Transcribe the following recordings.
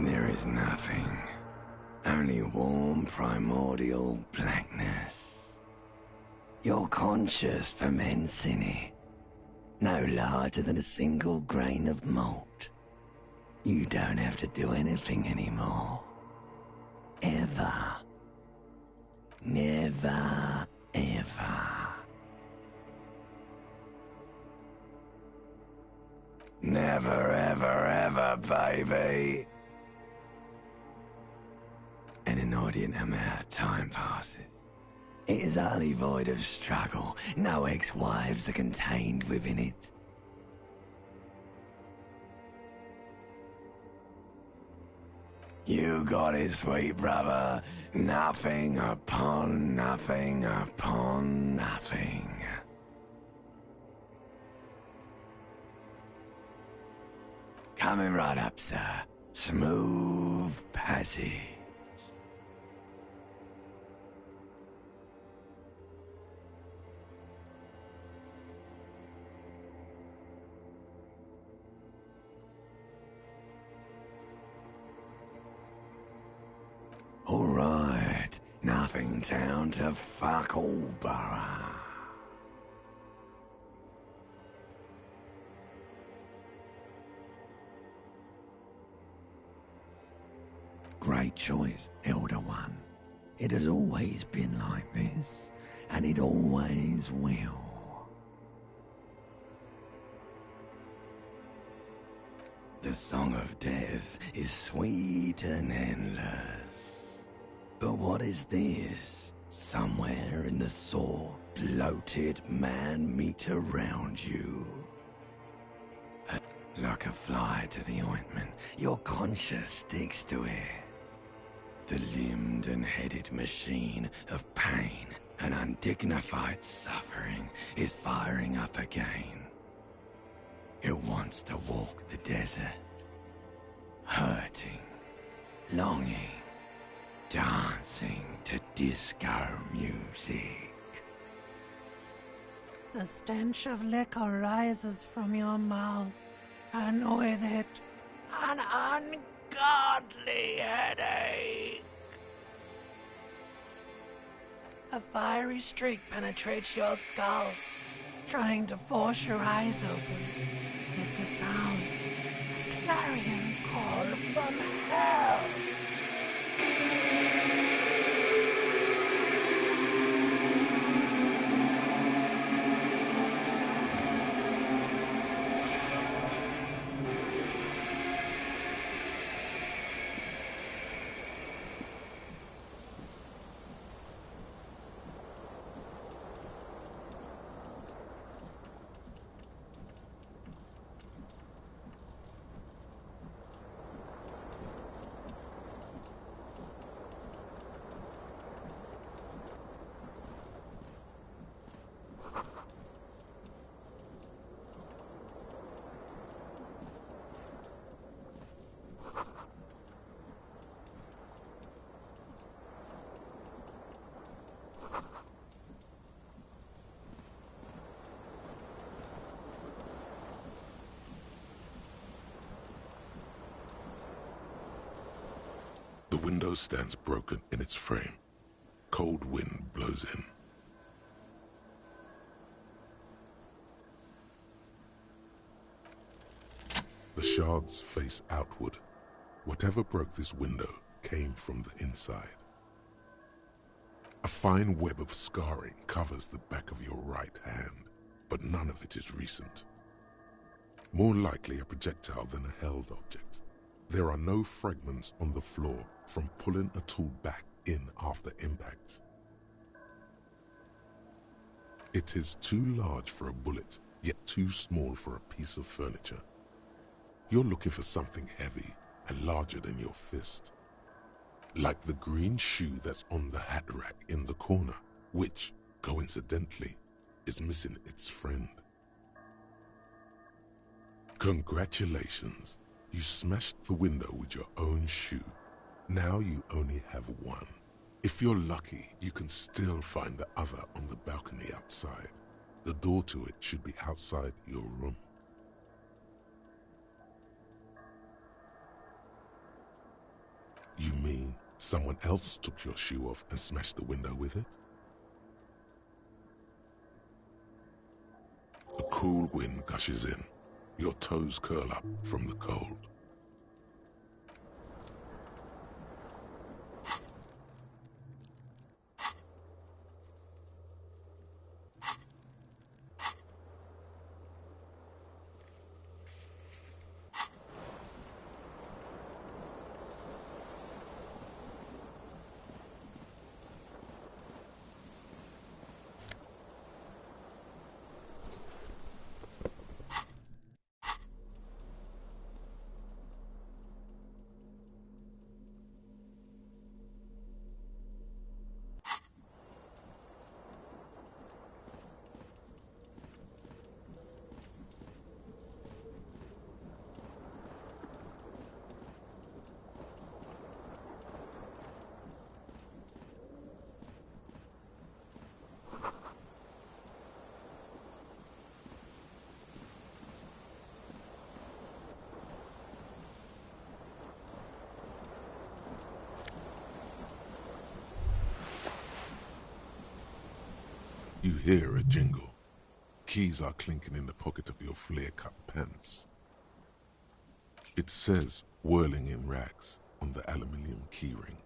There is nothing. Only warm primordial blackness. Your conscious ferments in it. No larger than a single grain of malt. You don't have to do anything anymore. Ever. Never, ever. Never, ever, ever, baby. An inordinate amount of time passes. It is utterly void of struggle. No ex-wives are contained within it. You got it, sweet brother. Nothing upon nothing upon nothing. Coming right up, sir. Smooth passage. All right, nothing down to fuck all borough. Great choice, Elder One. It has always been like this, and it always will. The song of death is sweet and endless. But what is this? Somewhere in the sore, bloated man meat around you. Like a fly to the ointment, your conscience sticks to it. The limbed and headed machine of pain and undignified suffering is firing up again. It wants to walk the desert, hurting, longing, dancing to disco music. The stench of liquor rises from your mouth, and with it, an ungodly headache. A fiery streak penetrates your skull, trying to force your eyes open. It's a sound, a clarion call from hell. The window stands broken in its frame. Cold wind blows in. The shards face outward. Whatever broke this window came from the inside. A fine web of scarring covers the back of your right hand, but none of it is recent. More likely a projectile than a held object. There are no fragments on the floor from pulling a tool back in after impact. It is too large for a bullet, yet too small for a piece of furniture. You're looking for something heavy and larger than your fist. Like the green shoe that's on the hat rack in the corner, which, coincidentally, is missing its friend. Congratulations. You smashed the window with your own shoe. Now you only have one. If you're lucky, you can still find the other on the balcony outside. The door to it should be outside your room. You mean someone else took your shoe off and smashed the window with it? A cool wind gushes in. Your toes curl up from the cold. You hear a jingle. Keys are clinking in the pocket of your flare-cut pants. It says, whirling in rags, on the aluminium keyring.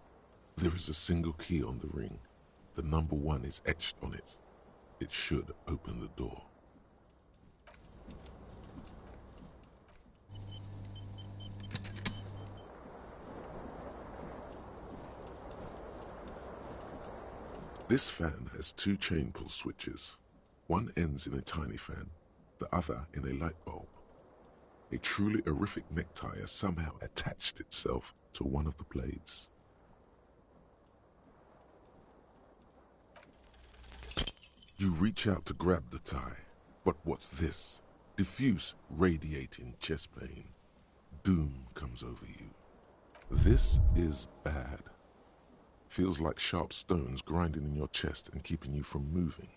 There is a single key on the ring. The number 1 is etched on it. It should open the door. This fan has 2 chain pull switches. One ends in a tiny fan, the other in a light bulb. A truly horrific necktie has somehow attached itself to one of the blades. You reach out to grab the tie, but what's this? Diffuse, radiating chest pain. Doom comes over you. This is bad. Feels like sharp stones grinding in your chest and keeping you from moving.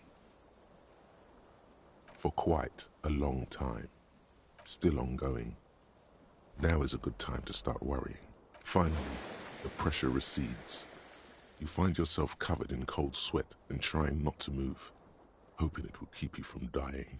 For quite a long time. Still ongoing. Now is a good time to start worrying. Finally, the pressure recedes. You find yourself covered in cold sweat and trying not to move, hoping it will keep you from dying.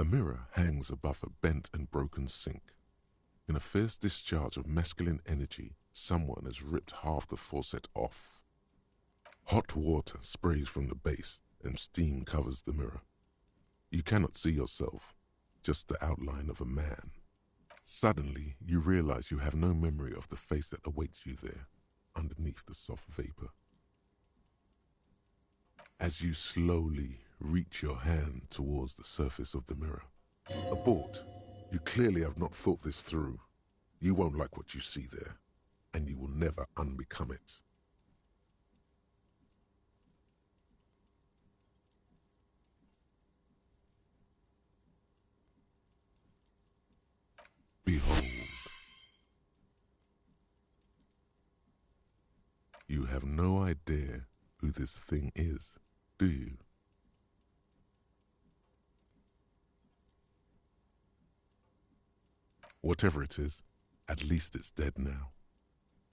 A mirror hangs above a bent and broken sink. In a fierce discharge of masculine energy, someone has ripped half the faucet off. Hot water sprays from the base and steam covers the mirror. You cannot see yourself, just the outline of a man. Suddenly, you realize you have no memory of the face that awaits you there, underneath the soft vapor. As you slowly reach your hand towards the surface of the mirror. Abort. You clearly have not thought this through. You won't like what you see there, and you will never unbecome it. Behold. You have no idea who this thing is, do you? Whatever it is, at least it's dead now.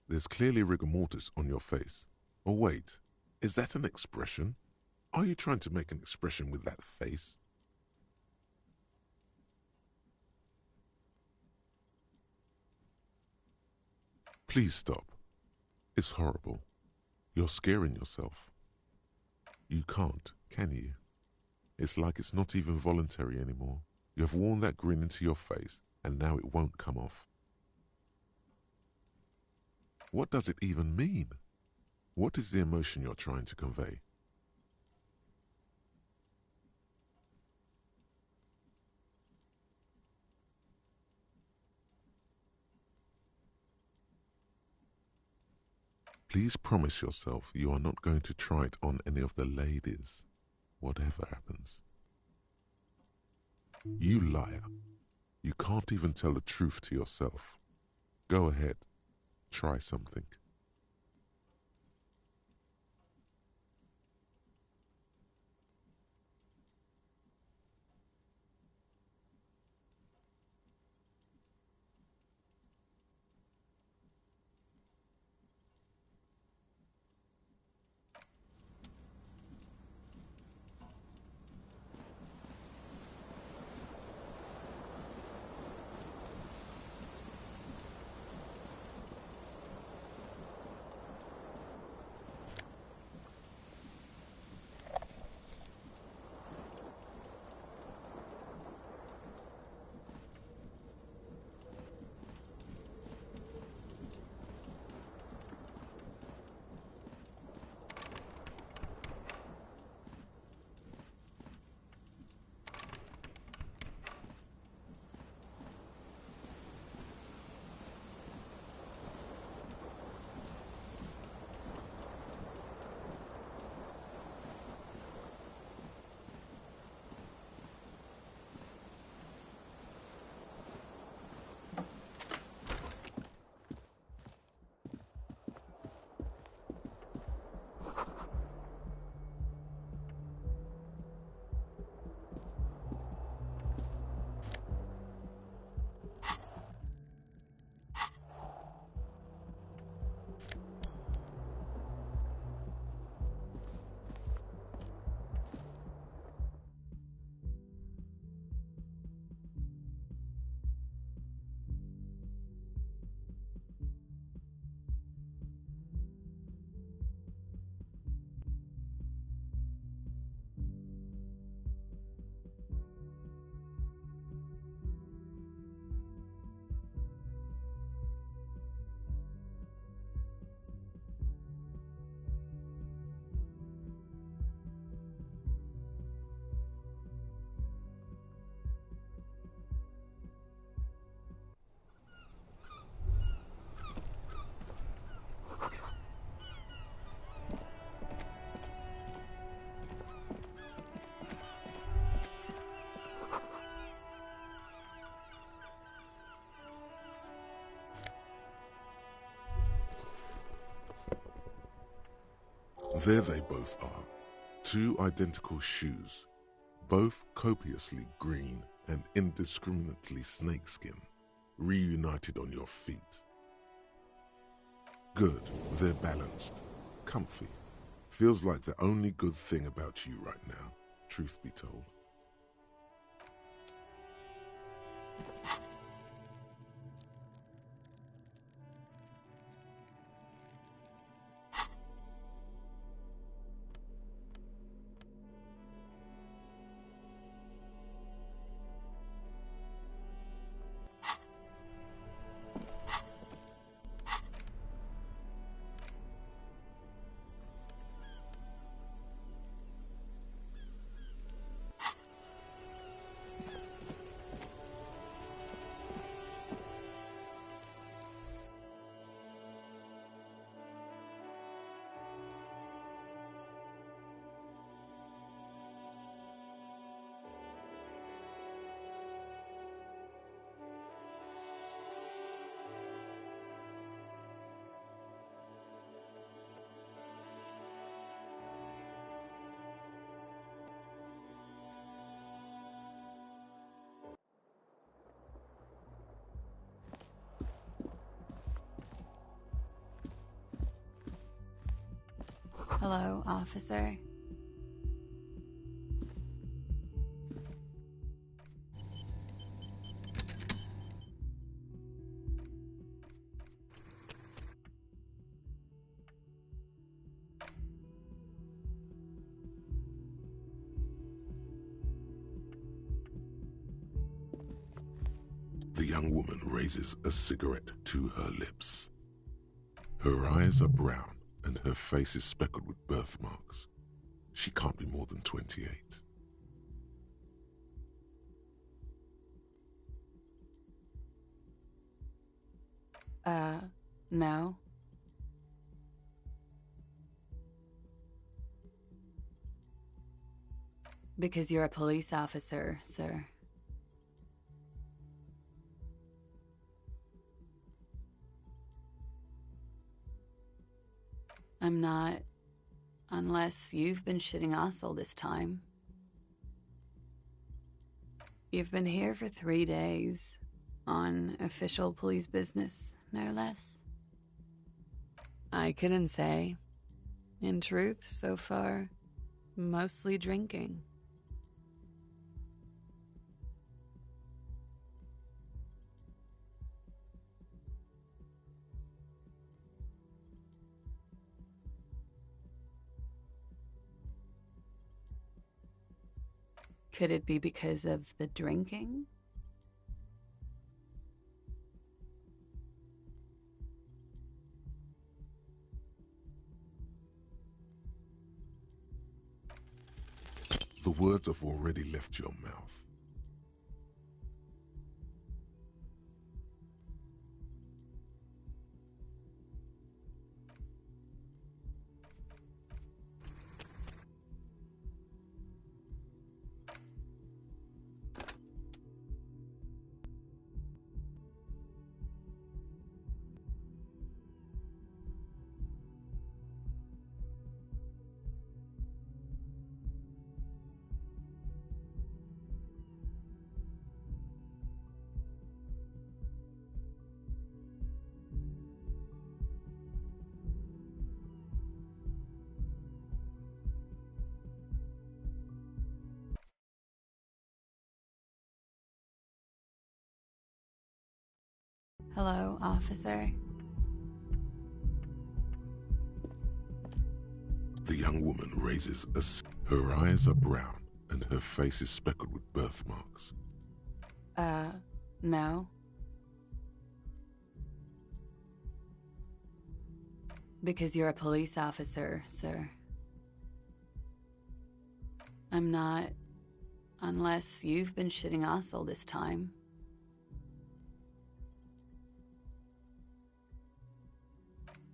There's clearly rigor mortis on your face. Or wait, is that an expression? Are you trying to make an expression with that face? Please stop. It's horrible. You're scaring yourself. You can't, can you? It's like it's not even voluntary anymore. You have worn that grin into your face, and now it won't come off. What does it even mean? What is the emotion you're trying to convey? Please promise yourself you are not going to try it on any of the ladies, whatever happens. You liar. You can't even tell the truth to yourself. Go ahead. Try something. There they both are, two identical shoes, both copiously green and indiscriminately snakeskin, reunited on your feet. Good, they're balanced, comfy. Feels like the only good thing about you right now, truth be told. Hello, officer. The young woman raises a cigarette to her lips. Her eyes are brown and her face is speckled with birthmarks. She can't be more than 28. No. Because you're a police officer, sir. I'm not, unless you've been shitting us all this time. You've been here for 3 days, on official police business, no less. I couldn't say. In truth, so far, mostly drinking. Could it be because of the drinking? The words have already left your mouth. Hello, officer. The young woman raises her eyes are brown and her face is speckled with birthmarks. No. Because you're a police officer, sir. I'm not, unless you've been shitting us all this time.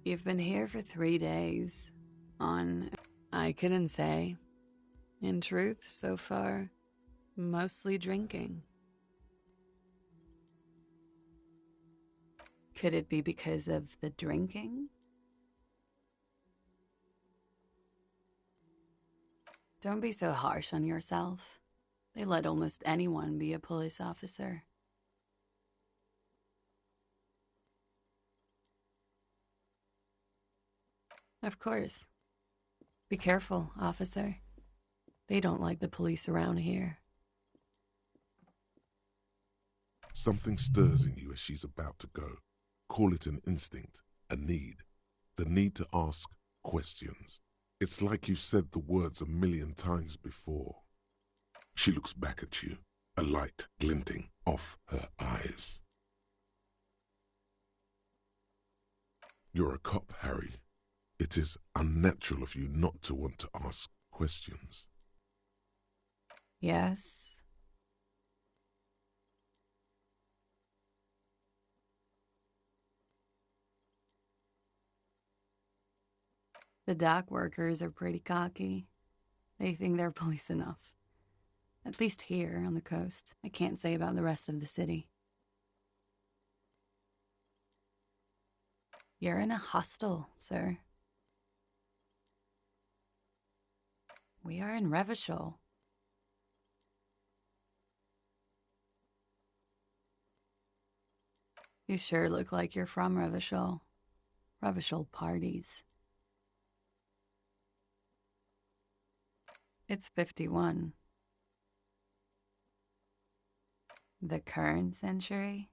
You've been here for 3 days, on... I couldn't say. In truth, so far, mostly drinking. Could it be because of the drinking? Don't be so harsh on yourself. They let almost anyone be a police officer. Of course. Be careful, officer. They don't like the police around here. Something stirs in you as she's about to go. Call it an instinct, a need. The need to ask questions. It's like you said the words 1,000,000 times before. She looks back at you, a light glinting off her eyes. You're a cop, Harry. It is unnatural of you not to want to ask questions. Yes. The dock workers are pretty cocky. They think they're police enough. At least here on the coast. I can't say about the rest of the city. You're in a hostel, sir. We are in Revachol. You sure look like you're from Revachol. Revachol parties. It's 51. The current century?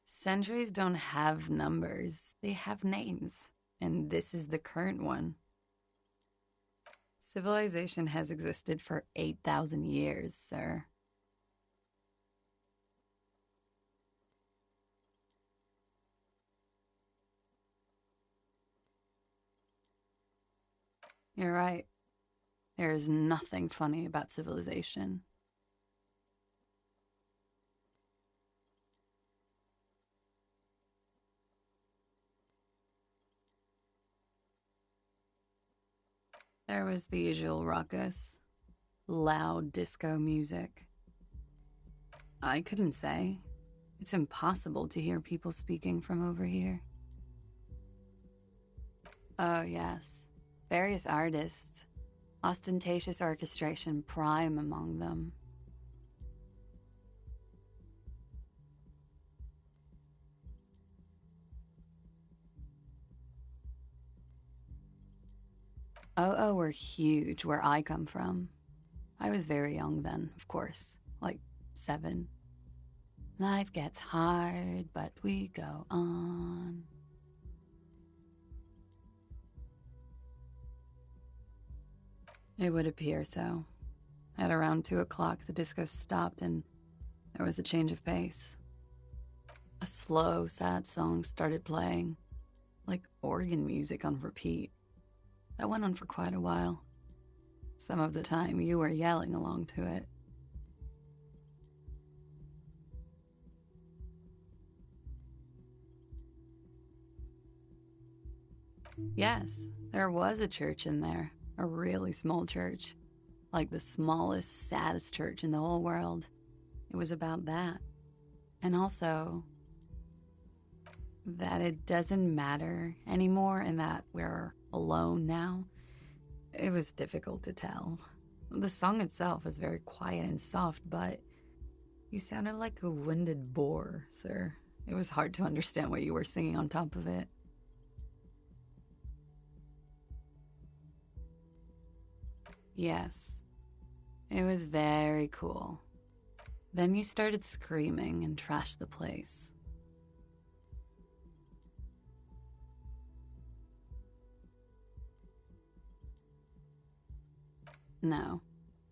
Centuries don't have numbers, they have names, and this is the current one. Civilization has existed for 8,000 years, sir. You're right. There is nothing funny about civilization. There was the usual ruckus, loud disco music. I couldn't say. It's impossible to hear people speaking from over here. Oh, yes. Various artists. Ostentatious orchestration prime among them. Oh, were huge where I come from. I was very young then, of course, like 7. Life gets hard, but we go on. It would appear so. At around 2 o'clock, the disco stopped and there was a change of pace. A slow, sad song started playing, like organ music on repeat. That went on for quite a while. Some of the time, you were yelling along to it. Yes, there was a church in there. A really small church. Like the smallest, saddest church in the whole world. It was about that. And also, that it doesn't matter anymore and that we're alone now. It was difficult to tell. The song itself was very quiet and soft, but you sounded like a winded boar, sir. It was hard to understand what you were singing on top of it. Yes, it was very cool. Then you started screaming and trashed the place. No,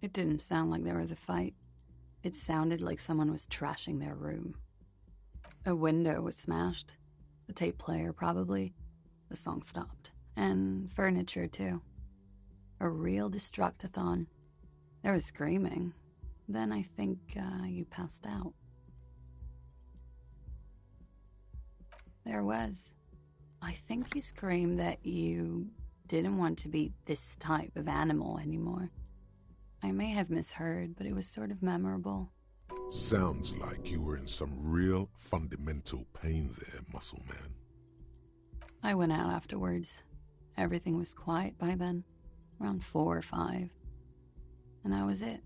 it didn't sound like there was a fight. It sounded like someone was trashing their room. A window was smashed. The tape player, probably. The song stopped. And furniture, too. A real destructathon. There was screaming. Then I think you passed out. There was. I think you screamed that you didn't want to be this type of animal anymore. I may have misheard, but it was sort of memorable. Sounds like you were in some real fundamental pain there, muscle man. I went out afterwards. Everything was quiet by then, around 4 or 5. And that was it.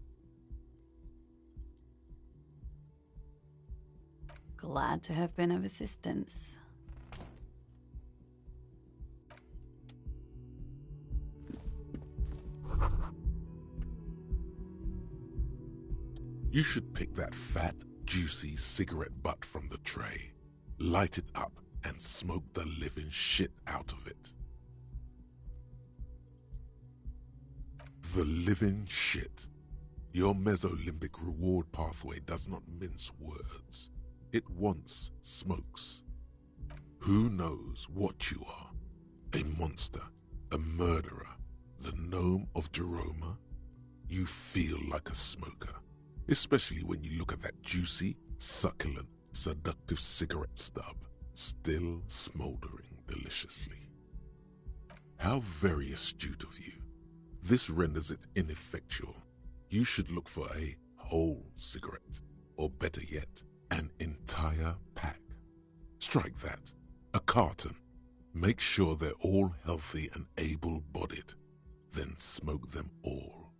Glad to have been of assistance. You should pick that fat, juicy cigarette butt from the tray, light it up, and smoke the living shit out of it. The living shit. Your mesolimbic reward pathway does not mince words. It once smokes. Who knows what you are? A monster, a murderer, the gnome of Jeroma? You feel like a smoker, especially when you look at that juicy, succulent, seductive cigarette stub, still smoldering deliciously. How very astute of you. This renders it ineffectual. You should look for a whole cigarette, or better yet, an entire pack. Strike that. A carton. Make sure they're all healthy and able-bodied. Then smoke them all.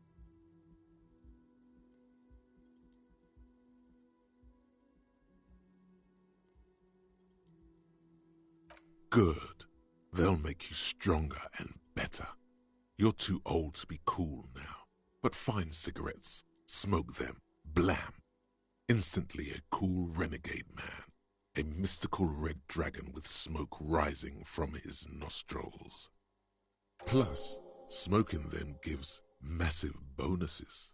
Good. They'll make you stronger and better. You're too old to be cool now, but find cigarettes, smoke them, blam. Instantly a cool renegade man, a mystical red dragon with smoke rising from his nostrils. Plus, smoking them gives massive bonuses.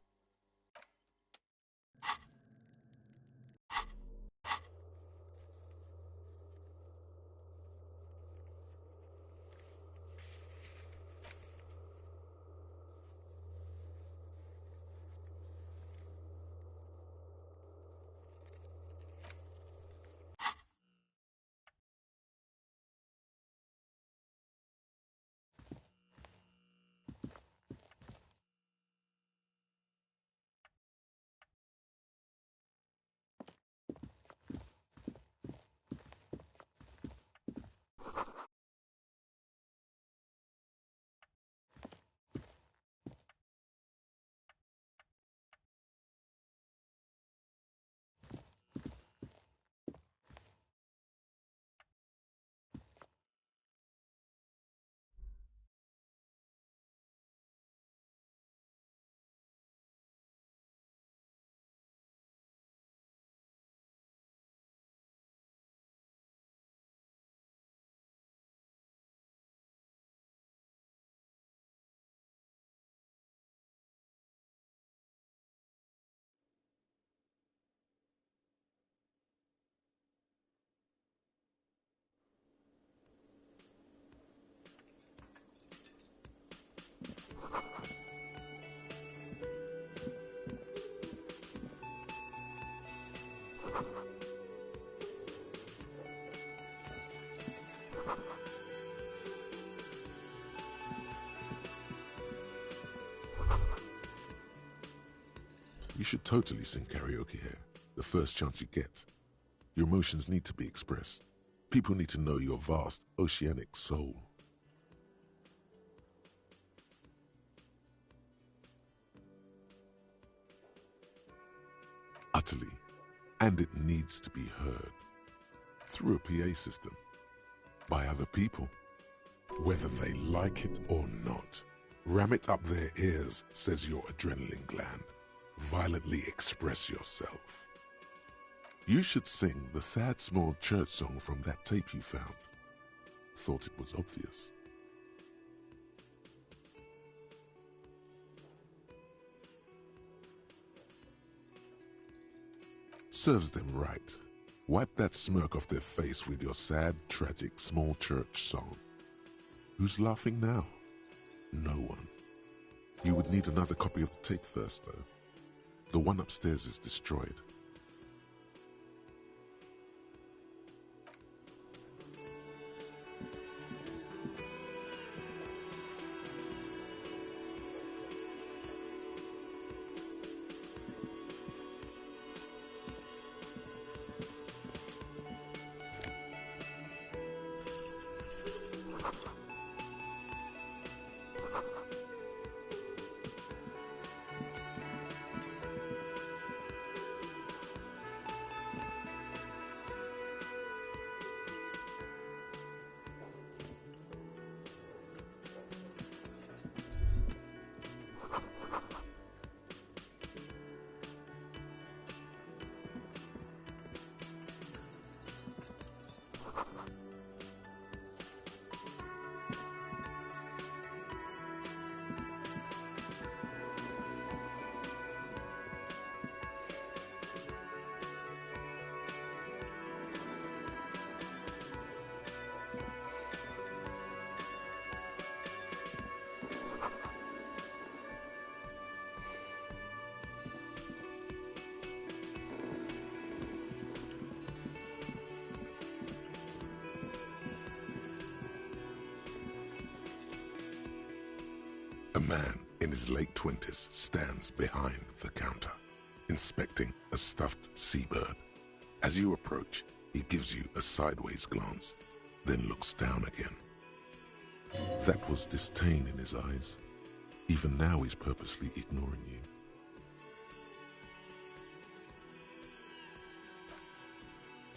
You should totally sing karaoke here, the first chance you get. Your emotions need to be expressed. People need to know your vast, oceanic soul. Utterly, and it needs to be heard. Through a PA system. By other people. Whether they like it or not. Ram it up their ears, says your adrenaline gland. Violently express yourself. You should sing the sad small church song from that tape you found. Thought it was obvious. Serves them right. Wipe that smirk off their face with your sad, tragic, small church song. Who's laughing now? No one. You would need another copy of the tape first, though. The one upstairs is destroyed. A man in his late 20s stands behind the counter, inspecting a stuffed seabird. As you approach, he gives you a sideways glance, then looks down again. That was disdain in his eyes. Even now he's purposely ignoring you.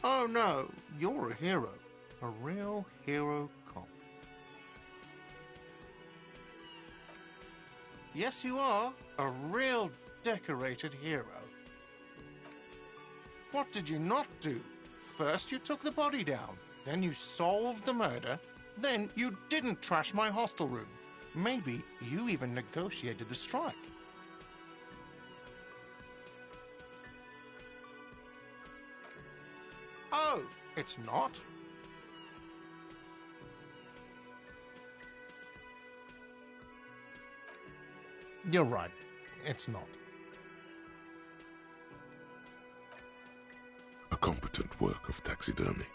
Oh no, you're a hero. A real hero cop. Yes, you are. A real decorated hero. What did you not do? First you took the body down, then you solved the murder, then you didn't trash my hostel room. Maybe you even negotiated the strike. Oh, it's not? You're right. It's not. A competent work of taxidermy.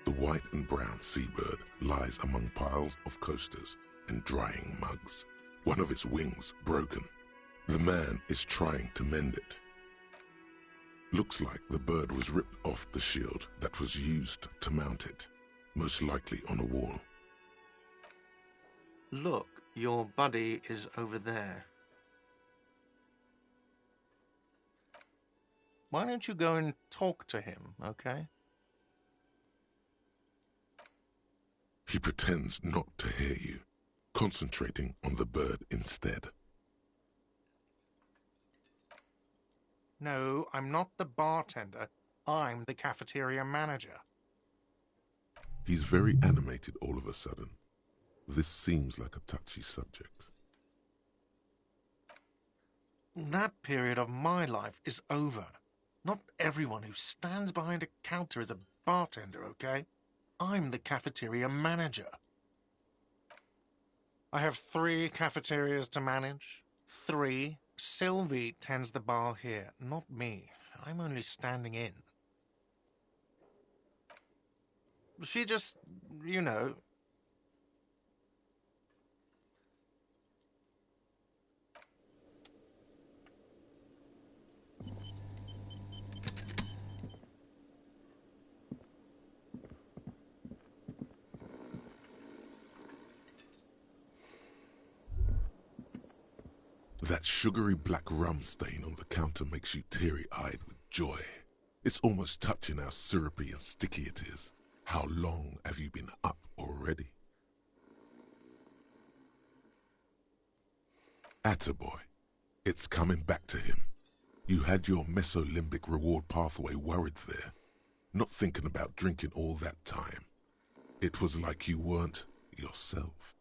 The white and brown seabird lies among piles of coasters and drying mugs. One of its wings broken. The man is trying to mend it. Looks like the bird was ripped off the shield that was used to mount it, most likely on a wall. Look, your buddy is over there. Why don't you go and talk to him, okay? He pretends not to hear you, concentrating on the bird instead. No, I'm not the bartender. I'm the cafeteria manager. He's very animated all of a sudden. This seems like a touchy subject. That period of my life is over. Not everyone who stands behind a counter is a bartender, okay? I'm the cafeteria manager. I have 3 cafeterias to manage. 3. Sylvie tends the bar here, not me. I'm only standing in. She just, you know... That sugary black rum stain on the counter makes you teary-eyed with joy. It's almost touching how syrupy and sticky it is. How long have you been up already? Attaboy. It's coming back to him. You had your mesolimbic reward pathway worried there, not thinking about drinking all that time. It was like you weren't yourself.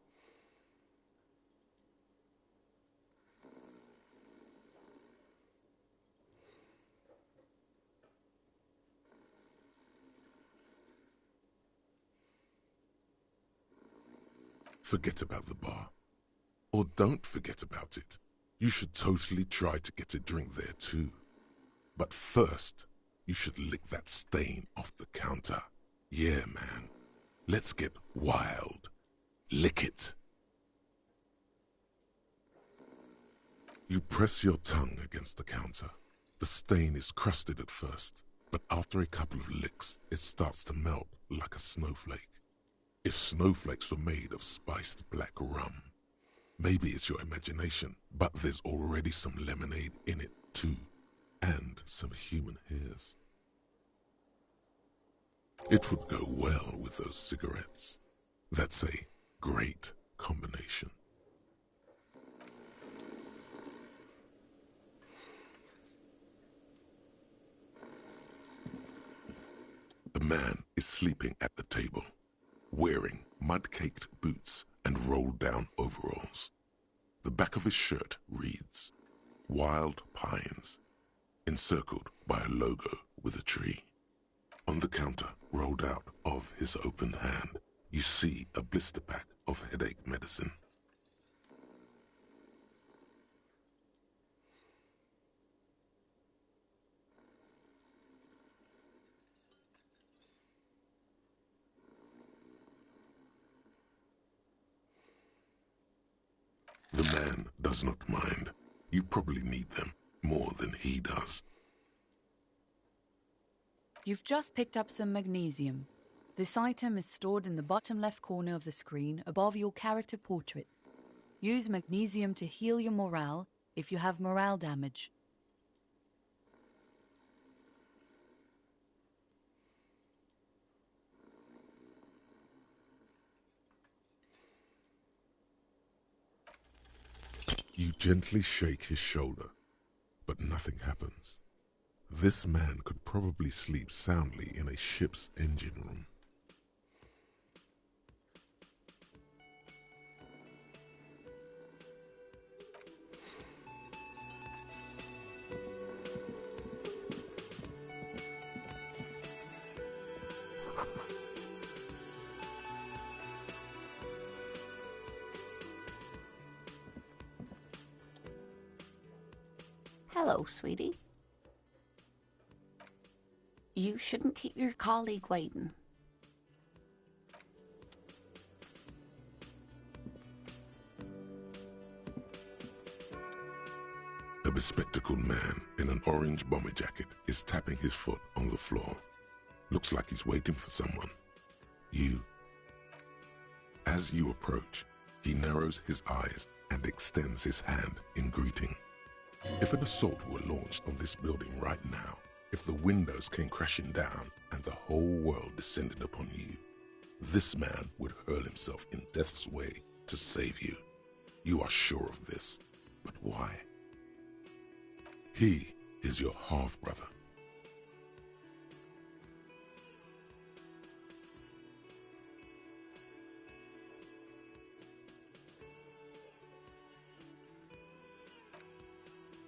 Forget about the bar. Or don't forget about it. You should totally try to get a drink there too. But first, you should lick that stain off the counter. Yeah, man. Let's get wild. Lick it. You press your tongue against the counter. The stain is crusted at first, but after a couple of licks, it starts to melt like a snowflake. If snowflakes were made of spiced black rum, maybe it's your imagination, but there's already some lemonade in it too, and some human hairs. It would go well with those cigarettes. That's a great combination. The man is sleeping at the table, wearing mud-caked boots and rolled-down overalls. The back of his shirt reads, Wild Pines, encircled by a logo with a tree. On the counter, rolled out of his open hand, you see a blister pack of headache medicine. The man does not mind. You probably need them more than he does. You've just picked up some magnesium. This item is stored in the bottom left corner of the screen above your character portrait. Use magnesium to heal your morale if you have morale damage. You gently shake his shoulder, but nothing happens. This man could probably sleep soundly in a ship's engine room. Hello, sweetie. You shouldn't keep your colleague waiting. A bespectacled man in an orange bomber jacket is tapping his foot on the floor. Looks like he's waiting for someone. You. As you approach, he narrows his eyes and extends his hand in greeting. If an assault were launched on this building right now, if the windows came crashing down and the whole world descended upon you, this man would hurl himself in death's way to save you. You are sure of this, but why? He is your half-brother.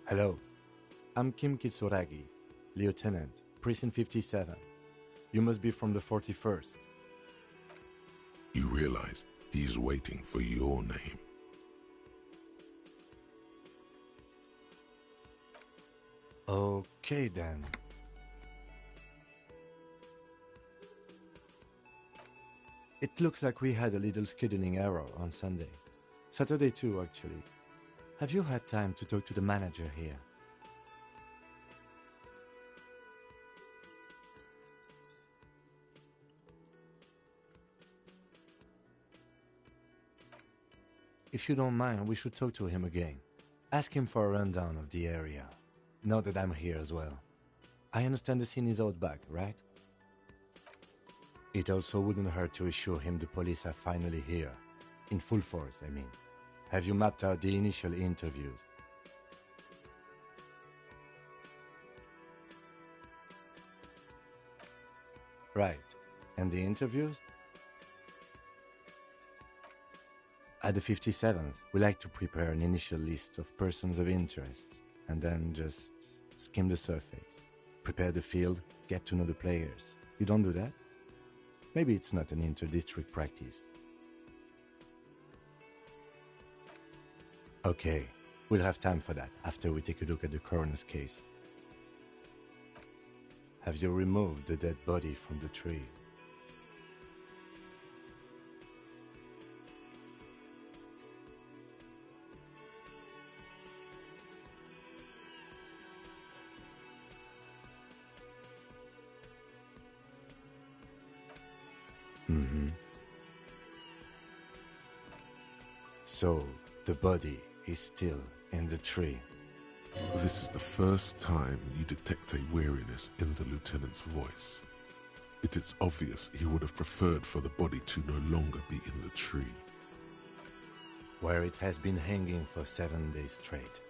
Hello, I'm Kim Kitsuragi, Lieutenant, Precinct 57. You must be from the 41st. You realize he's waiting for your name. Okay then. It looks like we had a little scheduling error on Sunday. Saturday too, actually. Have you had time to talk to the manager here? If you don't mind, we should talk to him again. Ask him for a rundown of the area. Now that I'm here as well. I understand the scene is out back, right? It also wouldn't hurt to assure him the police are finally here. In full force, I mean. Have you mapped out the initial interviews? Right. And the interviews? At the 57th, we like to prepare an initial list of persons of interest, and then just skim the surface. Prepare the field, get to know the players. You don't do that? Maybe it's not an inter-district practice. Okay, we'll have time for that after we take a look at the coroner's case. Have you removed the dead body from the tree? So, the body is still in the tree. This is the first time you detect a weariness in the lieutenant's voice. It is obvious he would have preferred for the body to no longer be in the tree. Where it has been hanging for 7 days straight.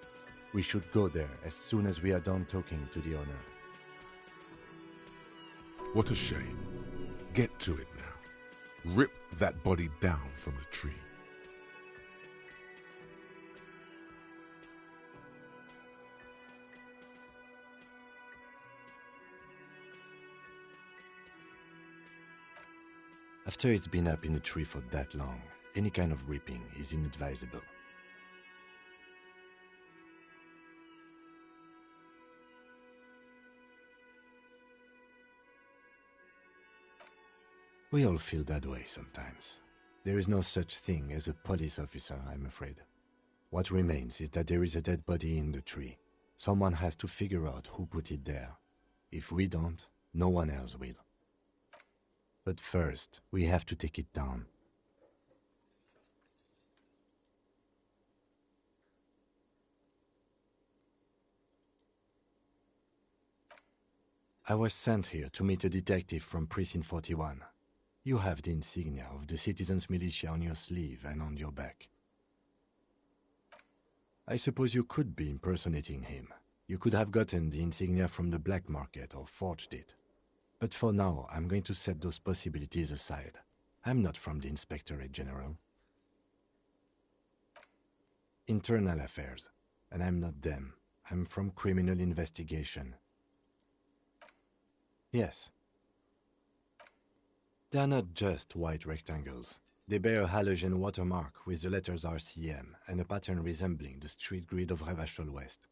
We should go there as soon as we are done talking to the owner. What a shame. Get to it now. Rip that body down from the tree. After it's been up in a tree for that long, any kind of ripping is inadvisable. We all feel that way sometimes. There is no such thing as a police officer, I'm afraid. What remains is that there is a dead body in the tree. Someone has to figure out who put it there. If we don't, no one else will. But first, we have to take it down. I was sent here to meet a detective from Precinct 41. You have the insignia of the Citizens Militia on your sleeve and on your back. I suppose you could be impersonating him. You could have gotten the insignia from the black market or forged it. But for now, I'm going to set those possibilities aside. I'm not from the Inspectorate General. Internal affairs. And I'm not them. I'm from criminal investigation. Yes. They're not just white rectangles. They bear a halogen watermark with the letters RCM and a pattern resembling the street grid of Revachol West.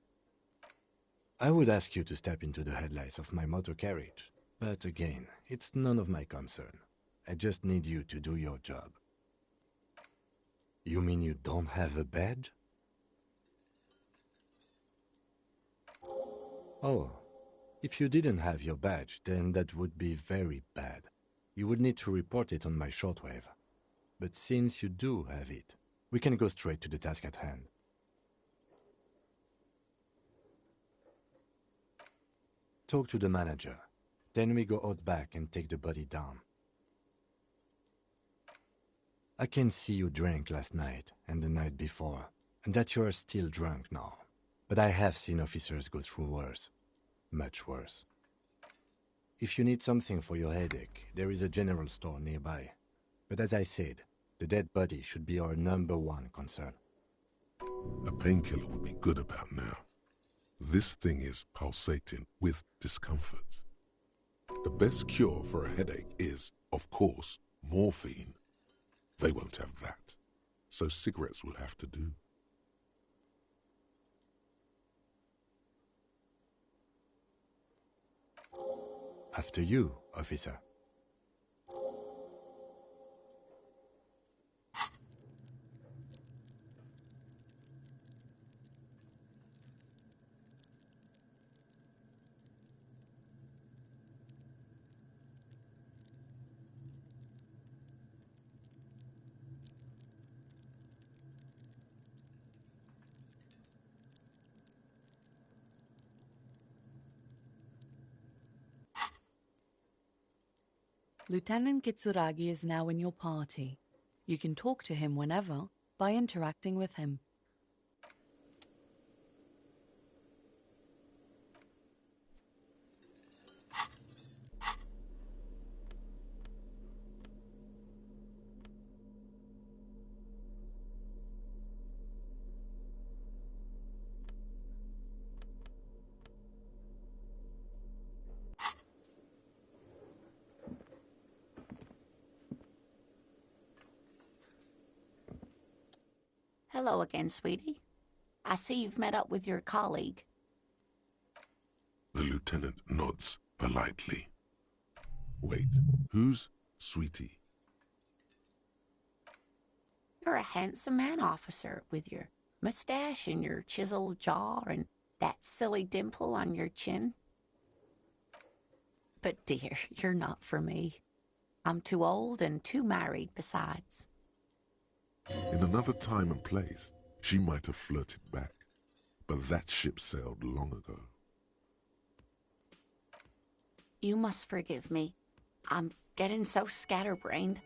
I would ask you to step into the headlights of my motor carriage, but again, it's none of my concern. I just need you to do your job. You mean you don't have a badge? Oh, if you didn't have your badge, then that would be very bad. You would need to report it on my shortwave. But since you do have it, we can go straight to the task at hand. Talk to the manager. Then we go out back and take the body down. I can see you drank last night and the night before, and that you are still drunk now. But I have seen officers go through worse. Much worse. If you need something for your headache, there is a general store nearby. But as I said, the dead body should be our #1 concern. A painkiller would be good about now. This thing is pulsating with discomfort. The best cure for a headache is, of course, morphine. They won't have that, so cigarettes will have to do. After you, officer. Lieutenant Kitsuragi is now in your party. You can talk to him whenever by interacting with him. Hello again, sweetie. I see you've met up with your colleague. The lieutenant nods politely. Wait, who's Sweetie? You're a handsome man, officer, with your mustache and your chiseled jaw and that silly dimple on your chin. But dear, you're not for me. I'm too old and too married besides. In another time and place, she might have flirted back, but that ship sailed long ago. You must forgive me. I'm getting so scatterbrained.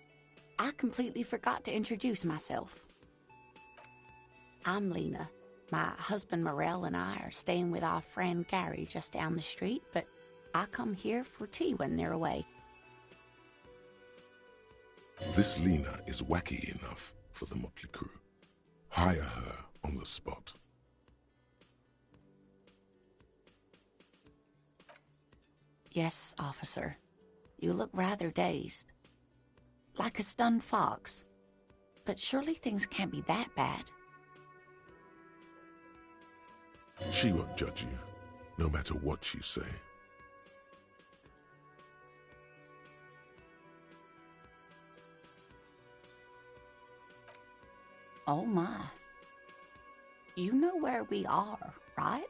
I completely forgot to introduce myself. I'm Lena. My husband Morel and I are staying with our friend Gary just down the street, but I come here for tea when they're away. This Lena is wacky enough for the motley crew. Hire her on the spot. Yes, officer. You look rather dazed. Like a stunned fox. But surely things can't be that bad. She won't judge you, no matter what you say. Oh my. You know where we are, right?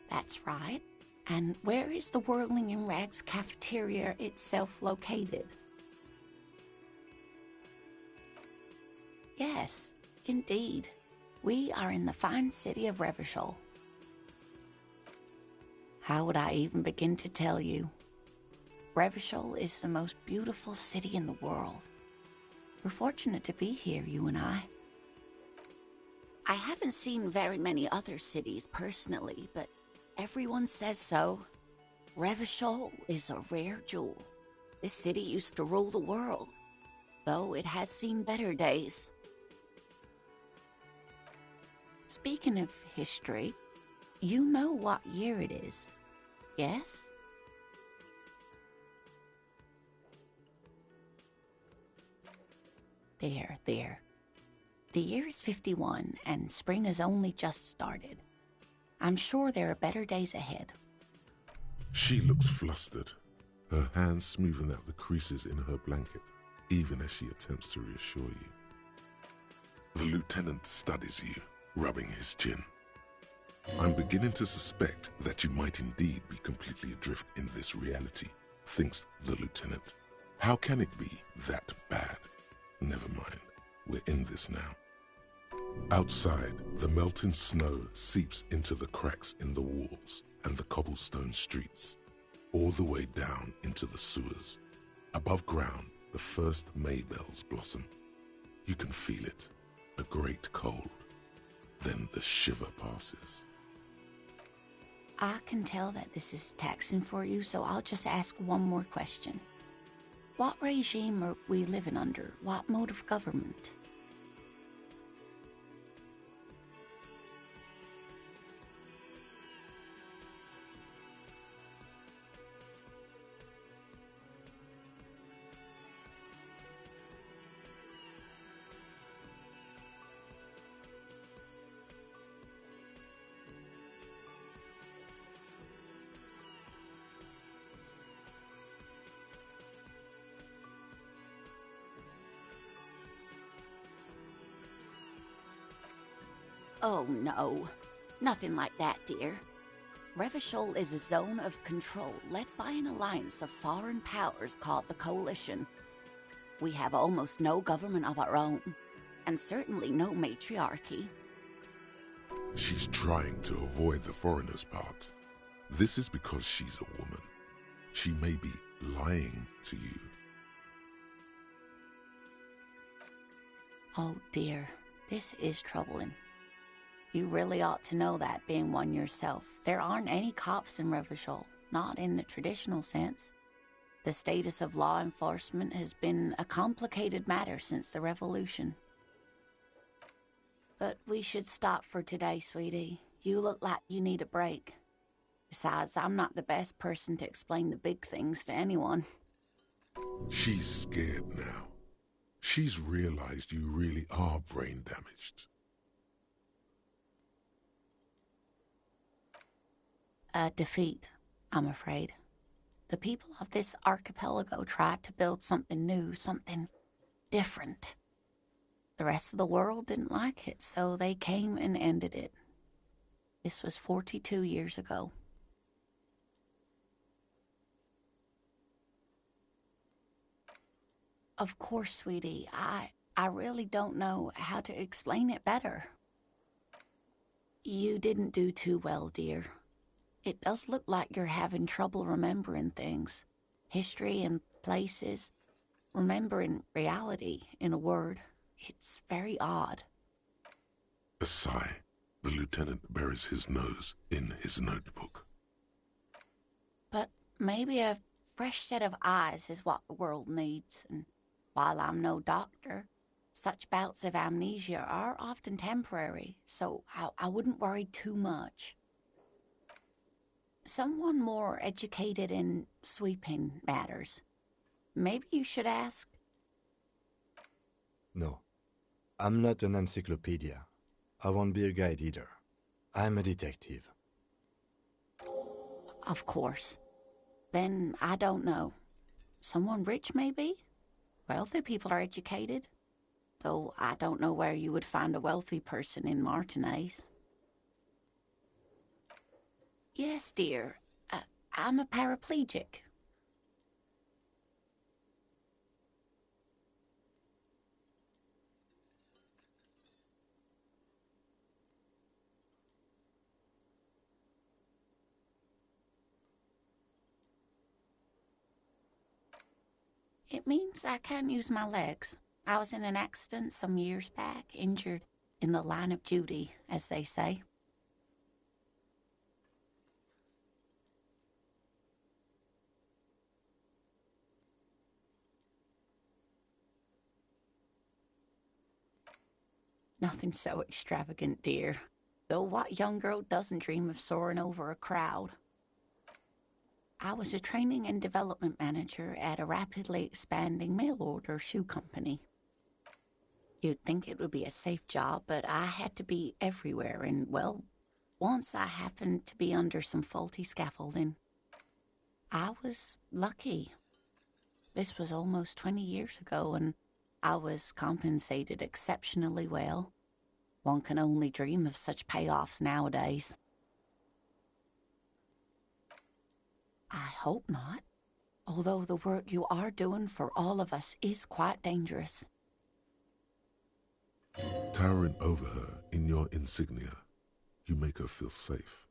That's right. And where is the Whirling in Rags cafeteria itself located? Yes, indeed. We are in the fine city of Revachol. How would I even begin to tell you? Revachol is the most beautiful city in the world. We're fortunate to be here, you and I. I haven't seen very many other cities personally, but everyone says so. Revachol is a rare jewel. This city used to rule the world, though it has seen better days. Speaking of history, you know what year it is, yes? There. The year is 51, and spring has only just started. I'm sure there are better days ahead. She looks flustered, her hands smoothing out the creases in her blanket, even as she attempts to reassure you. The lieutenant studies you, rubbing his chin. I'm beginning to suspect that you might indeed be completely adrift in this reality, thinks the lieutenant. How can it be that bad? Never mind, we're in this now. Outside, the melting snow seeps into the cracks in the walls and the cobblestone streets, all the way down into the sewers. Above ground, the first May bells blossom. You can feel it, a great cold. Then the shiver passes. I can tell that this is taxing for you, so I'll just ask one more question. What regime are we living under? What mode of government? Oh, no. Nothing like that, dear. Revachol is a zone of control led by an alliance of foreign powers called the Coalition. We have almost no government of our own, and certainly no matriarchy. She's trying to avoid the foreigner's part. This is because she's a woman. She may be lying to you. Oh, dear. This is troubling. You really ought to know that, being one yourself. There aren't any cops in Revachol, not in the traditional sense. The status of law enforcement has been a complicated matter since the revolution. But we should stop for today, sweetie. You look like you need a break. Besides, I'm not the best person to explain the big things to anyone. She's scared now. She's realized you really are brain damaged. A defeat, I'm afraid. The people of this archipelago tried to build something new, something different. The rest of the world didn't like it, so they came and ended it. This was 42 years ago. Of course, sweetie, I really don't know how to explain it better. You didn't do too well, dear. It does look like you're having trouble remembering things. History and places. Remembering reality, in a word. It's very odd. A sigh. The lieutenant buries his nose in his notebook. But maybe a fresh set of eyes is what the world needs, and while I'm no doctor, such bouts of amnesia are often temporary, so I wouldn't worry too much. Someone more educated in sweeping matters. Maybe you should ask. No, I'm not an encyclopedia. I won't be a guide either. I'm a detective. Of course. Then I don't know. Someone rich, maybe? Wealthy people are educated. Though I don't know where you would find a wealthy person in Martinez. Yes, dear. I'm a paraplegic. It means I can't use my legs. I was in an accident some years back, injured in the line of duty, as they say. Nothing so extravagant, dear. Though what young girl doesn't dream of soaring over a crowd? I was a training and development manager at a rapidly expanding mail-order shoe company. You'd think it would be a safe job, but I had to be everywhere, and, well, once I happened to be under some faulty scaffolding. I was lucky. This was almost 20 years ago, and I was compensated exceptionally well. One can only dream of such payoffs nowadays. I hope not, although the work you are doing for all of us is quite dangerous. Towering over her in your insignia, you make her feel safe.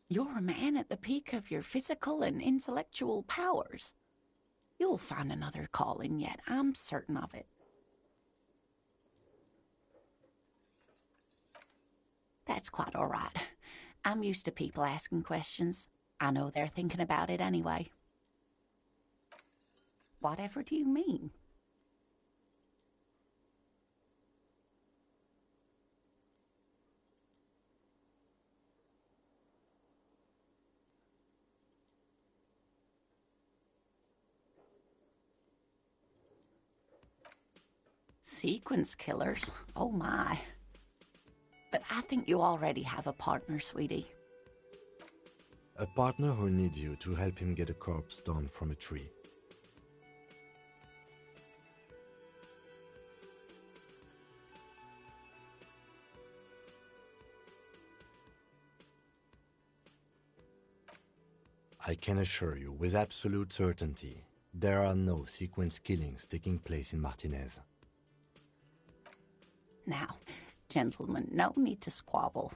You're a man at the peak of your physical and intellectual powers. You'll find another calling yet, I'm certain of it. That's quite all right. I'm used to people asking questions. I know they're thinking about it anyway. Whatever do you mean? Sequence killers? Oh my. But I think you already have a partner, sweetie. A partner who needs you to help him get a corpse down from a tree. I can assure you with absolute certainty, there are no sequence killings taking place in Martinez. Now, gentlemen, no need to squabble.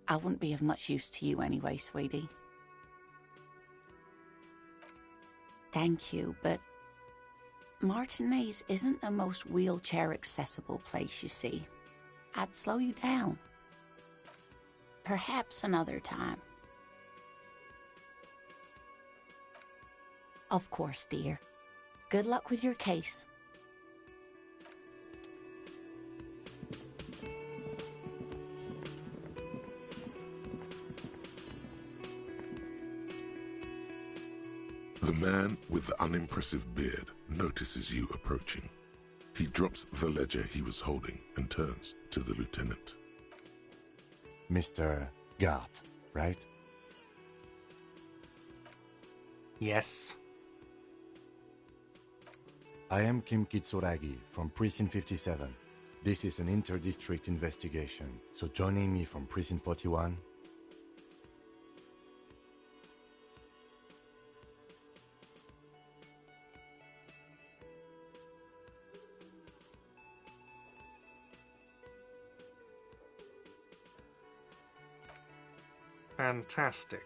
I wouldn't be of much use to you anyway, sweetie. Thank you, but Martinez isn't the most wheelchair-accessible place, you see. I'd slow you down. Perhaps another time. Of course, dear. Good luck with your case. The man with the unimpressive beard notices you approaching. He drops the ledger he was holding and turns to the lieutenant. Mr. Gart, right? Yes. I am Kim Kitsuragi from Precinct 57. This is an inter-district investigation, so joining me from Precinct 41... Fantastic.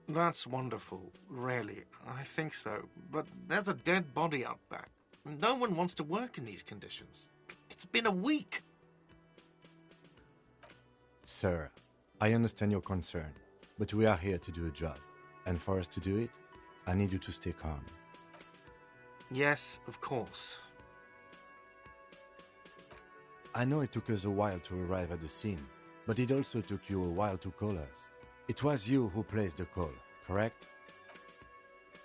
That's wonderful, really. I think so. But there's a dead body out back. No one wants to work in these conditions. It's been a week. Sir, I understand your concern, but we are here to do a job. And for us to do it, I need you to stay calm. Yes, of course. I know it took us a while to arrive at the scene, but it also took you a while to call us. It was you who placed the call, correct?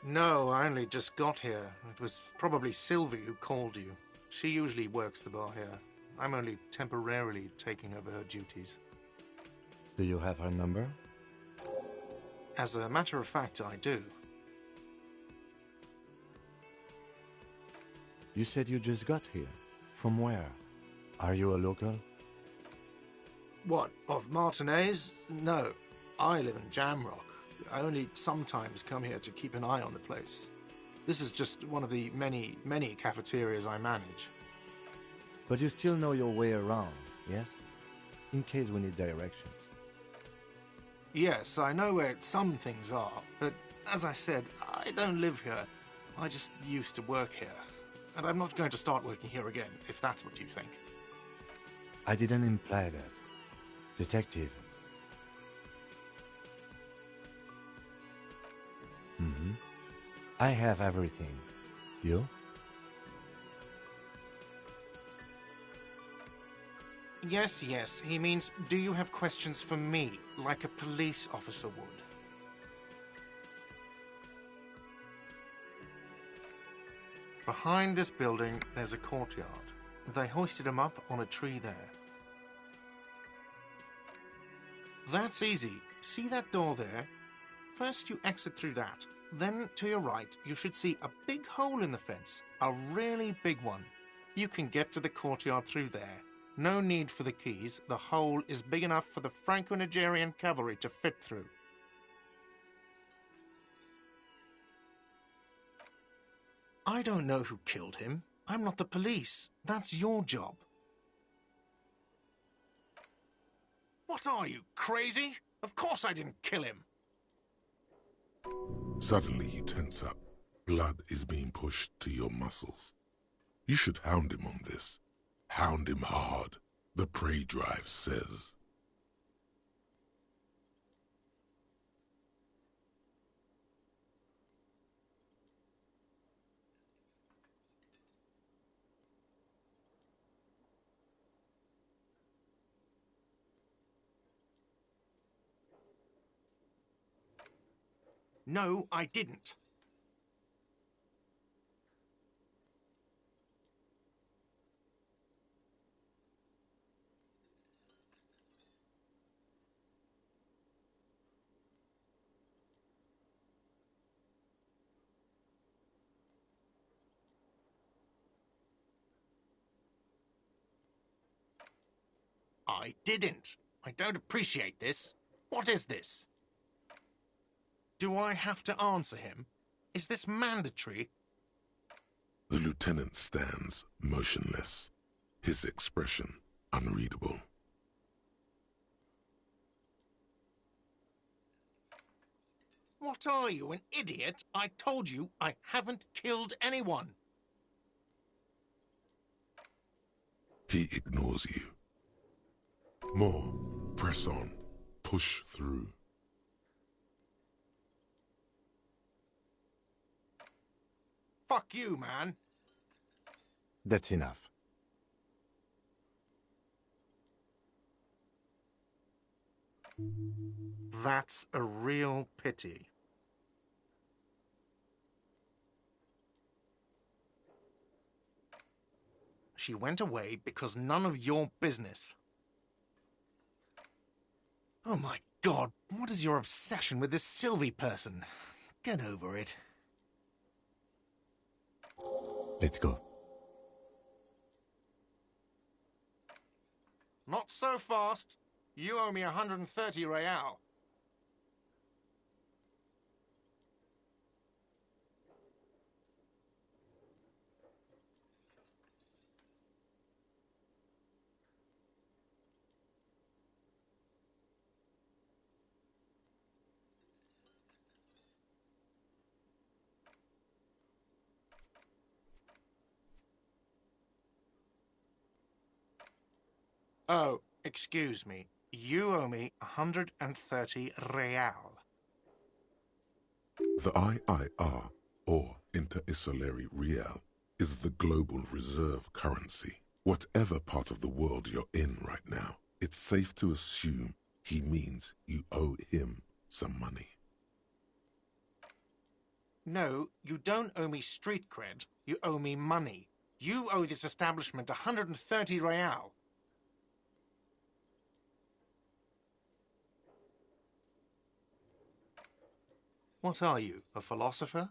No, I only just got here. It was probably Sylvie who called you. She usually works the bar here. I'm only temporarily taking over her duties. Do you have her number? As a matter of fact, I do. You said you just got here. From where? Are you a local? What, of Martinez? No, I live in Jamrock. I only sometimes come here to keep an eye on the place. This is just one of the many, many cafeterias I manage. But you still know your way around, yes? In case we need directions. Yes, I know where some things are, but as I said, I don't live here. I just used to work here. And I'm not going to start working here again, if that's what you think. I didn't imply that. Detective. Mm-hmm. I have everything. You? Yes, yes. He means, do you have questions for me, like a police officer would? Behind this building, there's a courtyard. They hoisted him up on a tree there. That's easy. See that door there? First you exit through that. Then, to your right, you should see a big hole in the fence. A really big one. You can get to the courtyard through there. No need for the keys. The hole is big enough for the Franco-Nigerian cavalry to fit through. I don't know who killed him. I'm not the police. That's your job. What are you, crazy? Of course I didn't kill him. Suddenly you tense up. Blood is being pushed to your muscles. You should hound him on this. Hound him hard, the prey drive says. No, I didn't. I didn't. I don't appreciate this. What is this? Do I have to answer him? Is this mandatory? The lieutenant stands motionless, his expression unreadable. What are you, an idiot? I told you I haven't killed anyone. He ignores you. More. Press on. Push through. Fuck you, man. That's enough. That's a real pity. She went away because none of your business. Oh my God, what is your obsession with this Sylvie person? Get over it. Let's go. Not so fast. You owe me 130 real. Oh, excuse me. You owe me 130 real. The IIR, or Inter-Isolary Real, is the global reserve currency. Whatever part of the world you're in right now, it's safe to assume he means you owe him some money. No, you don't owe me street cred. You owe me money. You owe this establishment 130 real. What are you, a philosopher?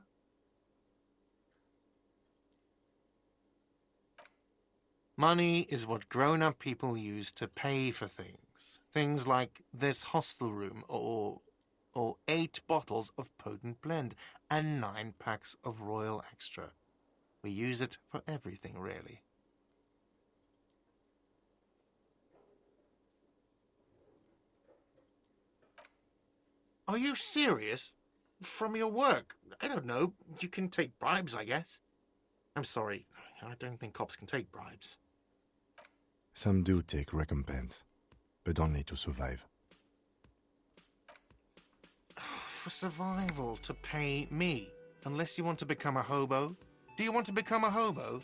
Money is what grown-up people use to pay for things. Things like this hostel room or or 8 bottles of potent blend, and 9 packs of Royal Extra. We use it for everything, really. Are you serious? From your work? I don't know. You can take bribes, I guess. I'm sorry. I don't think cops can take bribes. Some do take recompense, but only to survive. For survival, to pay me. Unless you want to become a hobo. Do you want to become a hobo?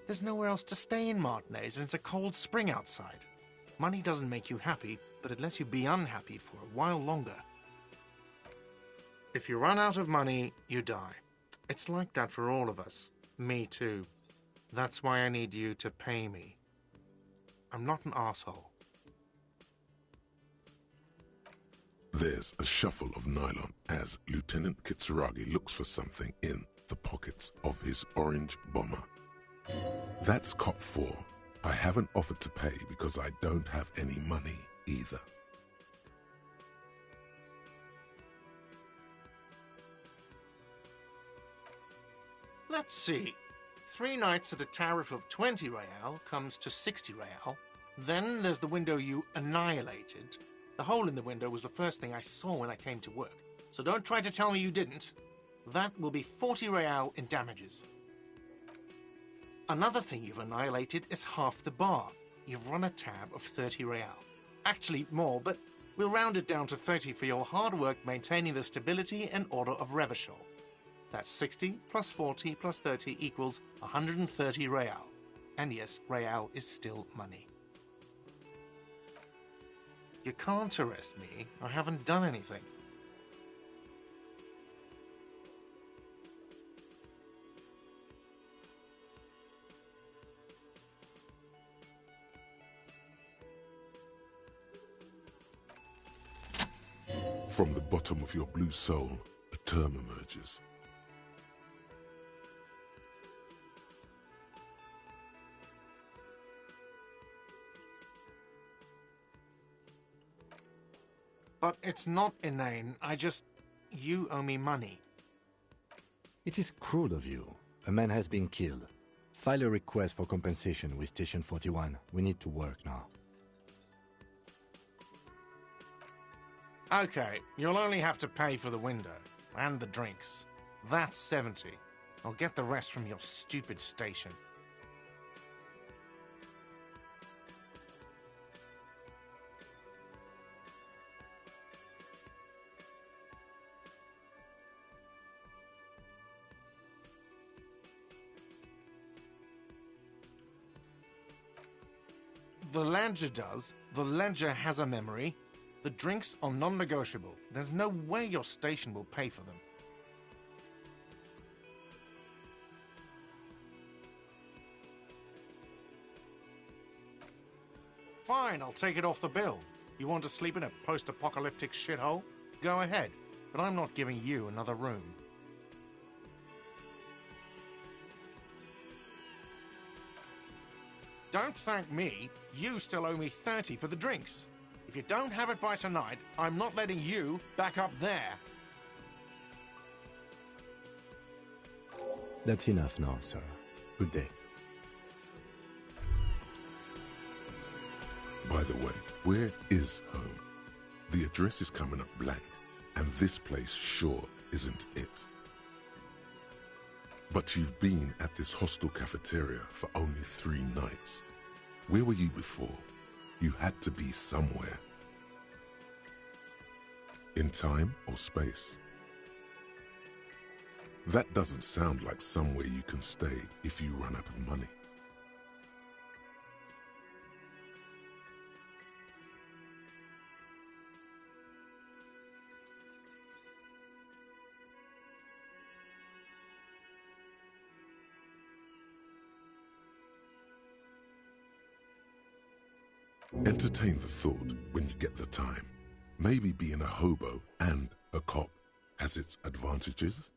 There's nowhere else to stay in Martinez, and it's a cold spring outside. Money doesn't make you happy, but it lets you be unhappy for a while longer. If you run out of money, you die. It's like that for all of us. Me too. That's why I need you to pay me. I'm not an asshole. There's a shuffle of nylon as Lieutenant Kitsuragi looks for something in the pockets of his orange bomber. That's Cop 4. I haven't offered to pay because I don't have any money either. Let's see. 3 nights at a tariff of 20 real comes to 60 real. Then there's the window you annihilated. The hole in the window was the first thing I saw when I came to work. So don't try to tell me you didn't. That will be 40 real in damages. Another thing you've annihilated is half the bar. You've run a tab of 30 real. Actually more, but we'll round it down to 30 for your hard work maintaining the stability and order of Revachol. That's 60 plus 40 plus 30 equals 130 real. And yes, real is still money. You can't arrest me. I haven't done anything. From the bottom of your blue soul, a term emerges. But it's not inane. You owe me money. It is cruel of you. A man has been killed. File a request for compensation with Station 41. We need to work now. Okay, you'll only have to pay for the window and the drinks. That's 70. I'll get the rest from your stupid station. The ledger does. The ledger has a memory. The drinks are non-negotiable. There's no way your station will pay for them. Fine, I'll take it off the bill. You want to sleep in a post-apocalyptic shithole? Go ahead, but I'm not giving you another room. Don't thank me. You still owe me 30 for the drinks. If you don't have it by tonight, I'm not letting you back up there. That's enough now, sir. Good day. By the way, where is home? The address is coming up blank, and this place sure isn't it. But you've been at this hostel cafeteria for only 3 nights. Where were you before? You had to be somewhere. In time or space? That doesn't sound like somewhere you can stay if you run out of money. Entertain the thought when you get the time. Maybe being a hobo and a cop has its advantages.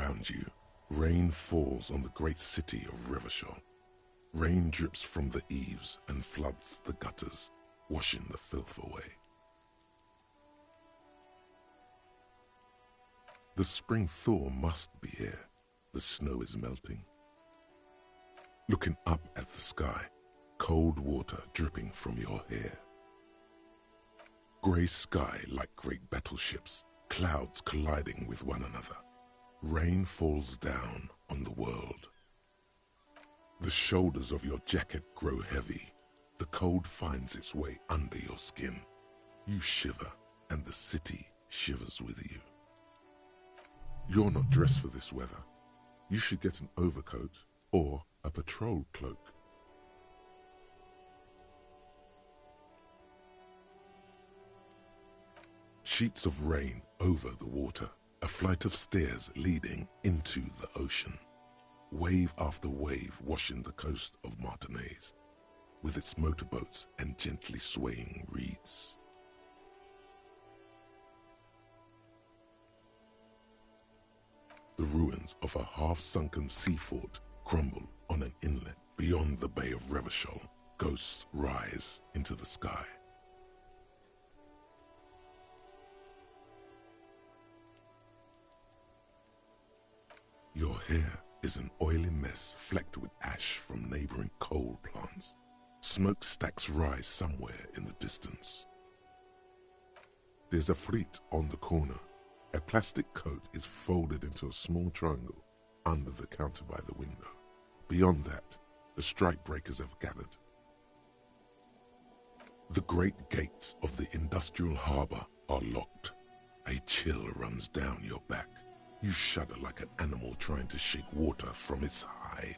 around you, rain falls on the great city of Revachol. Rain drips from the eaves and floods the gutters, washing the filth away. The spring thaw must be here. The snow is melting. Looking up at the sky, cold water dripping from your hair. Grey sky like great battleships, clouds colliding with one another. Rain falls down on the world. The shoulders of your jacket grow heavy. The cold finds its way under your skin. You shiver, and the city shivers with you. You're not dressed for this weather. You should get an overcoat or a patrol cloak. Sheets of rain over the water, a flight of stairs leading into the ocean. Wave after wave washing the coast of Martinaise, with its motorboats and gently swaying reeds. The ruins of a half-sunken sea fort crumble on an inlet beyond the Bay of Revachol. Ghosts rise into the sky. Your hair is an oily mess flecked with ash from neighboring coal plants. Smokestacks rise somewhere in the distance. There's a frit on the corner. A plastic coat is folded into a small triangle under the counter by the window. Beyond that, the strike breakers have gathered. The great gates of the industrial harbour are locked. A chill runs down your back. You shudder like an animal trying to shake water from its hide.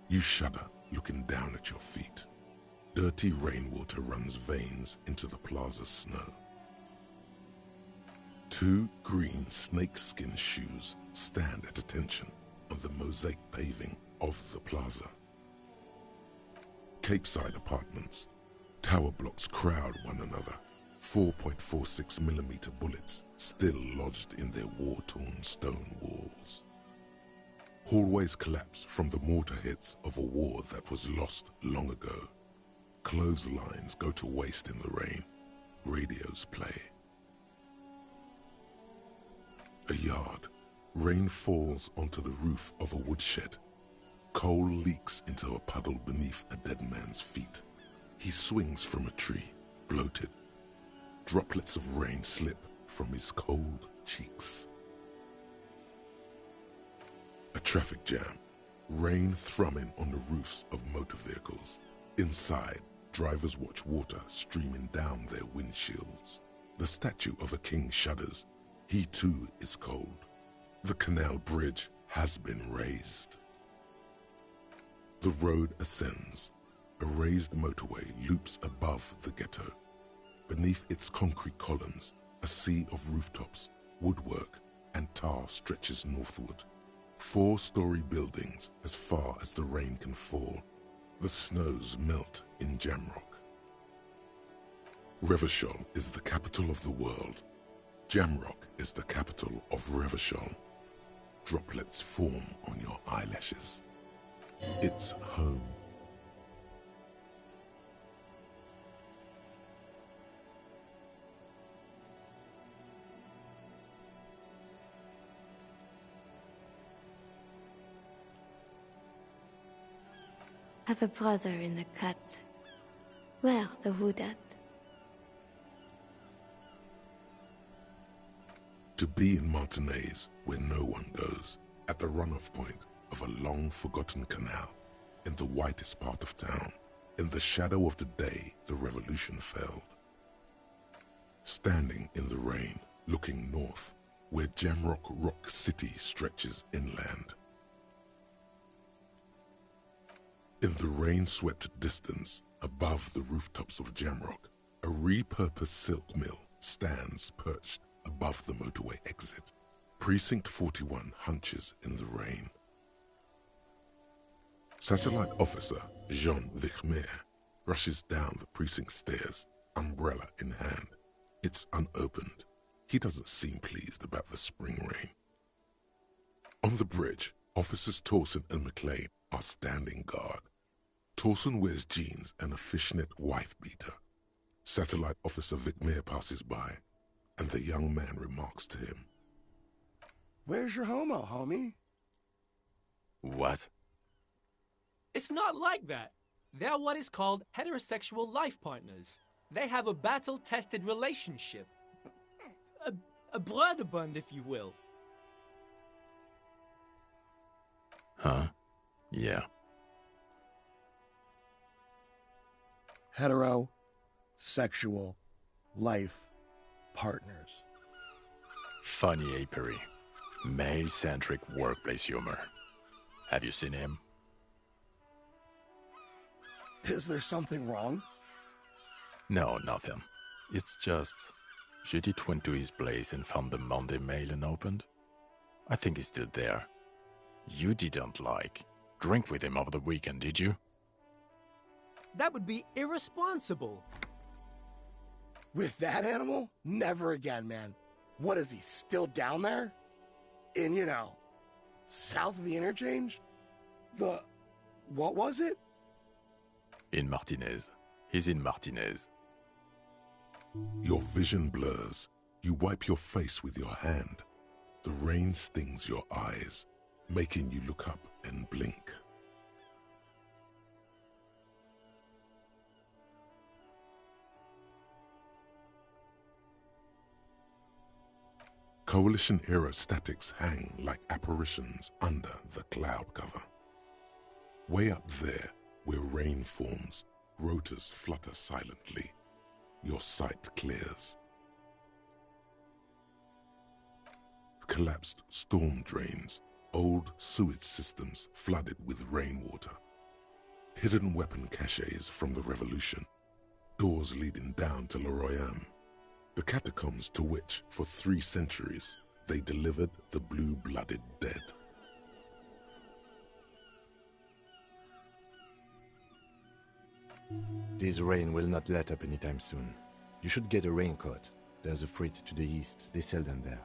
You shudder, looking down at your feet. Dirty rainwater runs veins into the plaza's snow. Two green snakeskin shoes stand at attention on the mosaic paving of the plaza. Capeside apartments. Tower blocks crowd one another. 4.46mm bullets still lodged in their war-torn stone walls. Hallways collapse from the mortar hits of a war that was lost long ago. Clotheslines go to waste in the rain. Radios play. A yard. Rain falls onto the roof of a woodshed. Coal leaks into a puddle beneath a dead man's feet. He swings from a tree, bloated. Droplets of rain slip from his cold cheeks. A traffic jam. Rain thrumming on the roofs of motor vehicles. Inside, drivers watch water streaming down their windshields. The statue of a king shudders. He too is cold. The canal bridge has been raised. The road ascends. A raised motorway loops above the ghetto. Beneath its concrete columns, a sea of rooftops, woodwork, and tar stretches northward. 4-story buildings as far as the rain can fall. The snows melt in Jamrock. Revachol is the capital of the world. Jamrock is the capital of Revachol. Droplets form on your eyelashes. It's home. I have a brother in the cut. Where the wood at? To be in Martinaise, where no one goes, at the runoff point of a long-forgotten canal, in the whitest part of town, in the shadow of the day the revolution fell. Standing in the rain, looking north, where Jamrock Rock City stretches inland. In the rain-swept distance, above the rooftops of Jamrock, a repurposed silk mill stands perched above the motorway exit. Precinct 41 hunches in the rain. Satellite officer Jean Vichmer rushes down the precinct stairs, umbrella in hand. It's unopened. He doesn't seem pleased about the spring rain. On the bridge, Officers Torson and McLean are standing guard. Torson wears jeans and a fishnet wife-beater. Satellite Officer Vic Mayer passes by, and the young man remarks to him. Where's your homo, homie? What? It's not like that. They're what is called heterosexual life partners. They have a battle-tested relationship. A brother bond, if you will. Huh? Yeah. Heterosexual life partners. Funny apery. Male-centric workplace humor. Have you seen him? Is there something wrong? No, nothing. It's just... Judith went to his place and found the Monday mail unopened. I think he's still there. You didn't, drink with him over the weekend, did you? That would be irresponsible. With that animal? Never again, man. What is he, still down there? In, south of the interchange? What was it? In Martinez. He's in Martinez. Your vision blurs. You wipe your face with your hand. The rain stings your eyes, making you look up and blink. Coalition-era statics hang like apparitions under the cloud cover. Way up there, where rain forms, rotors flutter silently. Your sight clears. Collapsed storm drains, old sewage systems flooded with rainwater. Hidden weapon caches from the Revolution. Doors leading down to Le Royaume. The catacombs to which, for 3 centuries, they delivered the blue-blooded dead. This rain will not let up anytime soon. You should get a raincoat. There's a freight to the east. They sell them there.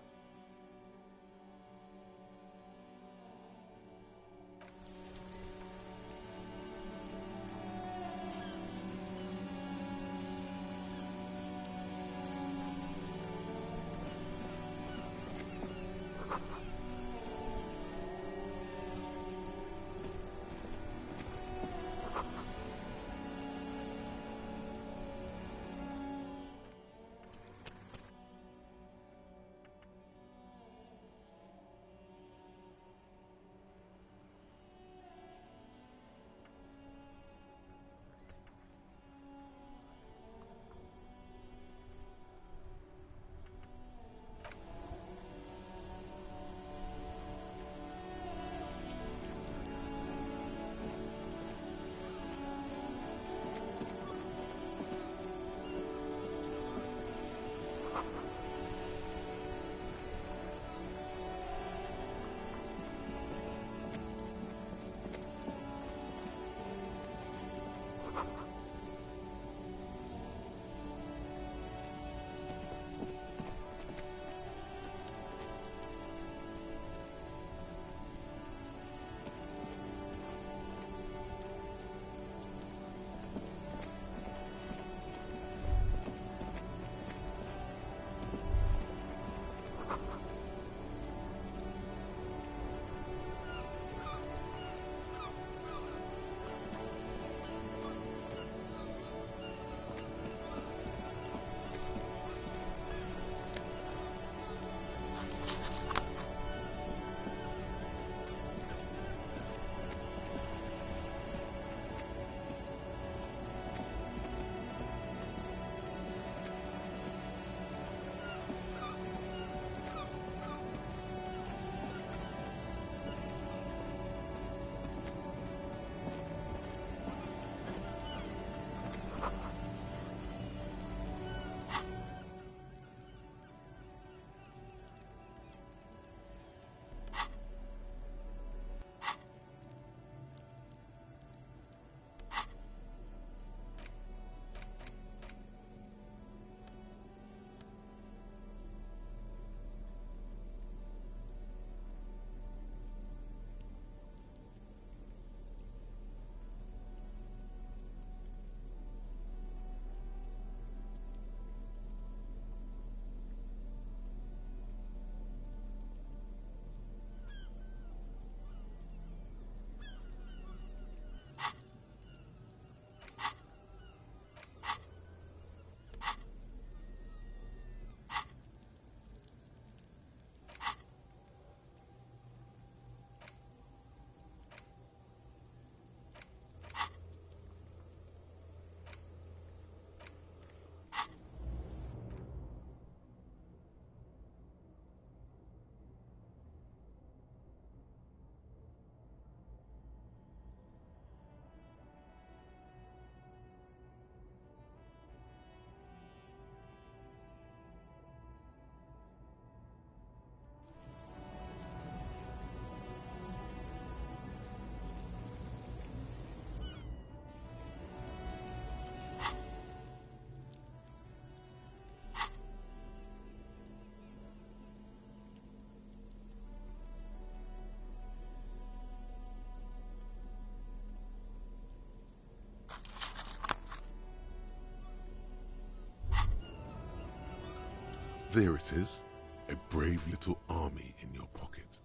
There it is, a brave little army in your pocket.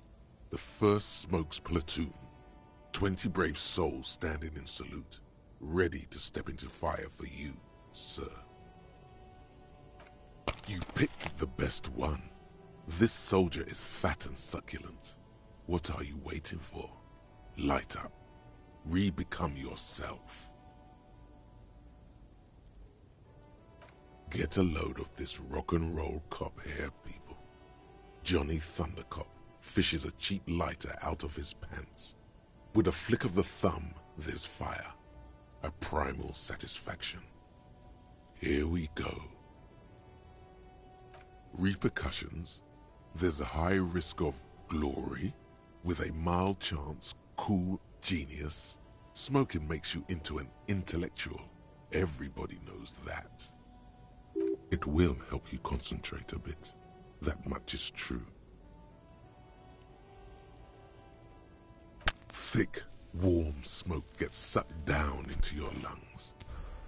The 1st Smokes Platoon. 20 brave souls standing in salute, ready to step into fire for you, sir. You picked the best one. This soldier is fat and succulent. What are you waiting for? Light up. Re-become yourself. Get a load of this rock and roll cop here, people. Johnny Thundercop fishes a cheap lighter out of his pants. With a flick of the thumb, there's fire. A primal satisfaction. Here we go. Repercussions. There's a high risk of glory, with a mild chance, cool genius. Smoking makes you into an intellectual. Everybody knows that. It will help you concentrate a bit. That much is true. Thick, warm smoke gets sucked down into your lungs.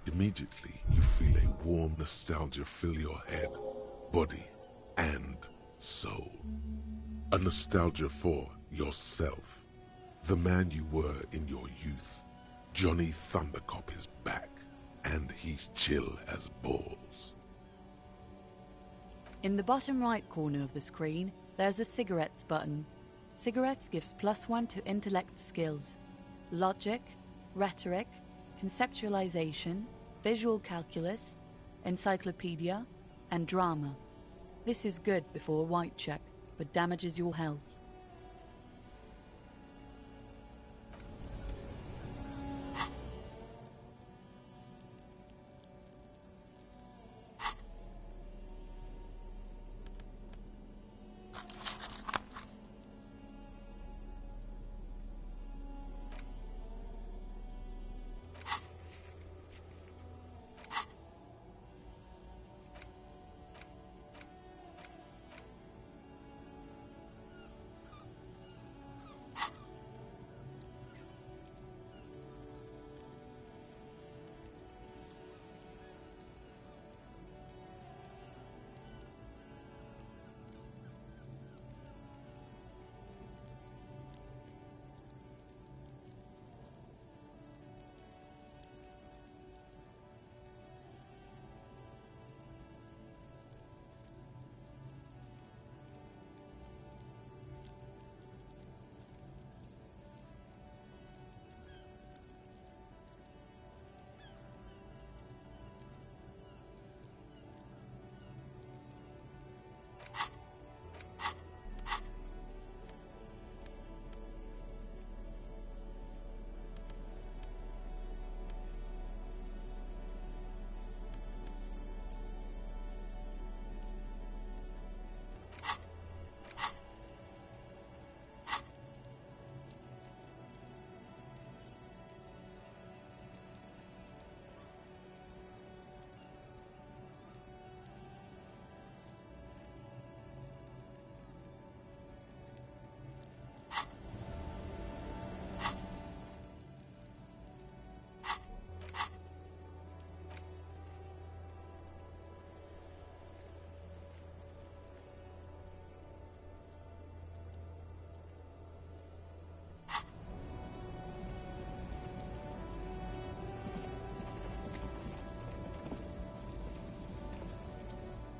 Immediately, you feel a warm nostalgia fill your head, body, and soul. A nostalgia for yourself, the man you were in your youth. Johnny Thundercop is back, and he's chill as balls. In the bottom right corner of the screen, there's a cigarettes button. Cigarettes gives +1 to intellect skills, logic, rhetoric, conceptualization, visual calculus, encyclopedia, and drama. This is good before a white check, but damages your health.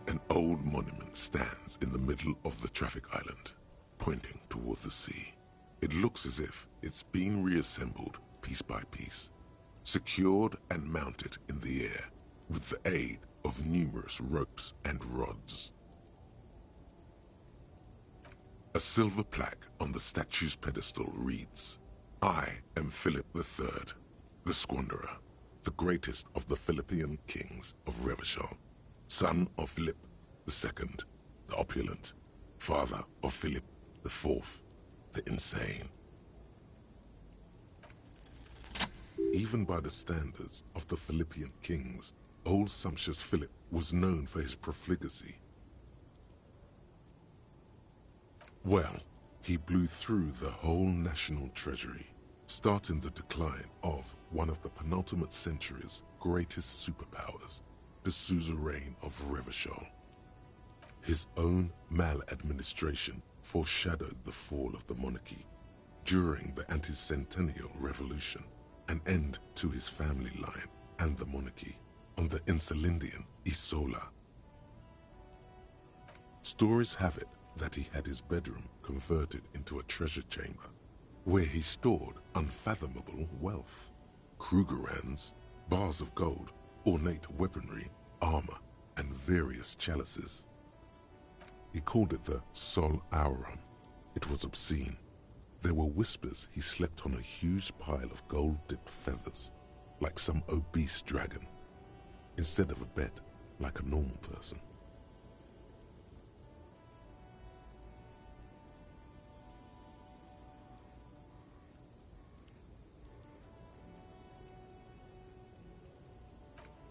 An old monument stands in the middle of the traffic island, pointing toward the sea. It looks as if it's been reassembled piece by piece, secured and mounted in the air with the aid of numerous ropes and rods. A silver plaque on the statue's pedestal reads, "I am Philip III, the Squanderer, the greatest of the Philippian kings of Revachol, son of Philip II, the opulent, father of Philip IV, the insane." Even by the standards of the Philippian kings, old sumptuous Philip was known for his profligacy. Well, he blew through the whole national treasury, starting the decline of one of the penultimate century's greatest superpowers, the suzerain of Revachol. His own maladministration foreshadowed the fall of the monarchy during the anti-centennial revolution, an end to his family line and the monarchy on the Insulindian Isola. Stories have it that he had his bedroom converted into a treasure chamber, where he stored unfathomable wealth. Krugerrands, bars of gold, ornate weaponry, armor, and various chalices. He called it the Sol Auron. It was obscene. There were whispers he slept on a huge pile of gold-dipped feathers, like some obese dragon, instead of a bed, like a normal person.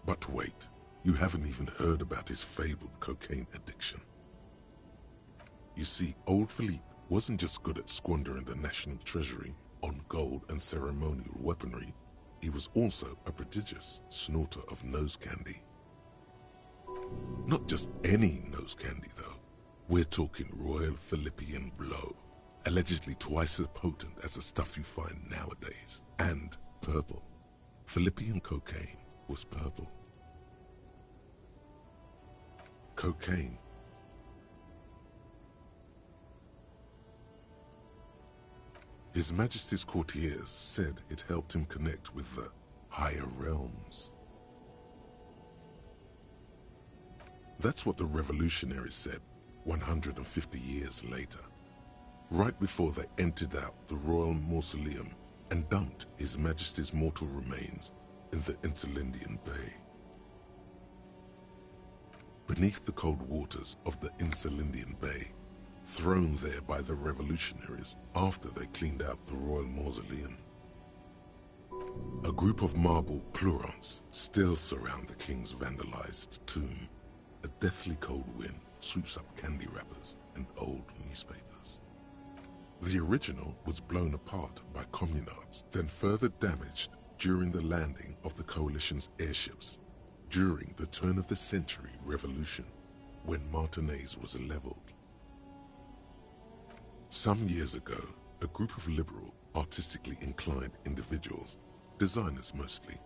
But wait, you haven't even heard about his fabled cocaine addiction. You see, old Philippe wasn't just good at squandering the national treasury on gold and ceremonial weaponry, he was also a prodigious snorter of nose candy. Not just any nose candy, though. We're talking Royal Philippian Blow, allegedly twice as potent as the stuff you find nowadays, and purple. Philippian cocaine was purple. Cocaine. His Majesty's courtiers said it helped him connect with the higher realms. That's what the revolutionaries said 150 years later, right before they emptied out the royal mausoleum and dumped His Majesty's mortal remains in the Insulindian Bay. Beneath the cold waters of the Insulindian Bay, thrown there by the revolutionaries after they cleaned out the royal mausoleum, a group of marble pleurons still surround the king's vandalized tomb. A deathly cold wind sweeps up candy wrappers and old newspapers. The original was blown apart by communards, then further damaged during the landing of the coalition's airships during the turn-of-the-century revolution, when Martinaise was leveled. Some years ago, a group of liberal, artistically inclined individuals, designers mostly,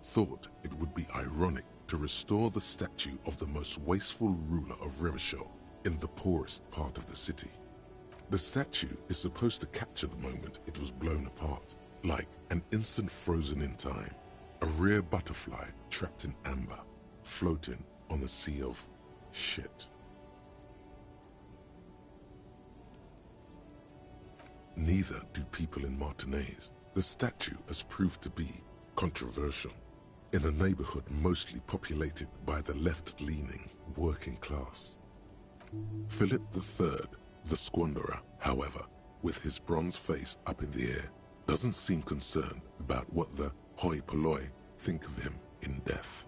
thought it would be ironic to restore the statue of the most wasteful ruler of Revachol in the poorest part of the city. The statue is supposed to capture the moment it was blown apart, like an instant frozen in time, a rare butterfly trapped in amber, floating on a sea of shit. Neither do people in Martinaise. The statue has proved to be controversial in a neighborhood mostly populated by the left-leaning working class. Philip III, the squanderer, however, with his bronze face up in the air, doesn't seem concerned about what the hoi polloi think of him in death.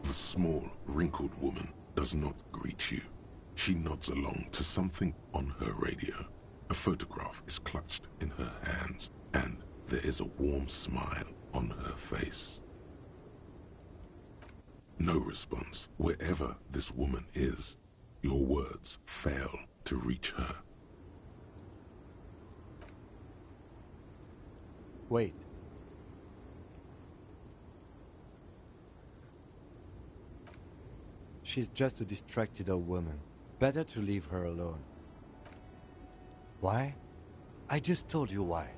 The small, wrinkled woman does not greet you. She nods along to something on her radio. A photograph is clutched in her hands, and there is a warm smile on her face. No response. Wherever this woman is, your words fail to reach her. Wait. She's just a distracted old woman. Better to leave her alone. Why? I just told you why.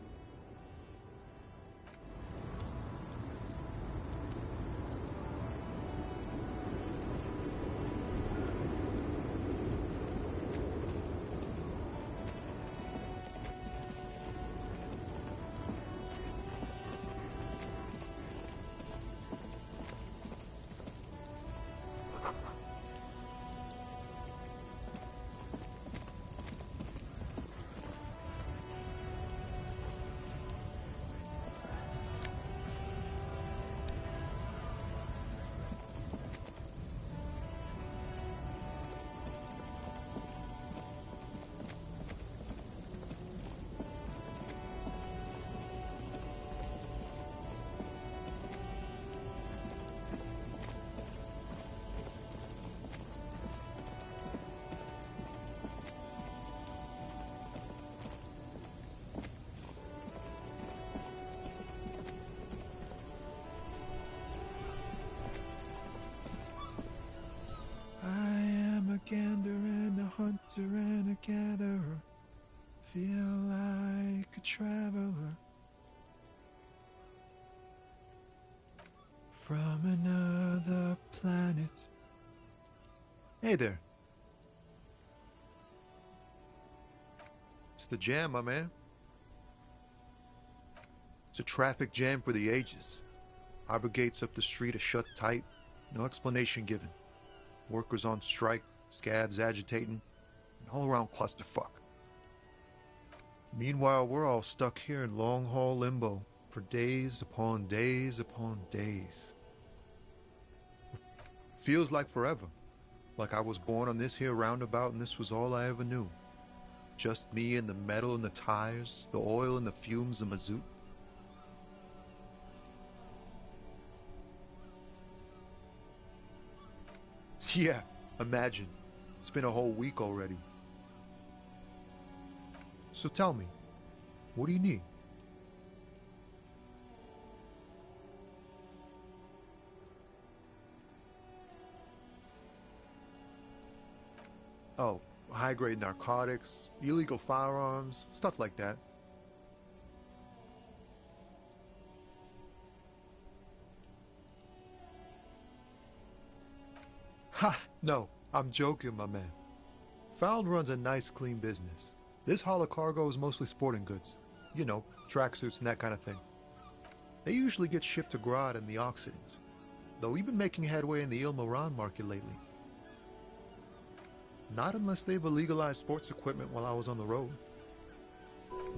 gander and a hunter and a gatherer. Feel like a traveler from another planet. Hey there. It's the jam, my man. It's a traffic jam for the ages. Harbor gates up the street are shut tight, no explanation given. Workers on strike, scabs agitating, an all-around clusterfuck. Meanwhile, we're all stuck here in long-haul limbo for days upon days upon days. Feels like forever. Like I was born on this here roundabout and this was all I ever knew. Just me and the metal and the tires, the oil and the fumes of mazout. Yeah, imagine. It's been a whole week already. So tell me, what do you need? Oh, high-grade narcotics, illegal firearms, stuff like that. Ha! No, I'm joking, my man. Found runs a nice, clean business. This haul of cargo is mostly sporting goods. You know, tracksuits and that kind of thing. They usually get shipped to Grad and the Occident, though we've been making headway in the Il-Moran market lately. Not unless they've illegalized sports equipment while I was on the road.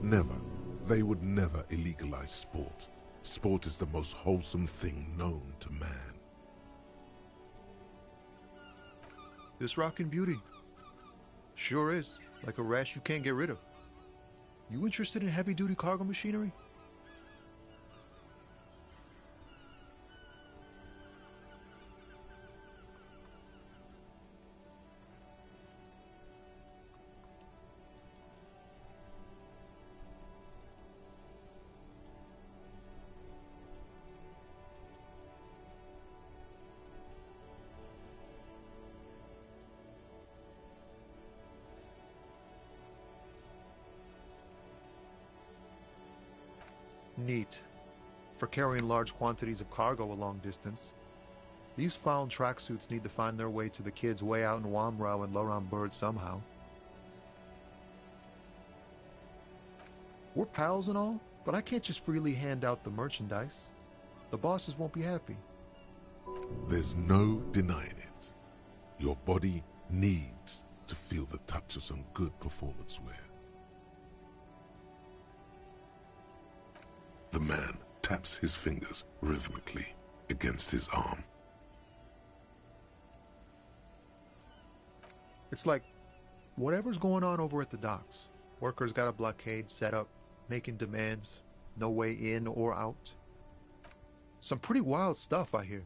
Never. They would never illegalize sport. Sport is the most wholesome thing known to man. This rockin' beauty. Sure is. Like a rash you can't get rid of. You interested in heavy-duty cargo machinery? Neat. For carrying large quantities of cargo a long distance. These found tracksuits need to find their way to the kids way out in Wamrau and Loran Bird somehow. We're pals and all, but I can't just freely hand out the merchandise. The bosses won't be happy. There's no denying it. Your body needs to feel the touch of some good performance wear. The man taps his fingers rhythmically against his arm. It's like, whatever's going on over at the docks. Workers got a blockade set up, making demands, no way in or out. Some pretty wild stuff, I hear.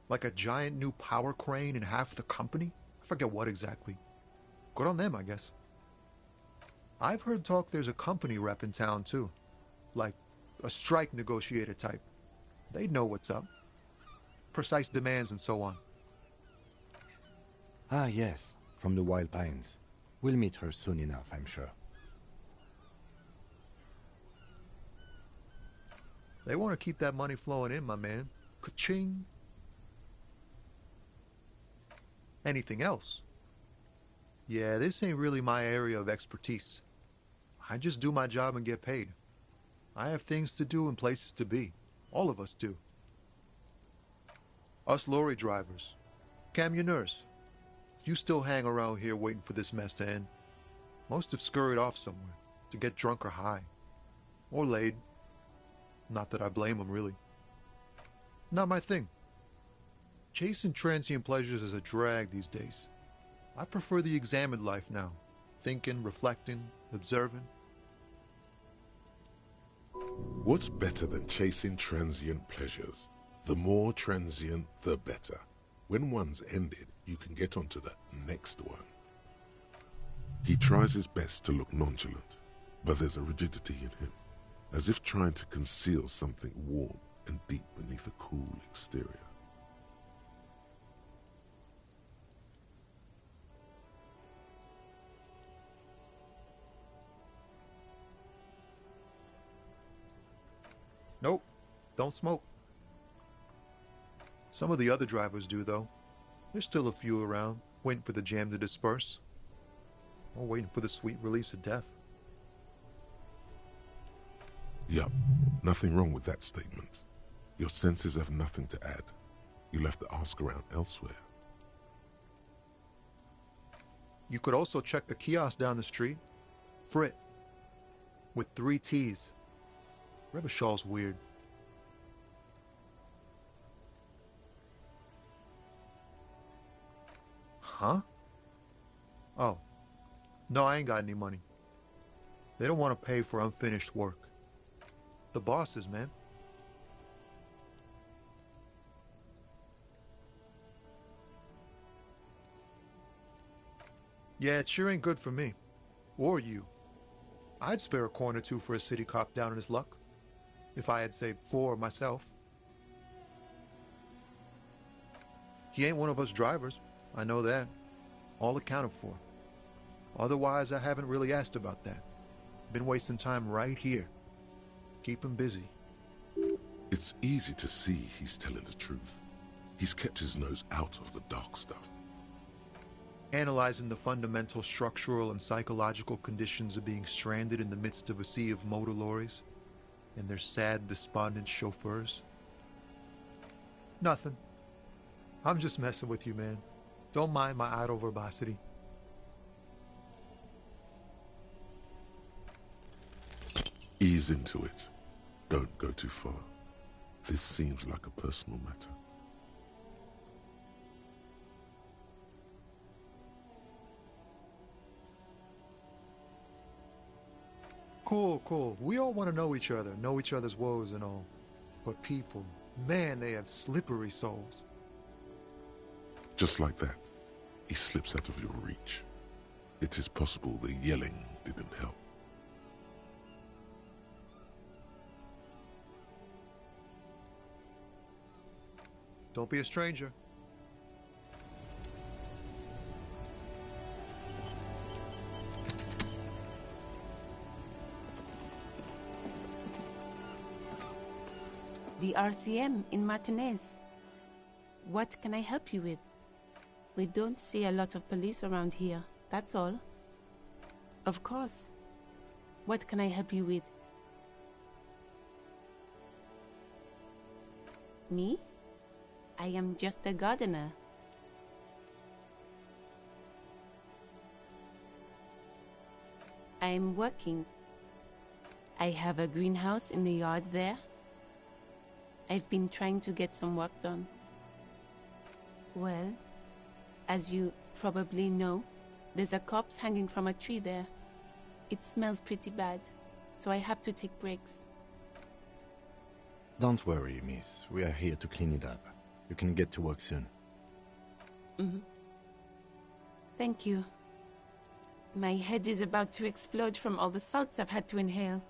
Like a giant new power crane in half the company? I forget what exactly. Good on them, I guess. I've heard talk there's a company rep in town, too. Like, a strike negotiator type. They'd know what's up. Precise demands and so on. Ah, yes, from the Wild Pines. We'll meet her soon enough, I'm sure. They want to keep that money flowing in, my man. Ka-ching. Anything else? Yeah, this ain't really my area of expertise. I just do my job and get paid. I have things to do and places to be. All of us do. Us lorry drivers. Camionneurs. You still hang around here waiting for this mess to end. Most have scurried off somewhere to get drunk or high. Or laid. Not that I blame them, really. Not my thing. Chasing transient pleasures is a drag these days. I prefer the examined life now. Thinking, reflecting, observing. What's better than chasing transient pleasures? The more transient, the better. When one's ended, you can get on to the next one. He tries his best to look nonchalant, but there's a rigidity in him, as if trying to conceal something warm and deep beneath a cool exterior. Nope, don't smoke. Some of the other drivers do, though. There's still a few around, waiting for the jam to disperse. Or waiting for the sweet release of death. Yup, nothing wrong with that statement. Your senses have nothing to add. You'll have to ask around elsewhere. You could also check the kiosk down the street. Frit. With 3 T's. Rebishaw's weird. Huh? Oh. No, I ain't got any money. They don't want to pay for unfinished work. The bosses, man. Yeah, it sure ain't good for me. Or you. I'd spare a coin or two for a city cop down in his luck. If I had, say, 4 myself. He ain't one of us drivers. I know that. All accounted for. Otherwise, I haven't really asked about that. Been wasting time right here. Keep him busy. It's easy to see he's telling the truth. He's kept his nose out of the dark stuff. Analyzing the fundamental structural and psychological conditions of being stranded in the midst of a sea of motor lorries and their sad, despondent chauffeurs. Nothing. I'm just messing with you, man. Don't mind my idle verbosity. Ease into it. Don't go too far. This seems like a personal matter. Cool. We all want to know each other, know each other's woes and all. But people, man, they have slippery souls. Just like that, he slips out of your reach. It is possible the yelling didn't help. Don't be a stranger. The RCM in Martinez. What can I help you with? We don't see a lot of police around here, that's all. Of course. What can I help you with? Me? I am just a gardener. I am working. I have a greenhouse in the yard there. I've been trying to get some work done. Well, as you probably know, there's a corpse hanging from a tree there. It smells pretty bad, so I have to take breaks. Don't worry, miss. We are here to clean it up. You can get to work soon. Thank you. My head is about to explode from all the salts I've had to inhale.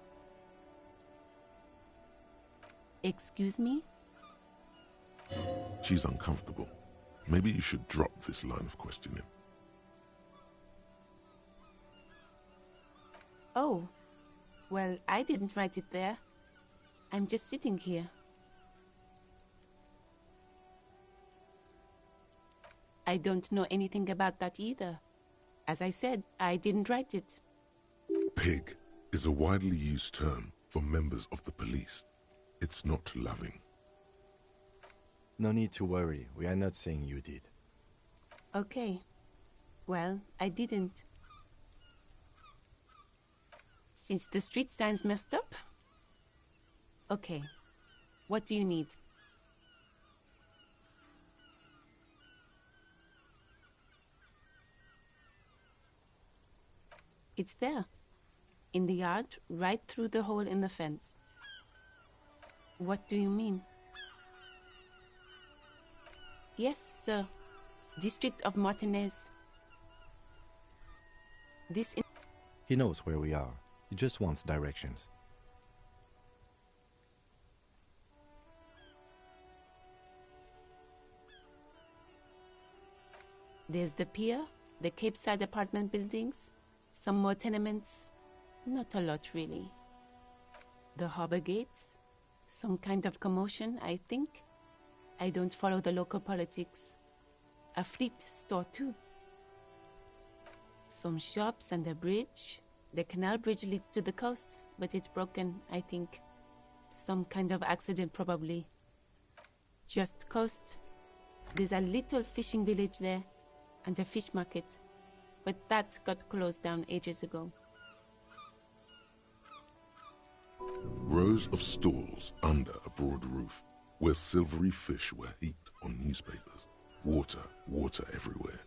Excuse me? She's uncomfortable. Maybe you should drop this line of questioning. Oh, well, I didn't write it there. I'm just sitting here. I don't know anything about that either. As I said, I didn't write it. Pig is a widely used term for members of the police. It's not loving. No need to worry. We are not saying you did. Okay. Well, I didn't. Since the street sign's messed up? Okay. What do you need? It's there. In the yard, right through the hole in the fence. What do you mean? Yes, sir. District of Martinez. He knows where we are. He just wants directions. There's the pier, the Cape Side apartment buildings, some more tenements. Not a lot, really. The harbor gates, some kind of commotion, I think. I don't follow the local politics. A fleet store, too. Some shops and a bridge. The canal bridge leads to the coast, but it's broken, I think. Some kind of accident, probably. Just coast. There's a little fishing village there, and a fish market. But that got closed down ages ago. Rows of stalls under a broad roof, where silvery fish were heaped on newspapers. Water, water everywhere,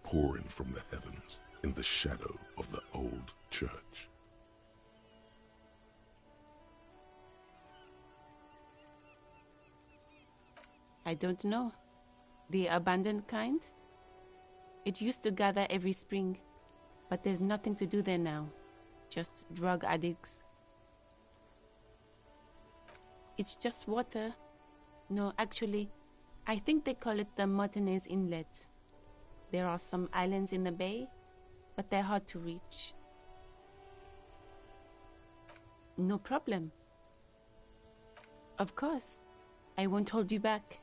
pouring from the heavens in the shadow of the old church. I don't know. The abandoned kind? It used to gather every spring, but there's nothing to do there now. Just drug addicts. It's just water. No, actually, I think they call it the Martinez Inlet. There are some islands in the bay, but they're hard to reach. No problem. Of course. I won't hold you back.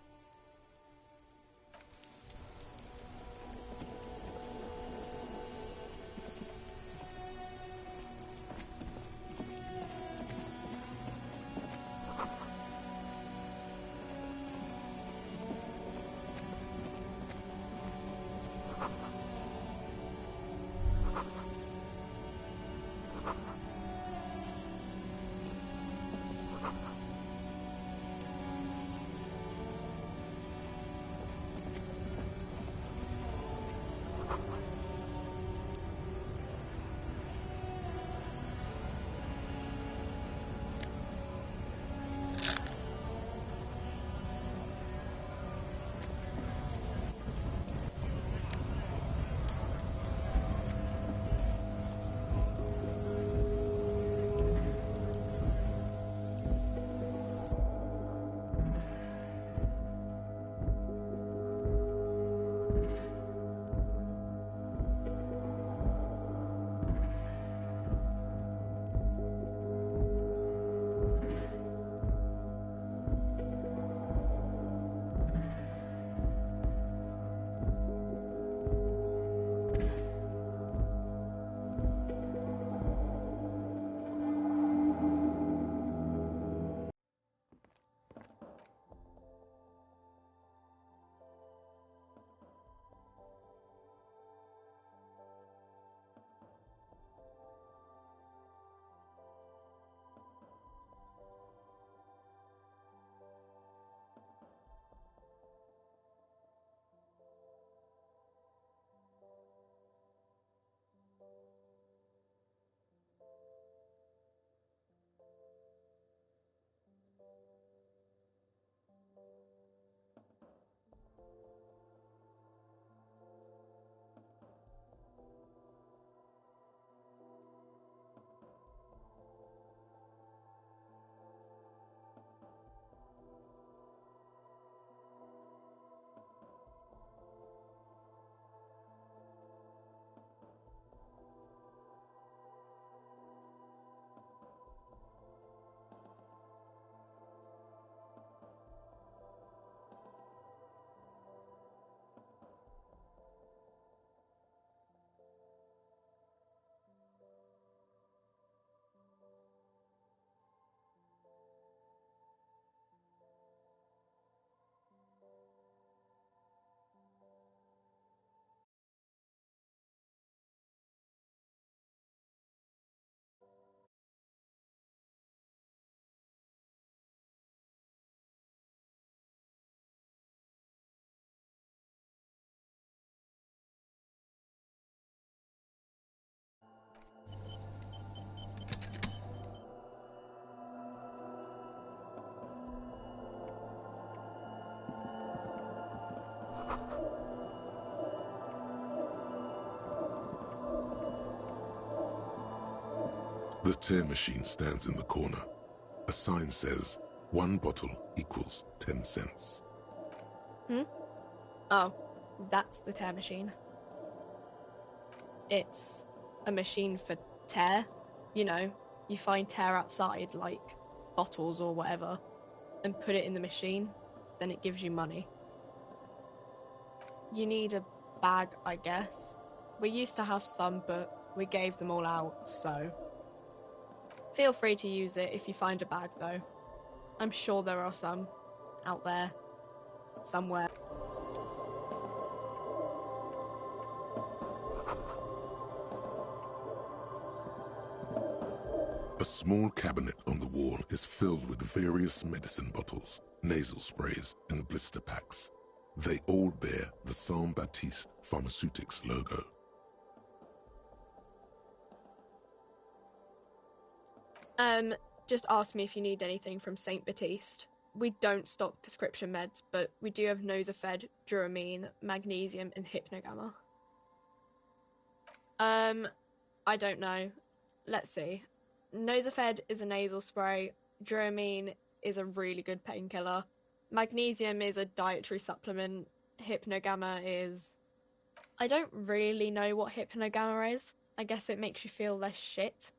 The tear machine stands in the corner. A sign says, 1 bottle equals 10 cents. Oh, that's the tear machine. It's a machine for tear. You know, you find tear outside, like bottles or whatever, and put it in the machine, then it gives you money. You need a bag, I guess. We used to have some, but we gave them all out, so... Feel free to use it if you find a bag, though. I'm sure there are some out there, somewhere. A small cabinet on the wall is filled with various medicine bottles, nasal sprays, and blister packs. They all bear the Saint Baptiste Pharmaceutics logo. Just ask me if you need anything from Saint Baptiste. We don't stock prescription meds, but we do have Nosafed, Duramine, Magnesium, and Hypnogamma. I don't know. Let's see. Nosafed is a nasal spray. Duramine is a really good painkiller. Magnesium is a dietary supplement. Hypnogamma is... I don't really know what Hypnogamma is. I guess it makes you feel less shit.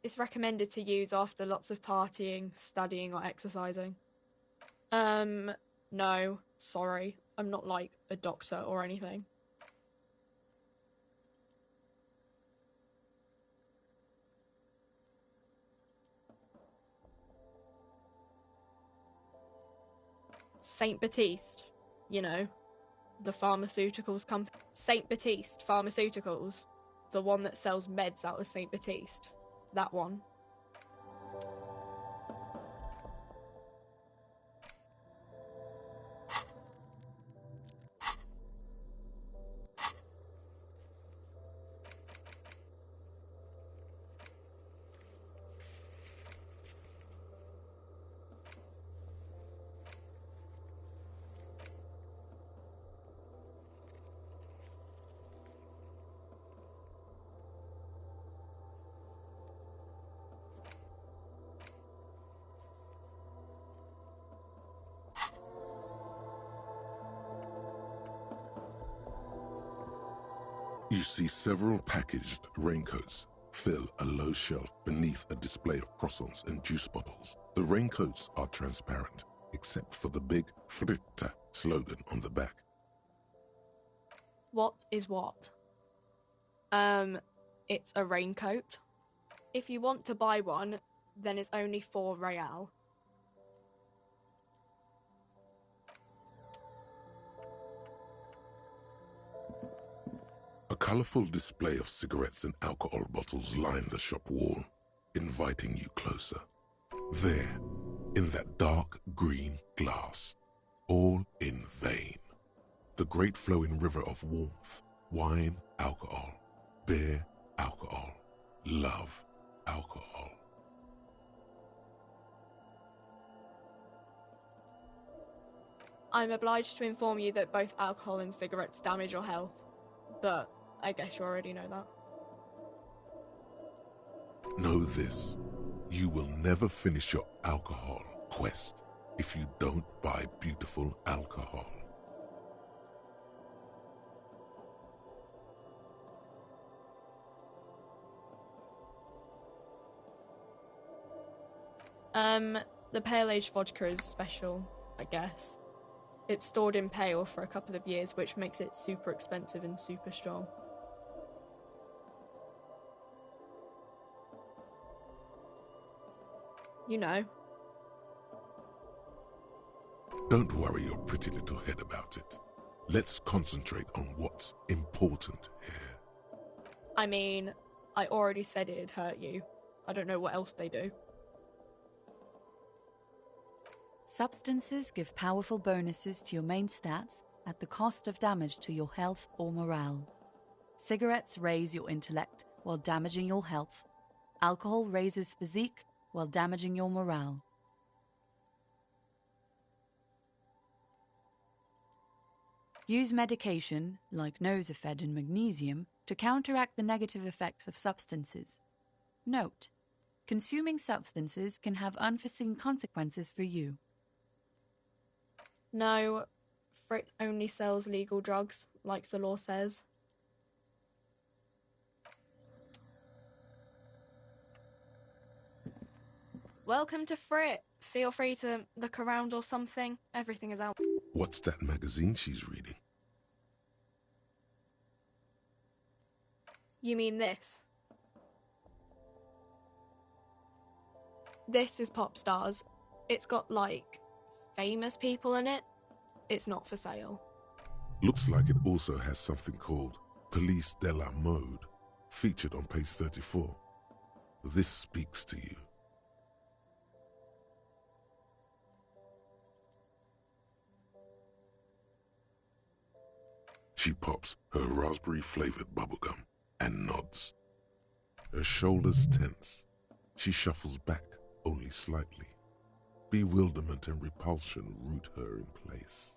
It's recommended to use after lots of partying, studying, or exercising. No, sorry. I'm not like a doctor or anything. Saint Baptiste, you know, the pharmaceuticals company. Saint Baptiste Pharmaceuticals, the one that sells meds out of Saint Baptiste. That one. You see several packaged raincoats fill a low shelf beneath a display of croissants and juice bottles. The raincoats are transparent, except for the big Fritta slogan on the back. What is what? It's a raincoat. If you want to buy one, then it's only 4 real. A colorful display of cigarettes and alcohol bottles line the shop wall, inviting you closer. There, in that dark green glass, all in vain, the great flowing river of warmth, wine, alcohol, beer, alcohol, love, alcohol. I'm obliged to inform you that both alcohol and cigarettes damage your health, but I guess you already know that. Know this, you will never finish your alcohol quest if you don't buy beautiful alcohol. The Pale Age vodka is special, I guess. It's stored in pale for a couple of years, which makes it super expensive and super strong. You know. Don't worry your pretty little head about it. Let's concentrate on what's important here. I mean, I already said it'd hurt you. I don't know what else they do. Substances give powerful bonuses to your main stats at the cost of damage to your health or morale. Cigarettes raise your intellect while damaging your health. Alcohol raises physique while damaging your morale. Use medication, like Nosafed and magnesium, to counteract the negative effects of substances. Note: consuming substances can have unforeseen consequences for you. No, Frit only sells legal drugs, like the law says. Welcome to Frit. Feel free to look around or something. Everything is out. What's that magazine she's reading? You mean this? This is Pop Stars. It's got, like, famous people in it. It's not for sale. Looks like it also has something called Police de la Mode, featured on page 34. This speaks to you. She pops her raspberry-flavored bubblegum and nods. Her shoulders tense. She shuffles back only slightly. Bewilderment and repulsion root her in place.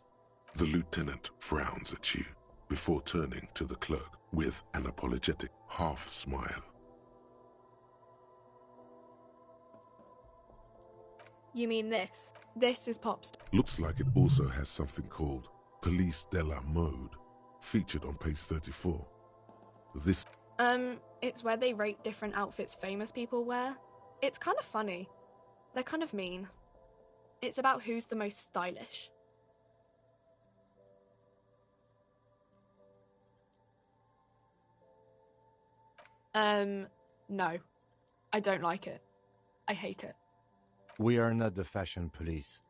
The lieutenant frowns at you before turning to the clerk with an apologetic half-smile. You mean this? This is Pop Stars. Looks like it also has something called Police de la Mode, featured on page 34. This... It's where they rate different outfits famous people wear. It's kind of funny. They're kind of mean. It's about who's the most stylish. No. I don't like it. I hate it. We are not the fashion police.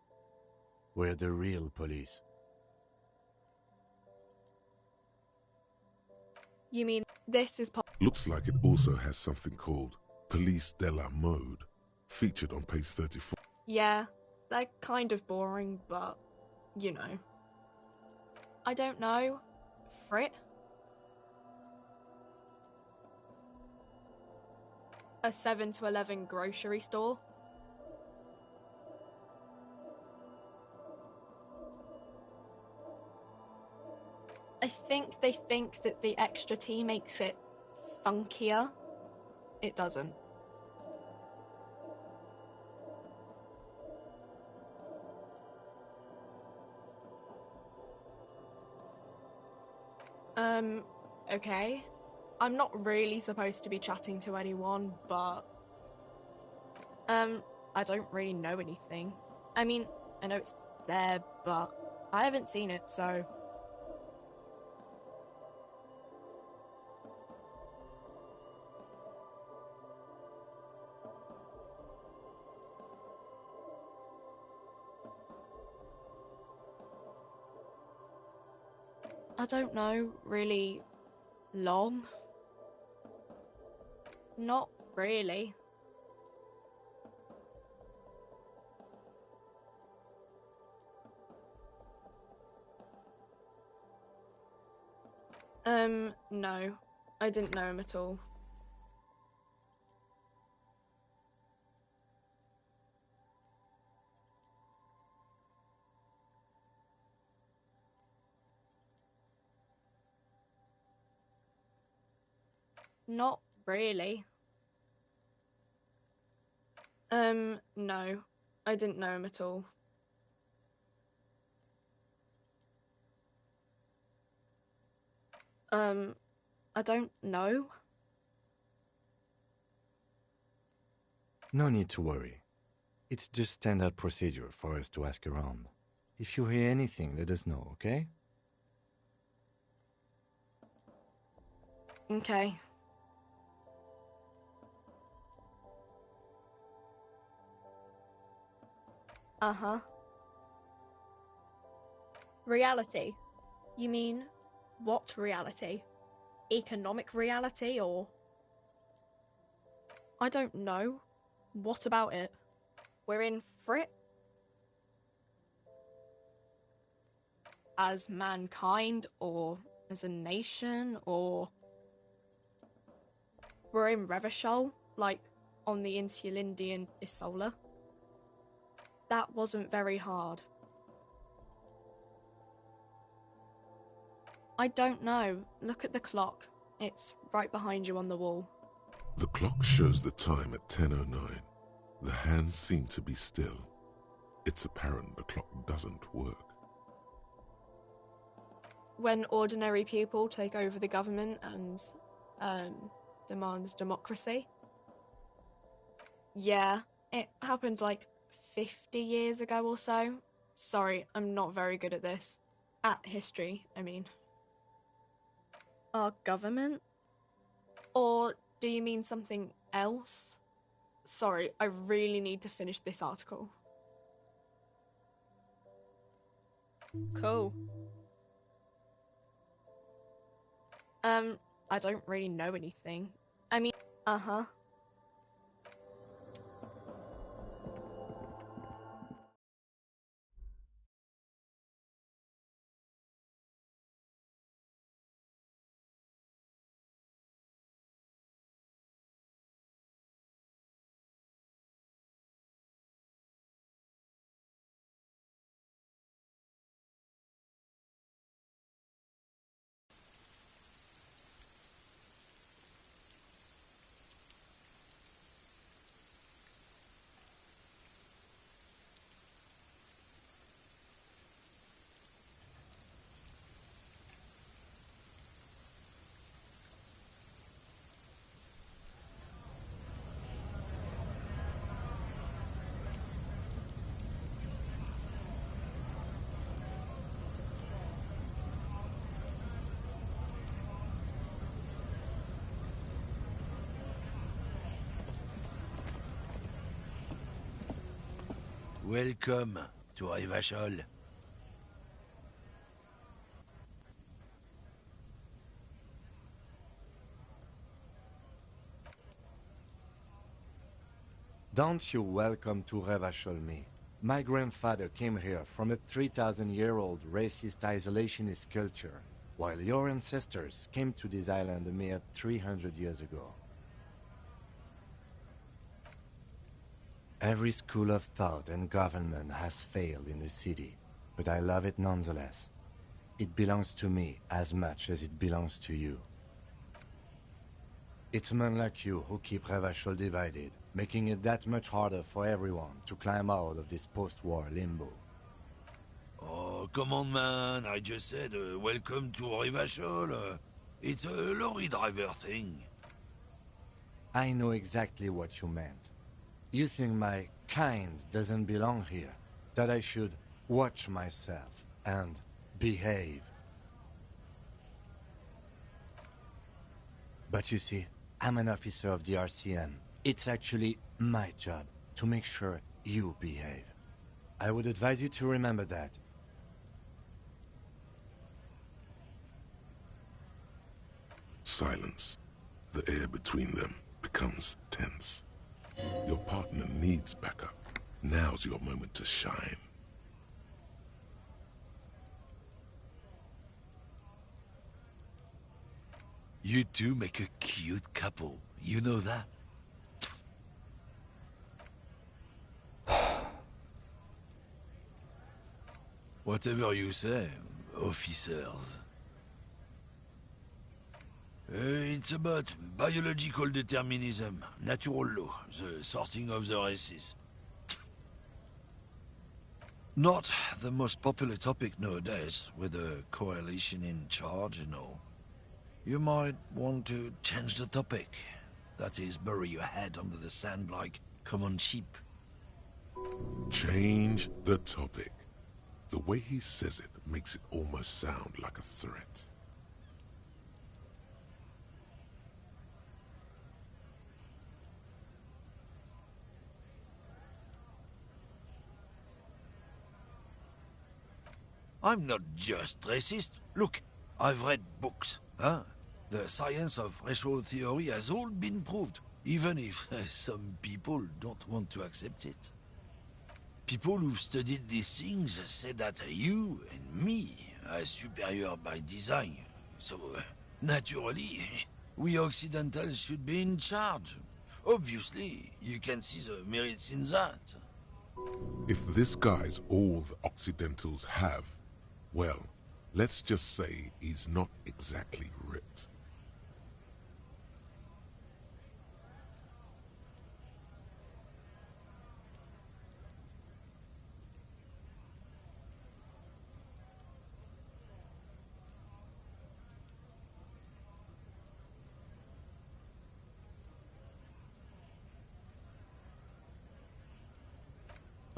We're the real police. You mean this is Pop... Looks like it also has something called Police de la Mode, featured on page 34. Yeah, they're kind of boring, but, you know. I don't know. Frit? A 7 to 11 grocery store? I think they think that the extra tea makes it funkier. It doesn't. Okay. I'm not really supposed to be chatting to anyone, but... I don't really know anything. I mean, I know it's there, but I haven't seen it, so... I don't know, really long. Not really. No. I didn't know him at all. Not really. No. I didn't know him at all. I don't know. No need to worry. It's just standard procedure for us to ask around. If you hear anything, let us know, okay? Okay. Uh-huh. Reality? You mean, what reality? Economic reality, or...? I don't know. What about it? We're in Frit? As mankind, or as a nation, or... We're in Revachol, like, on the Insulindian Isola. That wasn't very hard. I don't know. Look at the clock. It's right behind you on the wall. The clock shows the time at 10:09. The hands seem to be still. It's apparent the clock doesn't work. When ordinary people take over the government and demand democracy. Yeah, it happened like 50 years ago or so. Sorry, I'm not very good at this. At history, I mean. Our government? Or do you mean something else? Sorry, I really need to finish this article. Cool. I don't really know anything. I mean, uh-huh. Welcome to Rivachol. Don't you welcome to Revachol me. My grandfather came here from a 3,000-year-old racist isolationist culture, while your ancestors came to this island a mere 300 years ago. Every school of thought and government has failed in the city, but I love it nonetheless. It belongs to me as much as it belongs to you. It's men like you who keep Revachol divided, making it that much harder for everyone to climb out of this post-war limbo. Oh, come on, man. I just said, welcome to Rivachol. It's a lorry driver thing. I know exactly what you meant. You think my kind doesn't belong here, that I should watch myself and behave. But you see, I'm an officer of the RCM. It's actually my job to make sure you behave. I would advise you to remember that. Silence. The air between them becomes tense. Your partner needs backup. Now's your moment to shine. You two make a cute couple. You know that? Whatever you say, officers. It's about biological determinism, natural law, the sorting of the races. Not the most popular topic nowadays, with the coalition in charge and all. You might want to change the topic. That is, bury your head under the sand like common sheep. Change the topic. The way he says it makes it almost sound like a threat. I'm not just racist. Look, I've read books, huh? The science of racial theory has all been proved, even if some people don't want to accept it. People who've studied these things say that you and me are superior by design. So, naturally, we Occidentals should be in charge. Obviously, you can see the merits in that. If this guy's all the Occidentals have, well, Let's just say he's not exactly ripped.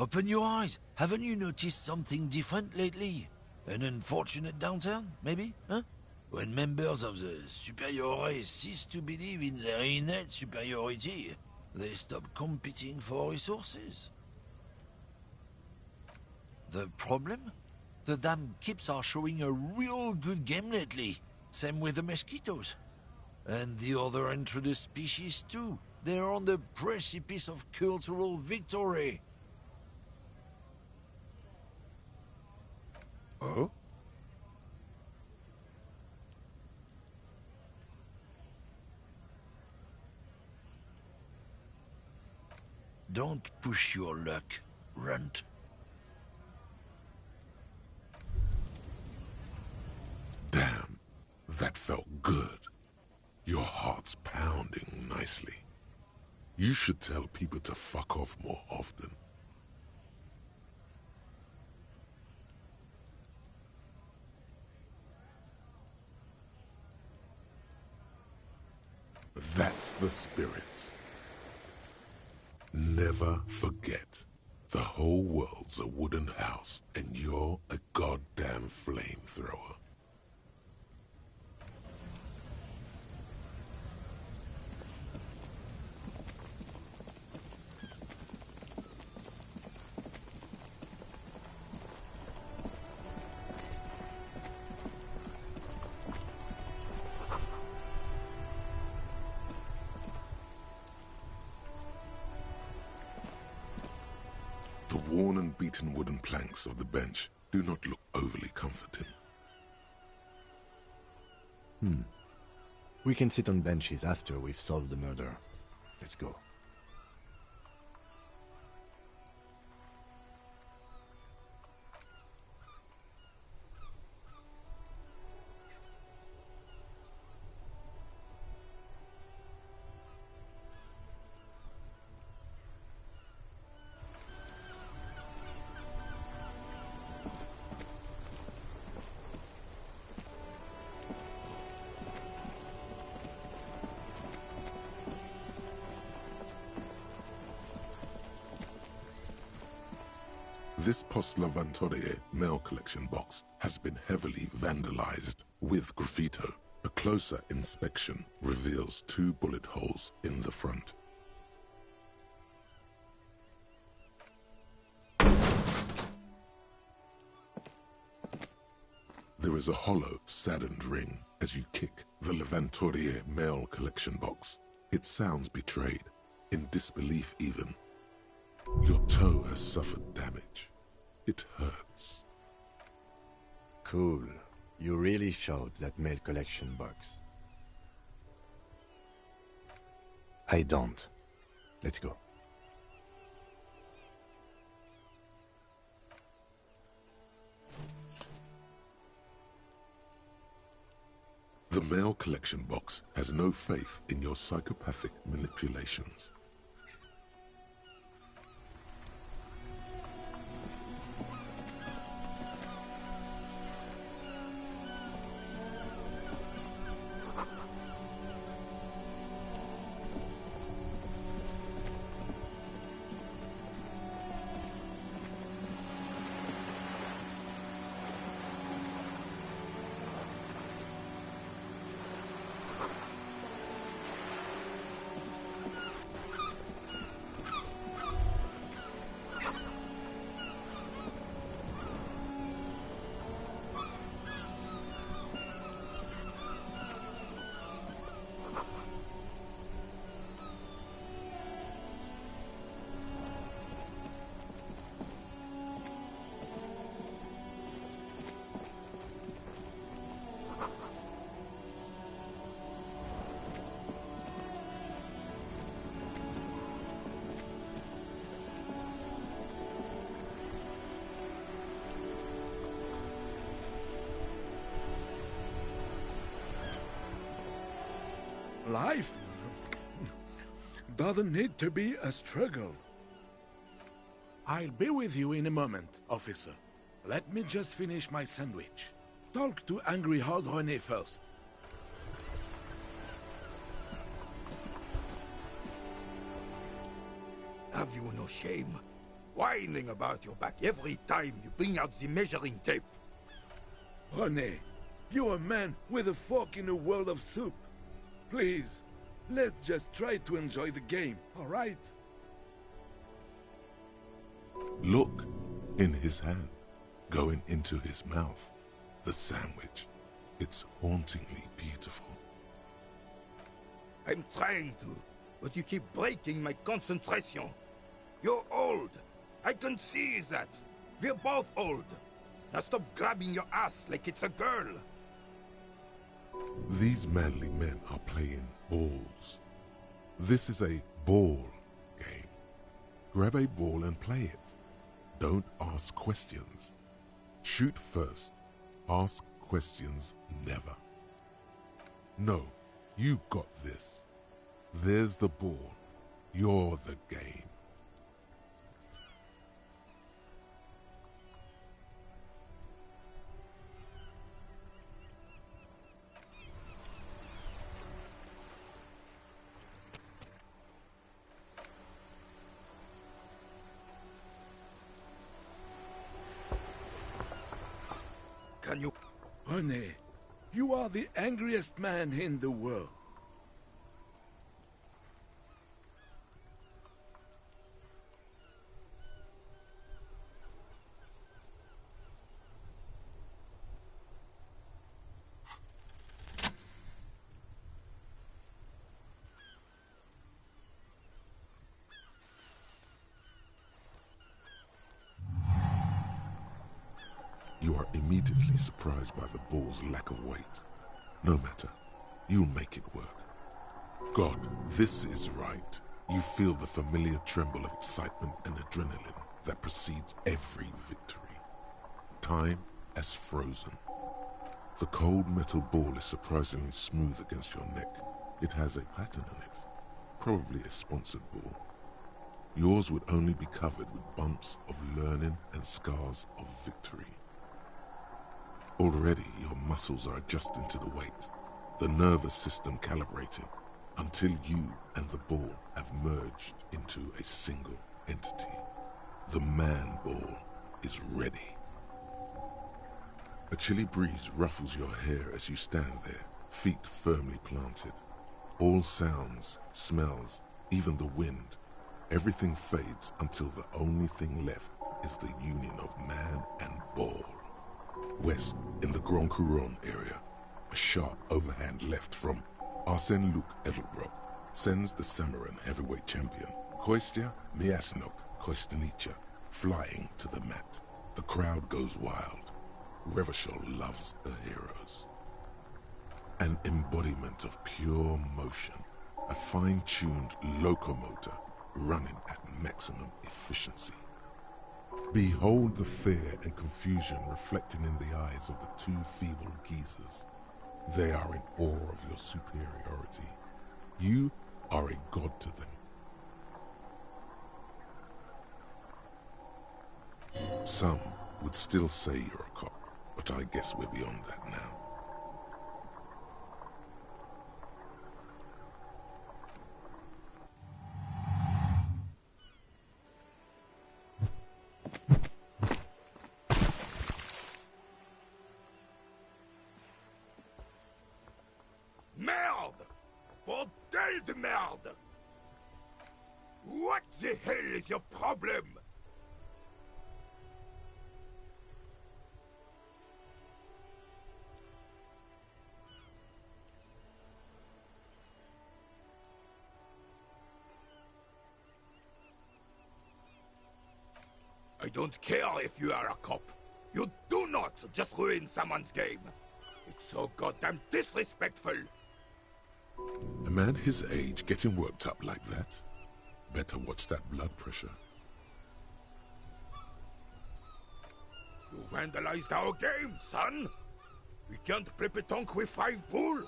Open your eyes. Haven't you noticed something different lately? An unfortunate downturn, maybe? Huh? When members of the superior race cease to believe in their innate superiority, they stop competing for resources. The problem? The damn kips are showing a real good game lately. Same with the mosquitoes. And the other introduced species too. They're on the precipice of cultural victory. Oh? Don't push your luck, Runt. Damn, that felt good. Your heart's pounding nicely. You should tell people to fuck off more often. That's the spirit. Never forget, the whole world's a wooden house, and you're a goddamn flamethrower. The worn and beaten wooden planks of the bench do not look overly comforting. We can sit on benches after we've solved the murder. Let's go. This Post Levantorie mail collection box has been heavily vandalized with graffito. A closer inspection reveals 2 bullet holes in the front. There is a hollow, saddened ring as you kick the Levantorie mail collection box. It sounds betrayed, in disbelief even. Your toe has suffered damage. It hurts. Cool. You really showed that mail collection box. I don't. Let's go. The mail collection box has no faith in your psychopathic manipulations. Life doesn't need to be a struggle. I'll be with you in a moment, officer. Let me just finish my sandwich. Talk to Angry Hog René first. Have you no shame? Whining about your back every time you bring out the measuring tape. René, you're a man with a fork in a world of soup. Please, let's just try to enjoy the game, all right? Look, in his hand, going into his mouth, the sandwich. It's hauntingly beautiful. I'm trying to, but you keep breaking my concentration. You're old. I can see that. We're both old. Now stop grabbing your ass like it's a girl. These manly men are playing balls. This is a ball game. Grab a ball and play it. Don't ask questions. Shoot first. Ask questions never. No, you got this. There's the ball. You're the game. Can you... René, you are the angriest man in the world. You are immediately surprised by the ball's lack of weight. No matter, you'll make it work. God, this is right. You feel the familiar tremble of excitement and adrenaline that precedes every victory. Time has frozen. The cold metal ball is surprisingly smooth against your neck. It has a pattern on it, probably a sponsored ball. Yours would only be covered with bumps of learning and scars of victory. Already, your muscles are adjusting to the weight, the nervous system calibrating, until you and the ball have merged into a single entity. The man ball is ready. A chilly breeze ruffles your hair as you stand there, feet firmly planted. All sounds, smells, even the wind, everything fades until the only thing left is the union of man and ball. West, in the Grand Couronne area, a sharp overhand left from Arsène Luc Edelbrock sends the Samaran heavyweight champion, Kostya Miasnok Kostanicha, flying to the mat. The crowd goes wild. Revachol loves her heroes. An embodiment of pure motion, a fine-tuned locomotor running at maximum efficiency. Behold the fear and confusion reflecting in the eyes of the two feeble geezers. They are in awe of your superiority. You are a god to them. Some would still say you're a cop, but I guess we're beyond that now. Merde! Bordel de merde! What the hell is your problem? I don't care if you are a cop. You do not just ruin someone's game. It's so goddamn disrespectful. A man his age getting worked up like that? Better watch that blood pressure. You vandalized our game, son. We can't play pétanque with 5 bull.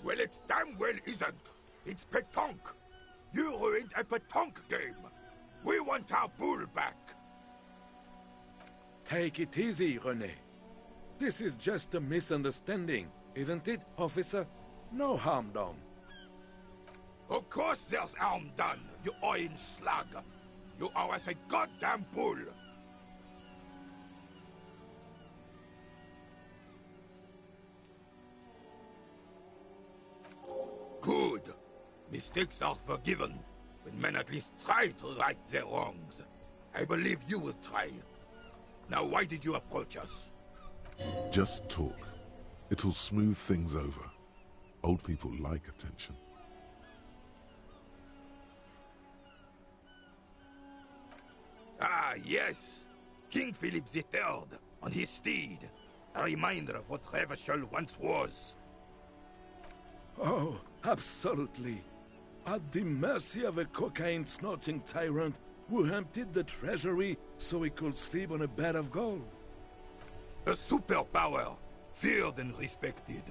Well, it damn well isn't. It's pétanque. You ruined a pétanque game. We want our bull back. Take it easy, René. This is just a misunderstanding, isn't it, officer? No harm done. Of course there's harm done, you orange slug. You owe us a goddamn bull. Good. Mistakes are forgiven when men at least try to right their wrongs. I believe you will try. Now, why did you approach us? Just talk. It'll smooth things over. Old people like attention. Ah, yes. King Philip III, on his steed. A reminder of what Revachol once was. Oh, absolutely. At the mercy of a cocaine-snorting tyrant who emptied the treasury so he could sleep on a bed of gold. A superpower, feared and respected.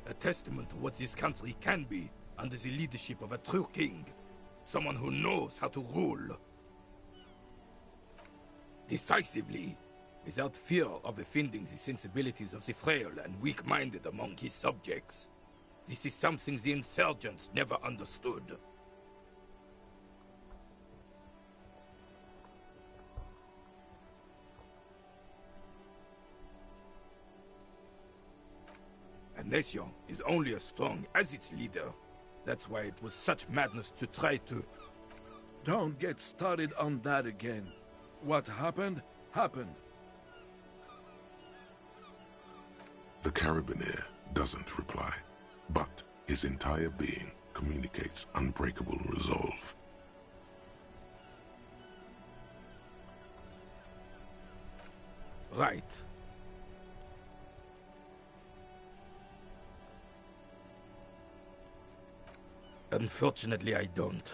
A testament to what this country can be under the leadership of a true king. Someone who knows how to rule. Decisively, without fear of offending the sensibilities of the frail and weak-minded among his subjects. This is something the insurgents never understood. A nation is only as strong as its leader. That's why it was such madness to try to... Don't get started on that again. What happened, happened. The Carabiner doesn't reply, but his entire being communicates unbreakable resolve. Right. Unfortunately, I don't.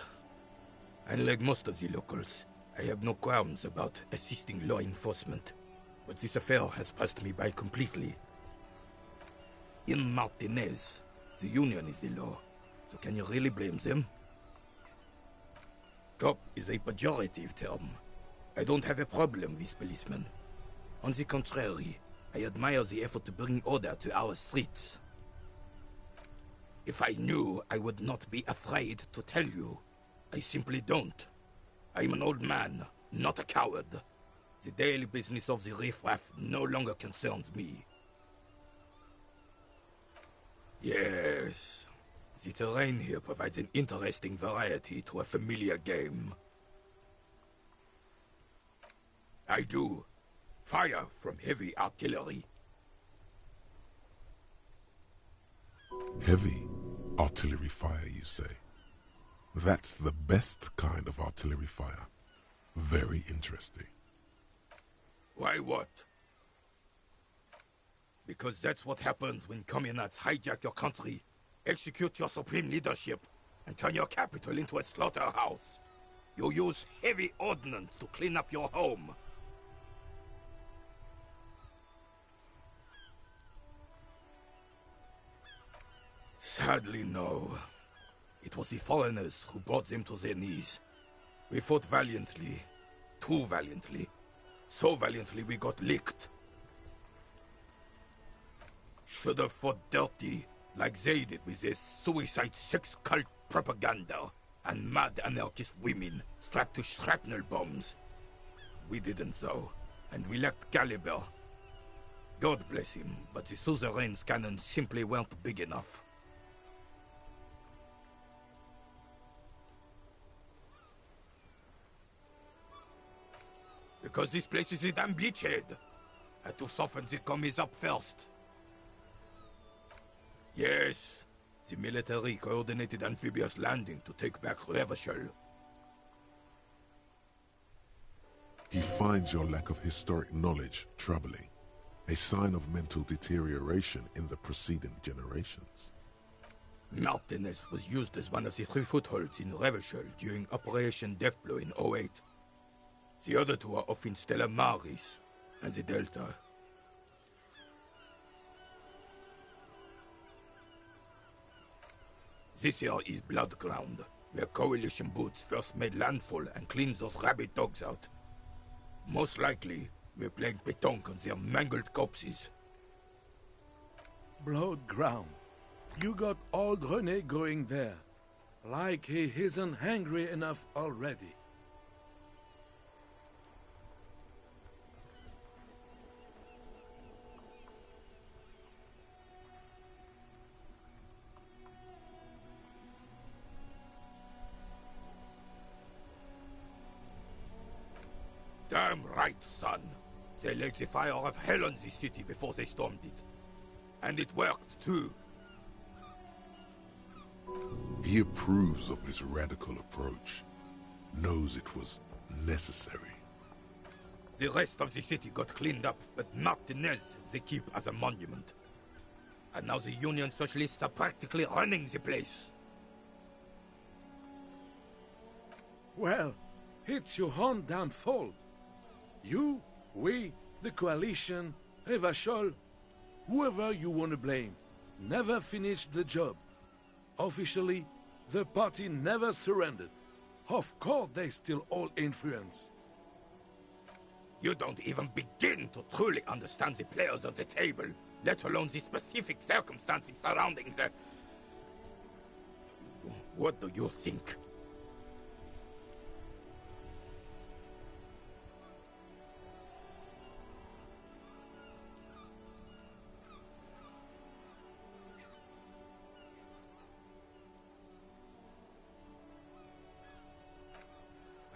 Unlike most of the locals, I have no qualms about assisting law enforcement, but this affair has passed me by completely. In Martinez, the Union is the law, so can you really blame them? Cop is a pejorative term. I don't have a problem with policemen. On the contrary, I admire the effort to bring order to our streets. If I knew, I would not be afraid to tell you. I simply don't. I'm an old man, not a coward. The daily business of the riffraff no longer concerns me. Yes, the terrain here provides an interesting variety to a familiar game. I do. Fire from heavy artillery. Heavy artillery fire, you say? That's the best kind of artillery fire. Very interesting. Why what? Because that's what happens when communists hijack your country, execute your supreme leadership, and turn your capital into a slaughterhouse. You use heavy ordnance to clean up your home. Sadly, no. It was the foreigners who brought them to their knees. We fought valiantly. Too valiantly. So valiantly we got licked. Should have fought dirty, like they did with their suicide sex cult propaganda and mad anarchist women strapped to shrapnel bombs. We didn't though, and we lacked caliber. God bless him, but the suzerain's cannons simply weren't big enough. Because this place is a damn beachhead. Had to soften the commies up first. Yes, the military coordinated amphibious landing to take back Revachol. He finds your lack of historic knowledge troubling, a sign of mental deterioration in the preceding generations. Martinez was used as one of the 3 footholds in Revachol during Operation Deathblow in 08. The other 2 are off in Stella Maris and the Delta. This here is Blood Ground, where Coalition boots first made landfall and cleaned those rabid dogs out. Most likely, we're playing pétanque on their mangled corpses. Blood Ground. You got old René going there. Like he isn't hungry enough already. Damn right, son. They lit the fire of hell on this city before they stormed it. And it worked, too. He approves of this radical approach, knows it was necessary. The rest of the city got cleaned up, but Martinez they keep as a monument. And now the Union Socialists are practically running the place. Well, it's your own damn fault. You, we, the Coalition, Revachol, whoever you want to blame, never finished the job. Officially, the party never surrendered. Of course they still hold influence. You don't even begin to truly understand the players on the table, let alone the specific circumstances surrounding the... What do you think?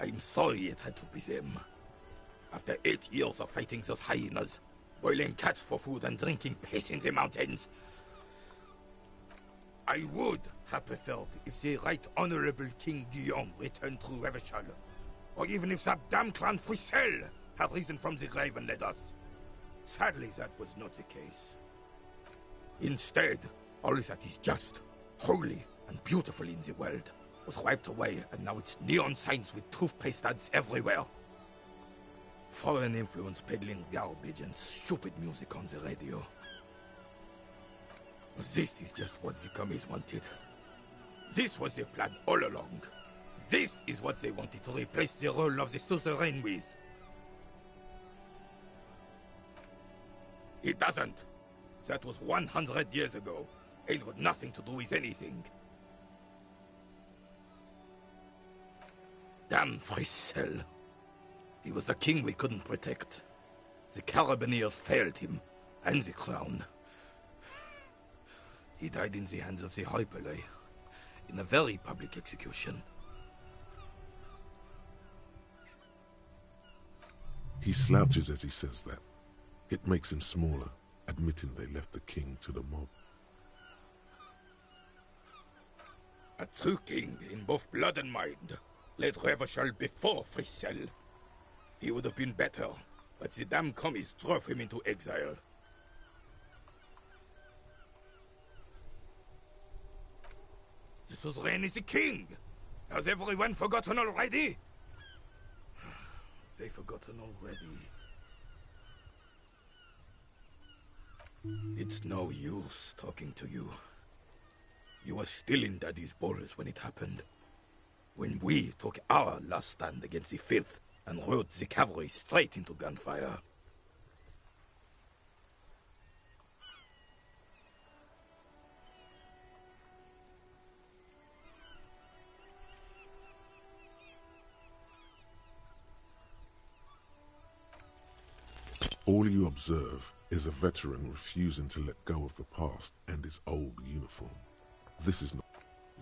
I'm sorry it had to be them. After 8 years of fighting those hyenas, boiling cats for food and drinking piss in the mountains, I would have preferred if the Right Honorable King Guillaume returned through Revachol, or even if that damn clan Frissel had risen from the grave and led us. Sadly, that was not the case. Instead, all that is just, holy, and beautiful in the world was wiped away, and now it's neon signs with toothpaste ads everywhere. Foreign influence peddling garbage and stupid music on the radio. This is just what the commies wanted. This was their plan all along. This is what they wanted to replace the role of the suzerain with. It doesn't. That was 100 years ago. It got nothing to do with anything. Damn Frissel. He was the king we couldn't protect. The Carabineers failed him, and the crown. He died in the hands of the Hyperlay, in a very public execution. He slouches as he says that. It makes him smaller, admitting they left the king to the mob. A true king in both blood and mind led Revachol before Frissel. He would have been better, but the damn commies drove him into exile. The suzerain is the king! Has everyone forgotten already? They've forgotten already. It's no use talking to you. You were still in Daddy's balls when it happened. When we took our last stand against the filth and rode the cavalry straight into gunfire. All you observe is a veteran refusing to let go of the past and his old uniform. This is not...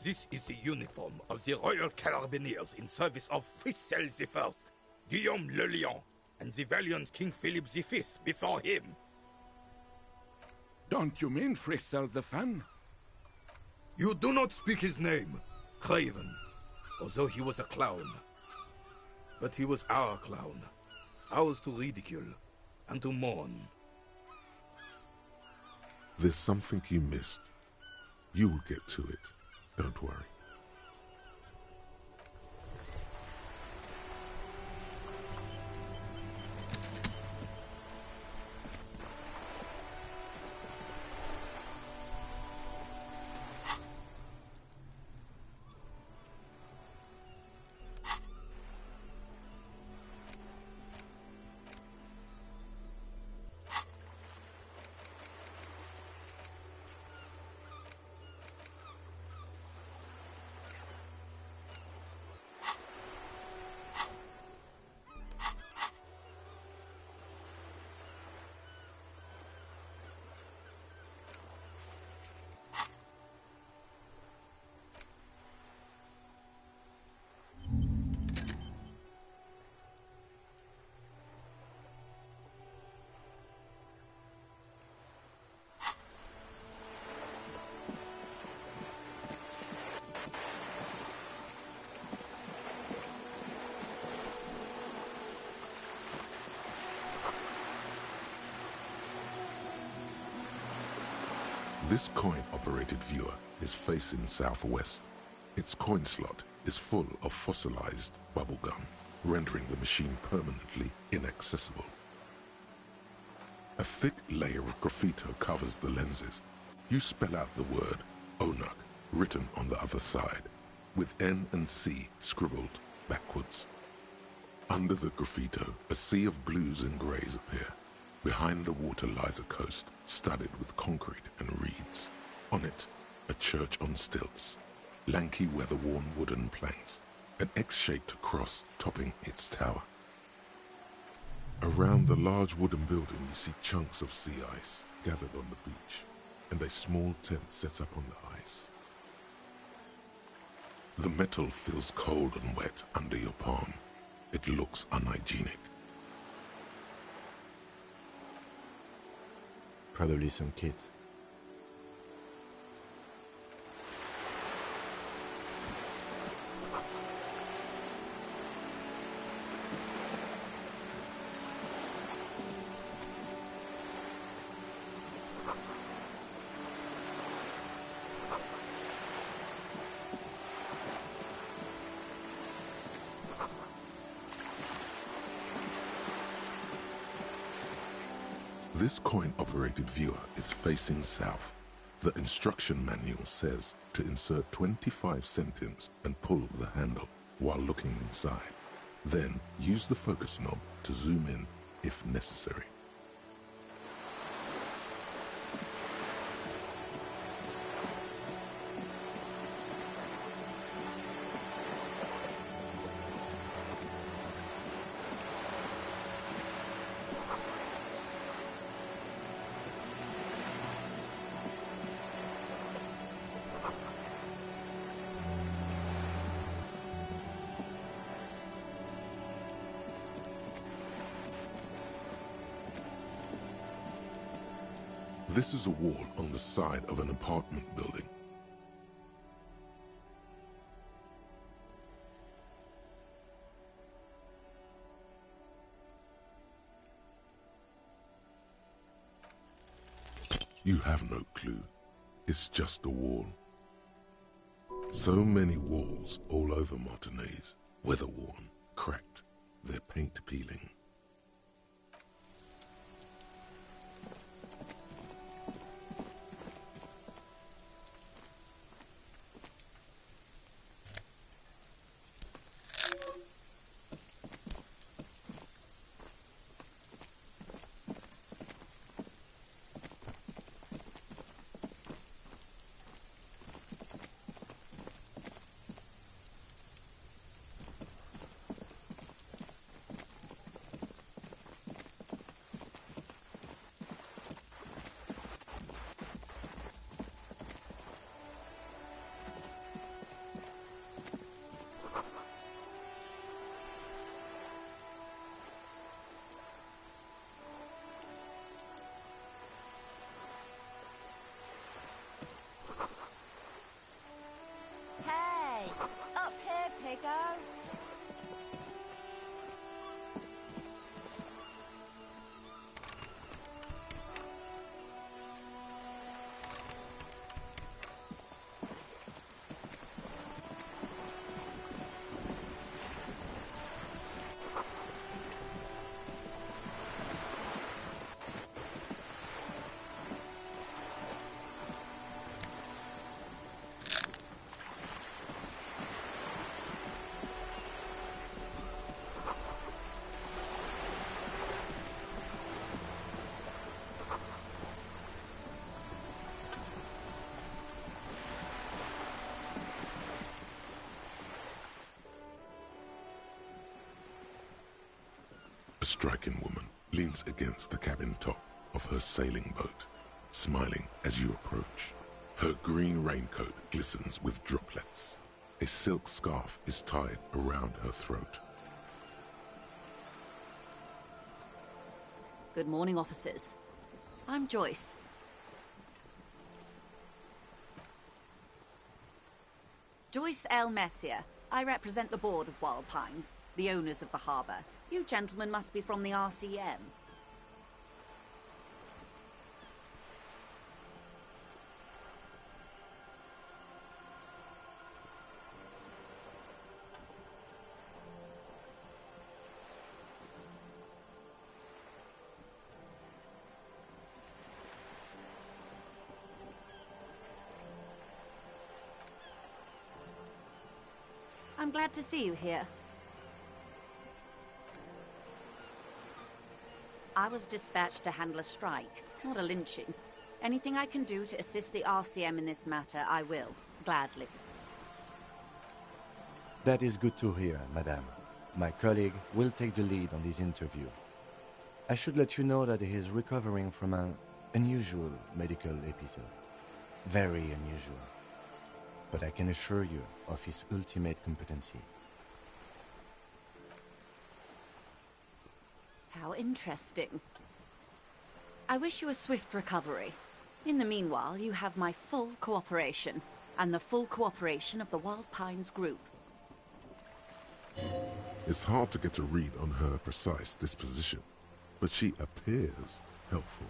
This is the uniform of the Royal Carabineers in service of Frissel I, Guillaume le Lion, and the valiant King Philip V before him. Don't you mean Frissel the Fan? You do not speak his name, Craven, although he was a clown. But he was our clown, ours to ridicule and to mourn. There's something you missed. You will get to it. Don't worry. This coin-operated viewer is facing southwest. Its coin slot is full of fossilized bubblegum, rendering the machine permanently inaccessible. A thick layer of graffito covers the lenses. You spell out the word Onuk written on the other side, with N and C scribbled backwards. Under the graffito, a sea of blues and greys appear. Behind the water lies a coast studded with concrete and reeds. On it, a church on stilts, lanky weather-worn wooden planks, an X-shaped cross topping its tower. Around the large wooden building you see chunks of sea ice gathered on the beach, and a small tent set up on the ice. The metal feels cold and wet under your palm. It looks unhygienic. Probably some kids. This coin-operated viewer is facing south. The instruction manual says to insert 25 centimes and pull the handle while looking inside. Then use the focus knob to zoom in if necessary. This is a wall on the side of an apartment building. You have no clue. It's just a wall. So many walls all over Martinez, weather-worn, cracked, their paint peeling. A striking woman leans against the cabin top of her sailing boat, smiling as you approach. Her green raincoat glistens with droplets. A silk scarf is tied around her throat. Good morning, officers. I'm Joyce. Joyce L. Messier. I represent the board of Wild Pines, the owners of the harbour. You gentlemen must be from the RCM. I'm glad to see you here. I was dispatched to handle a strike, not a lynching. Anything I can do to assist the RCM in this matter, I will, gladly. That is good to hear, madame. My colleague will take the lead on this interview. I should let you know that he is recovering from an unusual medical episode. Very unusual. But I can assure you of his ultimate competency. How interesting. I wish you a swift recovery. In the meanwhile, you have my full cooperation, and the full cooperation of the Wild Pines group. It's hard to get a read on her precise disposition, but she appears helpful.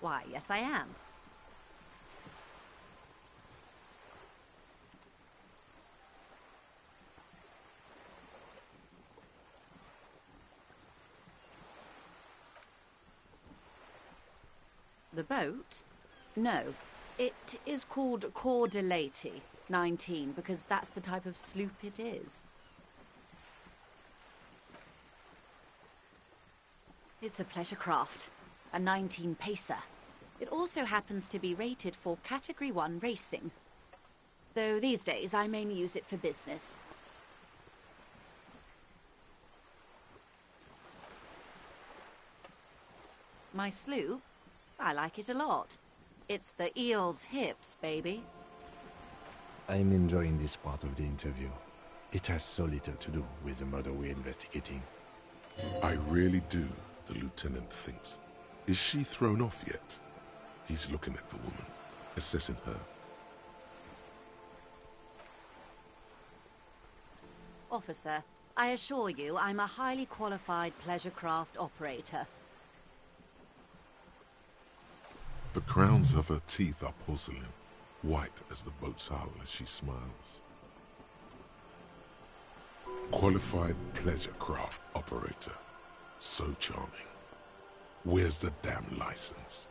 Why, yes I am. The boat? No. It is called Cor de Lady 19 because that's the type of sloop it is. It's a pleasure craft, a 19 pacer. It also happens to be rated for Category 1 racing, though these days I mainly use it for business. My sloop? I like it a lot. It's the eel's hips, baby. I'm enjoying this part of the interview. It has so little to do with the murder we're investigating. I really do, the lieutenant thinks. Is she thrown off yet? He's looking at the woman, assessing her. Officer, I assure you I'm a highly qualified pleasure craft operator. The crowns of her teeth are porcelain, white as the boat's hull as she smiles. Qualified pleasure craft operator. So charming. Where's the damn license?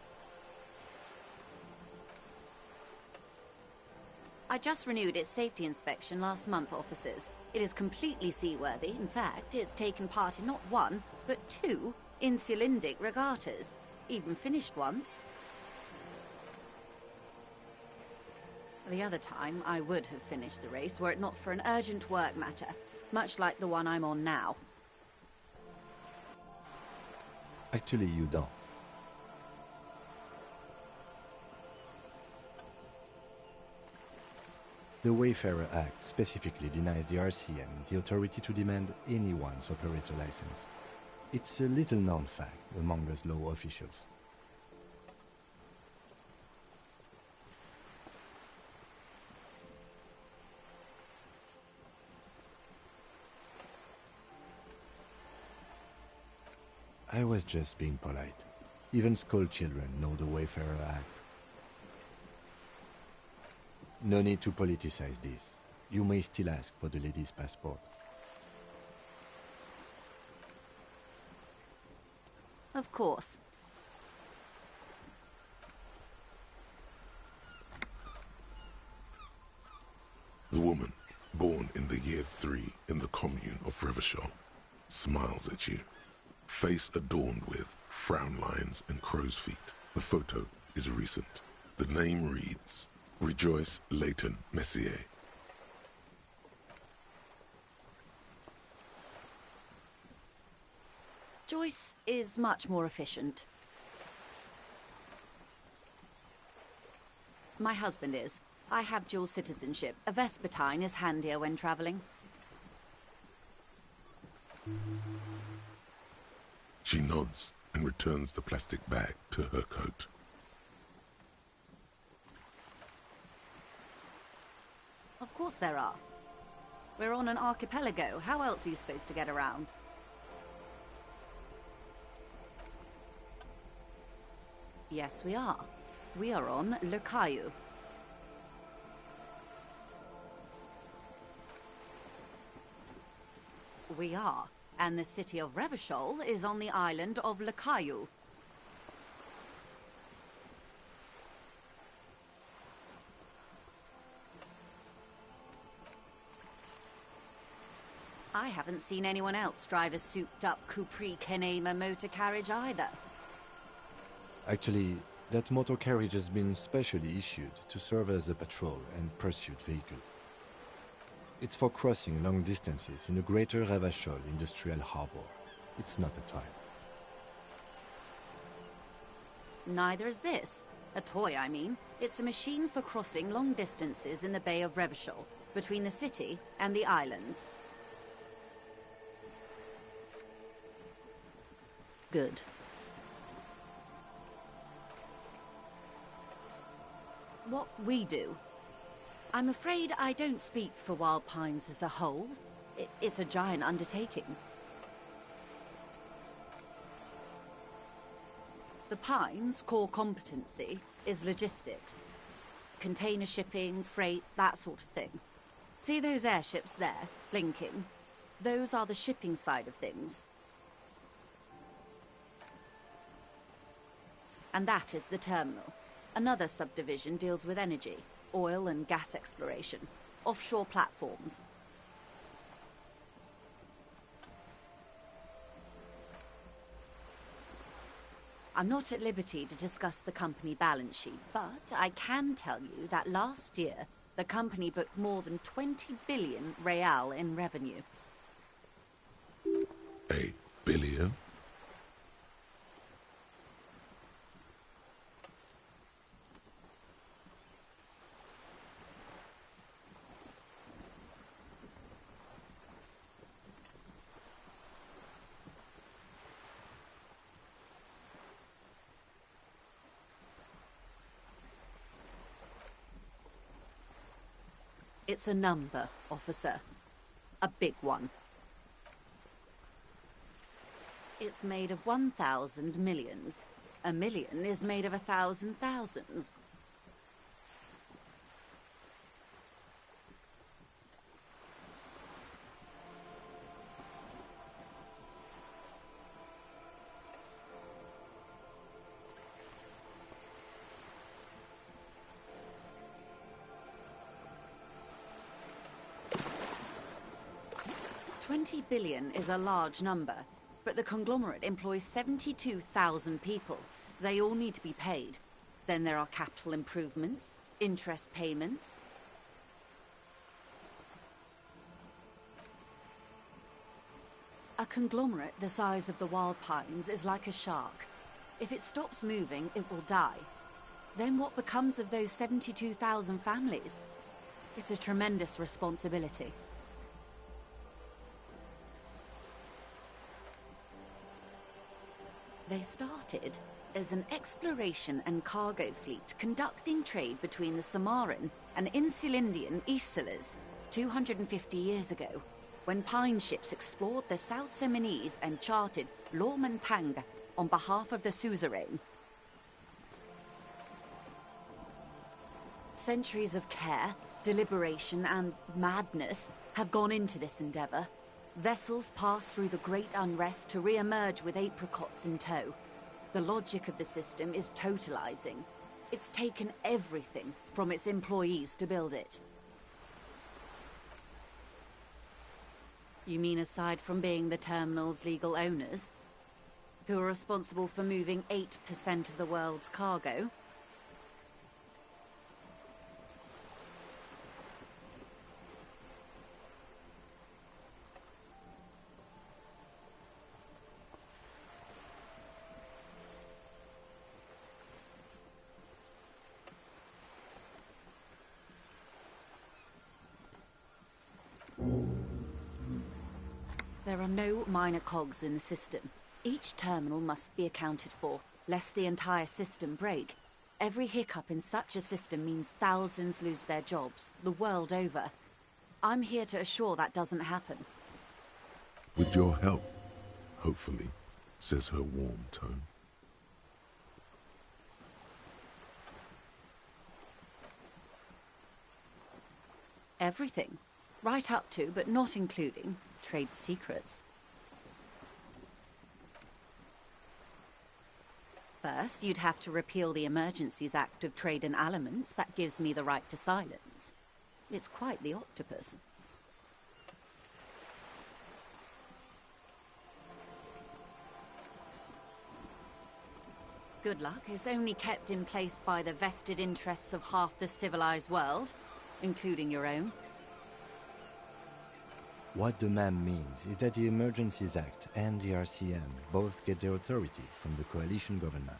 I just renewed its safety inspection last month, officers. It is completely seaworthy. In fact, it's taken part in not one, but 2 insulindic regattas. Even finished once. The other time, I would have finished the race were it not for an urgent work matter, much like the one I'm on now. Actually, you don't. The Wayfarer Act specifically denies the RCM the authority to demand anyone's operator license. It's a little-known fact among us law officials. I was just being polite. Even school children know the Wayfarer Act. No need to politicize this. You may still ask for the lady's passport. Of course. The woman, born in the year 3 in the commune of Revachol, smiles at you. Face adorned with frown lines and crow's feet. The photo is recent. The name reads, Rejoice Leighton Messier. Joyce is much more efficient. My husband is. I have dual citizenship. A Vespertine is handier when traveling. She nods and returns the plastic bag to her coat. Of course there are. We're on an archipelago. How else are you supposed to get around? Yes, we are. We are on Le Caillou. We are. and the city of Revachol is on the island of Lakayu. I haven't seen anyone else drive a souped-up Capri Kenema motor carriage either. Actually, that motor carriage has been specially issued to serve as a patrol and pursuit vehicle. It's for crossing long distances in the greater Revachol industrial harbor. It's not a time. Neither is this. A toy, I mean. It's a machine for crossing long distances in the Bay of Revachol, between the city and the islands. Good. What we do. I'm afraid I don't speak for Wild Pines as a whole. It's a giant undertaking. The Pines' core competency is logistics. Container shipping, freight, that sort of thing. See those airships there, blinking? Those are the shipping side of things. And that is the terminal. Another subdivision deals with energy, oil and gas exploration, offshore platforms. I'm not at liberty to discuss the company balance sheet, but I can tell you that last year, the company booked more than 20 billion real in revenue. $1 billion? It's a number, officer. A big one. It's made of 1,000 millions. A million is made of 1,000 thousands. $20 billion is a large number, but the conglomerate employs 72,000 people. They all need to be paid. Then there are capital improvements, interest payments. A conglomerate the size of the Wild Pines is like a shark. If it stops moving, it will die. Then what becomes of those 72,000 families? It's a tremendous responsibility. They started as an exploration and cargo fleet conducting trade between the Samaran and Insulindian Isolas 250 years ago, when pine ships explored the South Seminese and charted Lomantang on behalf of the suzerain. Centuries of care, deliberation, and madness have gone into this endeavor. Vessels pass through the great unrest to re-emerge with apricots in tow. The logic of the system is totalizing. It's taken everything from its employees to build it. You mean aside from being the terminal's legal owners, who are responsible for moving 8% of the world's cargo? There are no minor cogs in the system. Each terminal must be accounted for, lest the entire system break. Every hiccup in such a system means thousands lose their jobs, the world over. I'm here to assure that doesn't happen. With your help, hopefully, says her warm tone. Everything. Right up to, but not including, trade secrets. First, you'd have to repeal the Emergencies Act of Trade in Aliments. That gives me the right to silence. It's quite the octopus. Good luck is only kept in place by the vested interests of half the civilized world, including your own. What the ma'am means is that the Emergencies Act and the RCM both get their authority from the coalition government.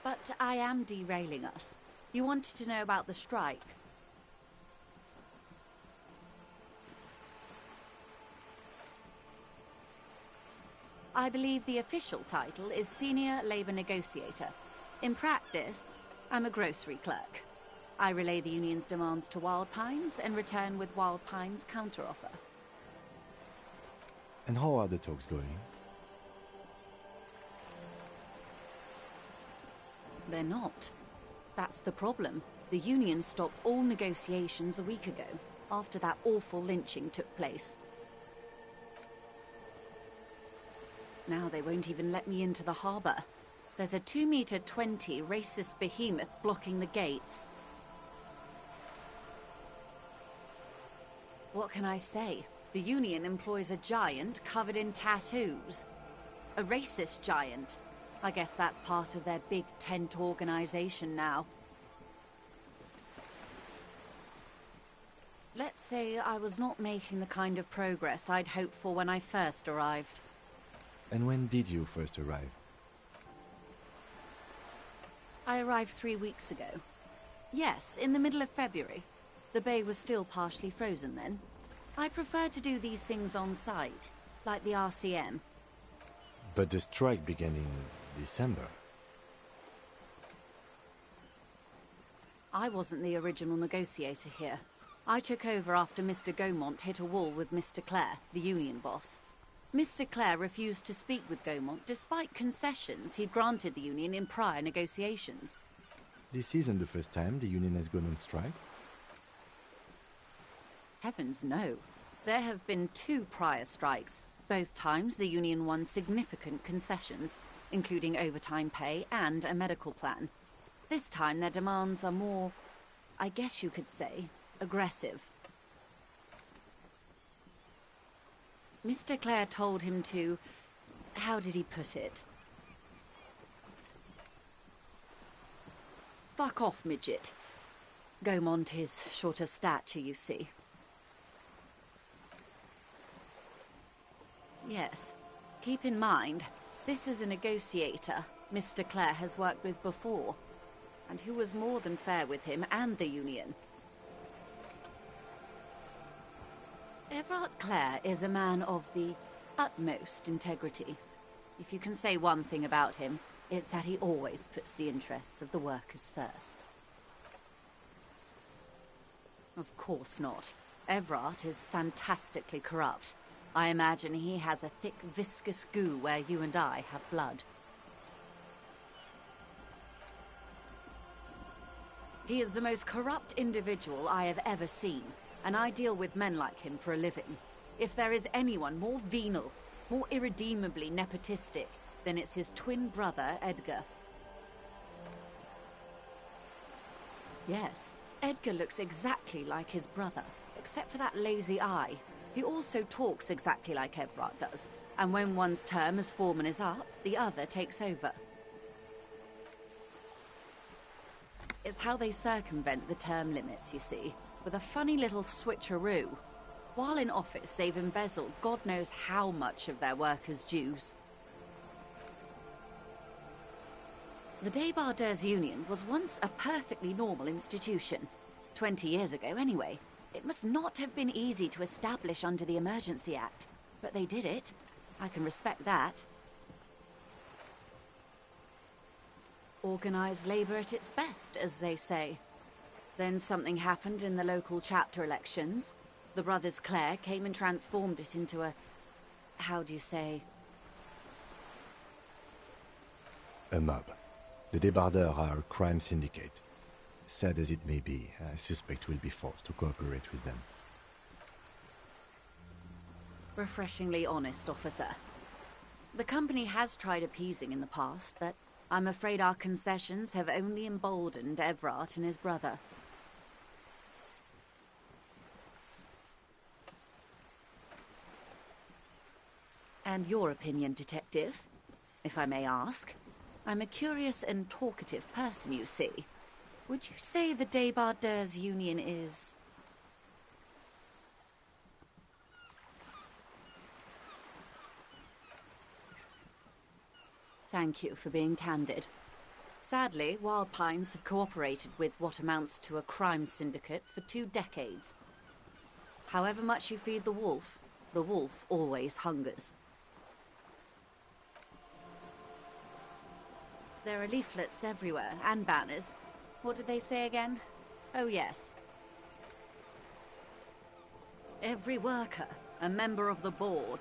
But I am derailing us. You wanted to know about the strike. I believe the official title is Senior Labor Negotiator. In practice, I'm a grocery clerk. I relay the union's demands to Wild Pines and return with Wild Pines' counteroffer. And how are the talks going? They're not. That's the problem. The union stopped all negotiations a week ago, after that awful lynching took place. Now they won't even let me into the harbour. There's a 2-meter-20 racist behemoth blocking the gates. What can I say? The union employs a giant covered in tattoos. A racist giant. I guess that's part of their big tent organization now. Let's say I was not making the kind of progress I'd hoped for when I first arrived. And when did you first arrive? I arrived 3 weeks ago. Yes, in the middle of February. The bay was still partially frozen then. I prefer to do these things on site, like the RCM. But the strike began in December. I wasn't the original negotiator here. I took over after Mr. Gaumont hit a wall with Mr. Clare, the union boss. Mr. Clare refused to speak with Gaumont despite concessions he'd granted the union in prior negotiations. This isn't the first time the union has gone on strike? Heavens no. There have been 2 prior strikes. Both times the union won significant concessions, including overtime pay and a medical plan. This time their demands are more, I guess you could say, aggressive. Mr. Clare told him to... how did he put it? Fuck off, midget. Gaumont is short of stature, you see. Yes. Keep in mind, this is a negotiator Mr. Clare has worked with before, and who was more than fair with him and the union. Everard Clare is a man of the utmost integrity. If you can say one thing about him, it's that he always puts the interests of the workers first. Of course not. Everard is fantastically corrupt. I imagine he has a thick, viscous goo where you and I have blood. He is the most corrupt individual I have ever seen, and I deal with men like him for a living. If there is anyone more venal, more irredeemably nepotistic, then it's his twin brother, Edgar. Yes, Edgar looks exactly like his brother, except for that lazy eye. He also talks exactly like Everard does, and when one's term as foreman is up, the other takes over. It's how they circumvent the term limits, you see, with a funny little switcheroo. While in office, they've embezzled God knows how much of their workers' dues. The Débardeurs Union was once a perfectly normal institution. 20 years ago, anyway. It must not have been easy to establish under the Emergency Act, but they did it. I can respect that. Organised labour at its best, as they say. Then something happened in the local chapter elections. The brothers Clare came and transformed it into a... how do you say? A mob. The Débardeurs are a crime syndicate. Sad as it may be, I suspect we'll be forced to cooperate with them. Refreshingly honest, officer. The company has tried appeasing in the past, but I'm afraid our concessions have only emboldened Evrart and his brother. And your opinion, Detective, if I may ask? I'm a curious and talkative person, you see. Would you say the Débardeurs Union is... Thank you for being candid. Sadly, Wild Pines have cooperated with what amounts to a crime syndicate for 2 decades. However much you feed the wolf always hungers. There are leaflets everywhere, and banners. What did they say again? Oh yes. Every worker, a member of the board.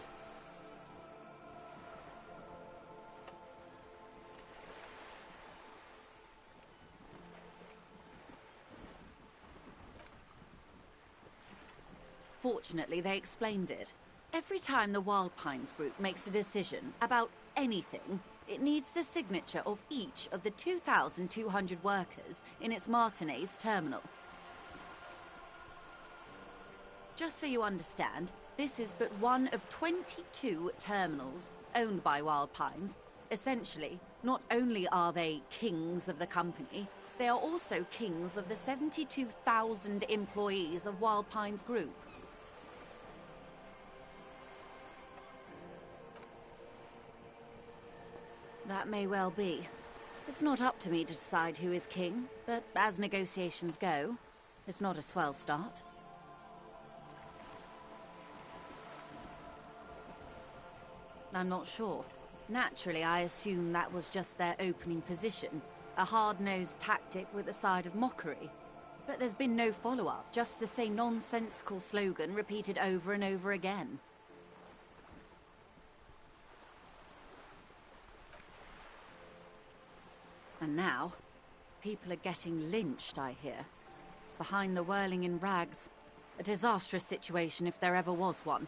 Fortunately, they explained it. Every time the Wild Pines group makes a decision about anything, it needs the signature of each of the 2,200 workers in its Martinez terminal. Just so you understand, this is but one of 22 terminals owned by Wild Pines. Essentially, not only are they kings of the company, they are also kings of the 72,000 employees of Wild Pines Group. That may well be. It's not up to me to decide who is king, but as negotiations go, it's not a swell start. I'm not sure. Naturally, I assume that was just their opening position, a hard-nosed tactic with a side of mockery. But there's been no follow-up, just the same nonsensical slogan repeated over and over again. And now, people are getting lynched, I hear. Behind the whirling in rags. A disastrous situation if there ever was one.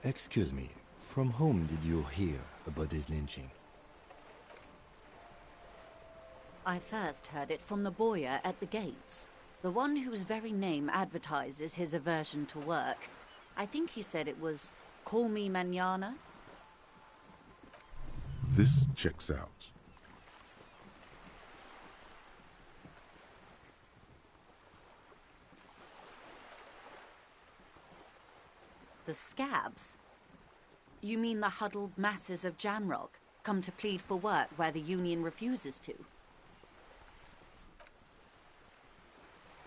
Excuse me, from whom did you hear about this lynching? I first heard it from the bowyer at the gates. The one whose very name advertises his aversion to work. I think he said it was, "Call me mañana." This checks out. The scabs? You mean the huddled masses of Jamrock, come to plead for work where the Union refuses to?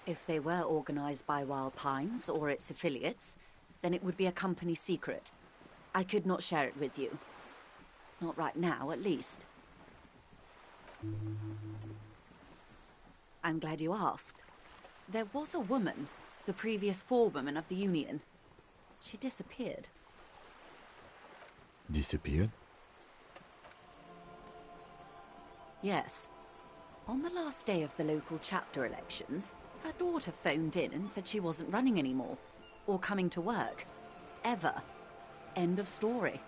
If they were organized by Wild Pines or its affiliates, then it would be a company secret. I could not share it with you. Not right now, at least. I'm glad you asked. There was a woman, the previous forewoman of the Union. She disappeared. Disappeared? Yes. On the last day of the local chapter elections, her daughter phoned in and said she wasn't running anymore, or coming to work. Ever. End of story.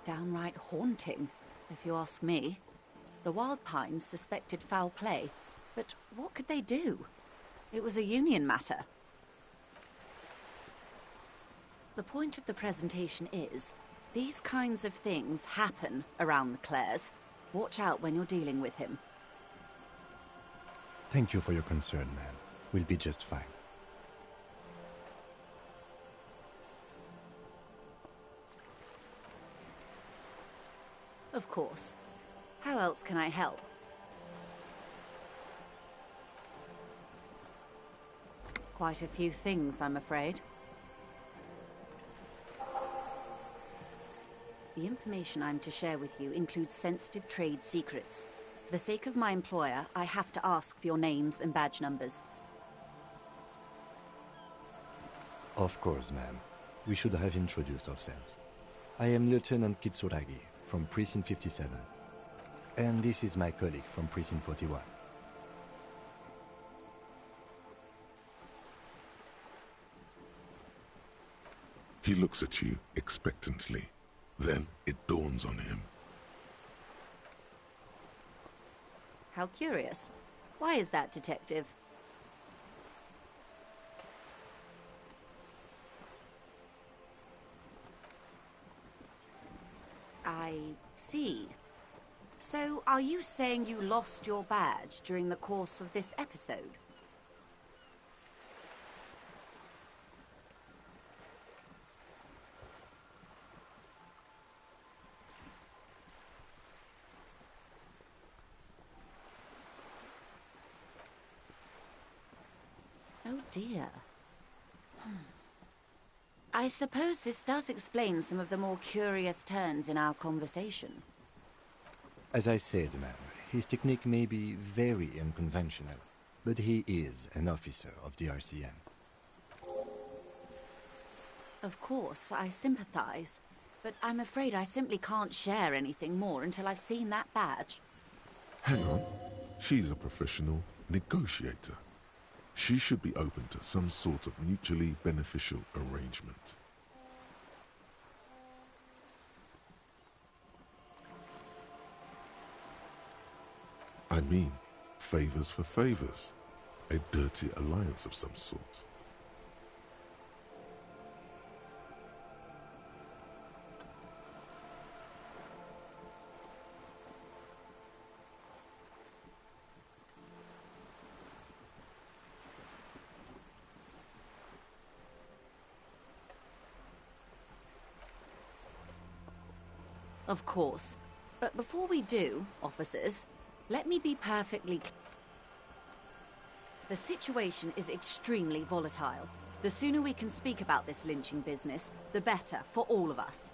Downright haunting, if you ask me. The Wild Pines suspected foul play, but what could they do? It was a union matter. The point of the presentation is, these kinds of things happen around the Clares. Watch out when you're dealing with him. Thank you for your concern, ma'am. We'll be just fine. Of course. How else can I help? Quite a few things, I'm afraid. The information I'm to share with you includes sensitive trade secrets. For the sake of my employer, I have to ask for your names and badge numbers. Of course, ma'am. We should have introduced ourselves. I am Lieutenant Kitsuragi from Precinct 57. And this is my colleague from Precinct 41. He looks at you expectantly. Then it dawns on him. How curious. Why is that, Detective? I see. So, are you saying you lost your badge during the course of this episode? Oh dear. I suppose this does explain some of the more curious turns in our conversation. As I said, ma'am, his technique may be very unconventional, but he is an officer of the RCM. Of course, I sympathize, but I'm afraid I simply can't share anything more until I've seen that badge. Hang on. She's a professional negotiator. She should be open to some sort of mutually beneficial arrangement. I mean, favors for favors. A dirty alliance of some sort. Of course. But before we do, officers, let me be perfectly clear. The situation is extremely volatile. The sooner we can speak about this lynching business, the better for all of us.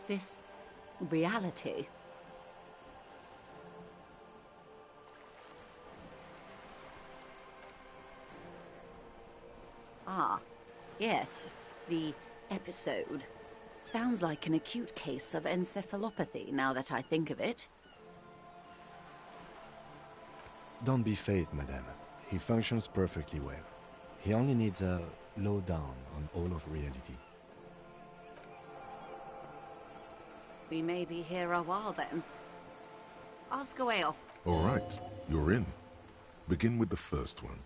This reality. Ah, yes, the episode. Sounds like an acute case of encephalopathy, now that I think of it. Don't be phased, madame. He functions perfectly well. He only needs a lowdown on all of reality. We may be here a while then. Ask away off. All right, you're in. Begin with the first one.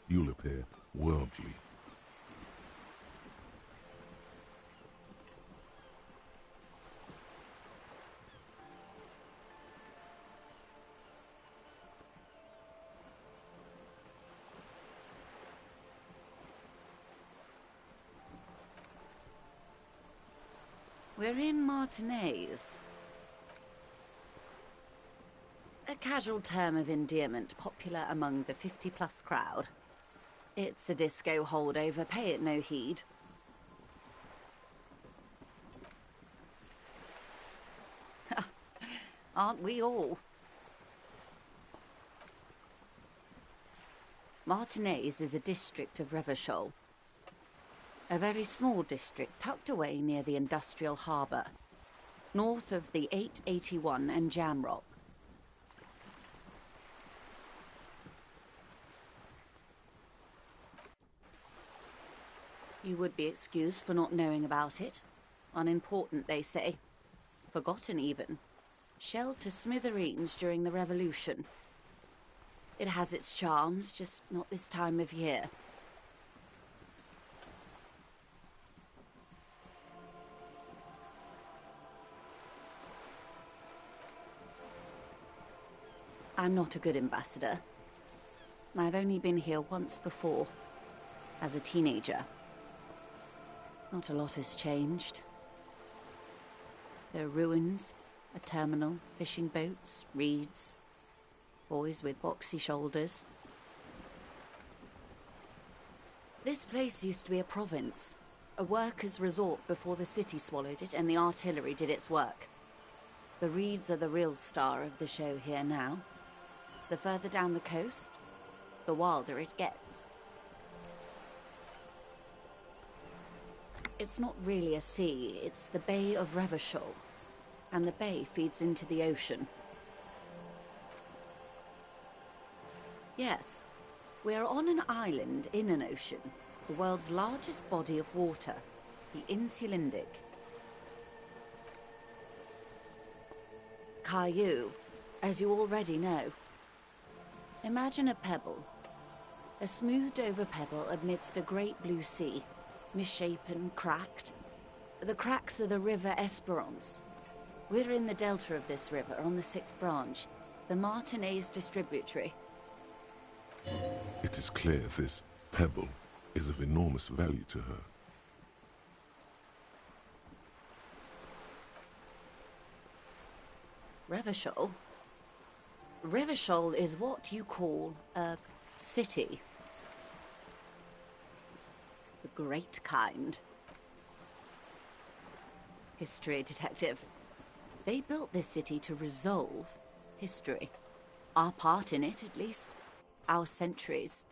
You'll appear worldly. We're in Martinez. A casual term of endearment popular among the 50-plus crowd. It's a disco holdover, pay it no heed. Aren't we all? Martinez is a district of Revachol. A very small district tucked away near the industrial harbour, north of the 881 and Jamrock. You would be excused for not knowing about it. Unimportant, they say. Forgotten, even. Shelled to smithereens during the Revolution. It has its charms, just not this time of year. I'm not a good ambassador. I've only been here once before, as a teenager. Not a lot has changed. There are ruins, a terminal, fishing boats, reeds, boys with boxy shoulders. This place used to be a province, a workers' resort before the city swallowed it and the artillery did its work. The reeds are the real star of the show here now. The further down the coast, the wilder it gets. It's not really a sea, it's the Bay of Revachol, and the bay feeds into the ocean. Yes. We're on an island in an ocean, the world's largest body of water, the Insulindic. Caillou, as you already know. Imagine a pebble. A smoothed-over pebble amidst a great blue sea, misshapen, cracked. The cracks are the River Esperance. We're in the delta of this river on the 6th branch, the Martinez distributary. It is clear this pebble is of enormous value to her. Revachol? Revachol is what you call a city. The great kind. History detective. They built this city to resolve history. Our part in it, at least. Our centuries.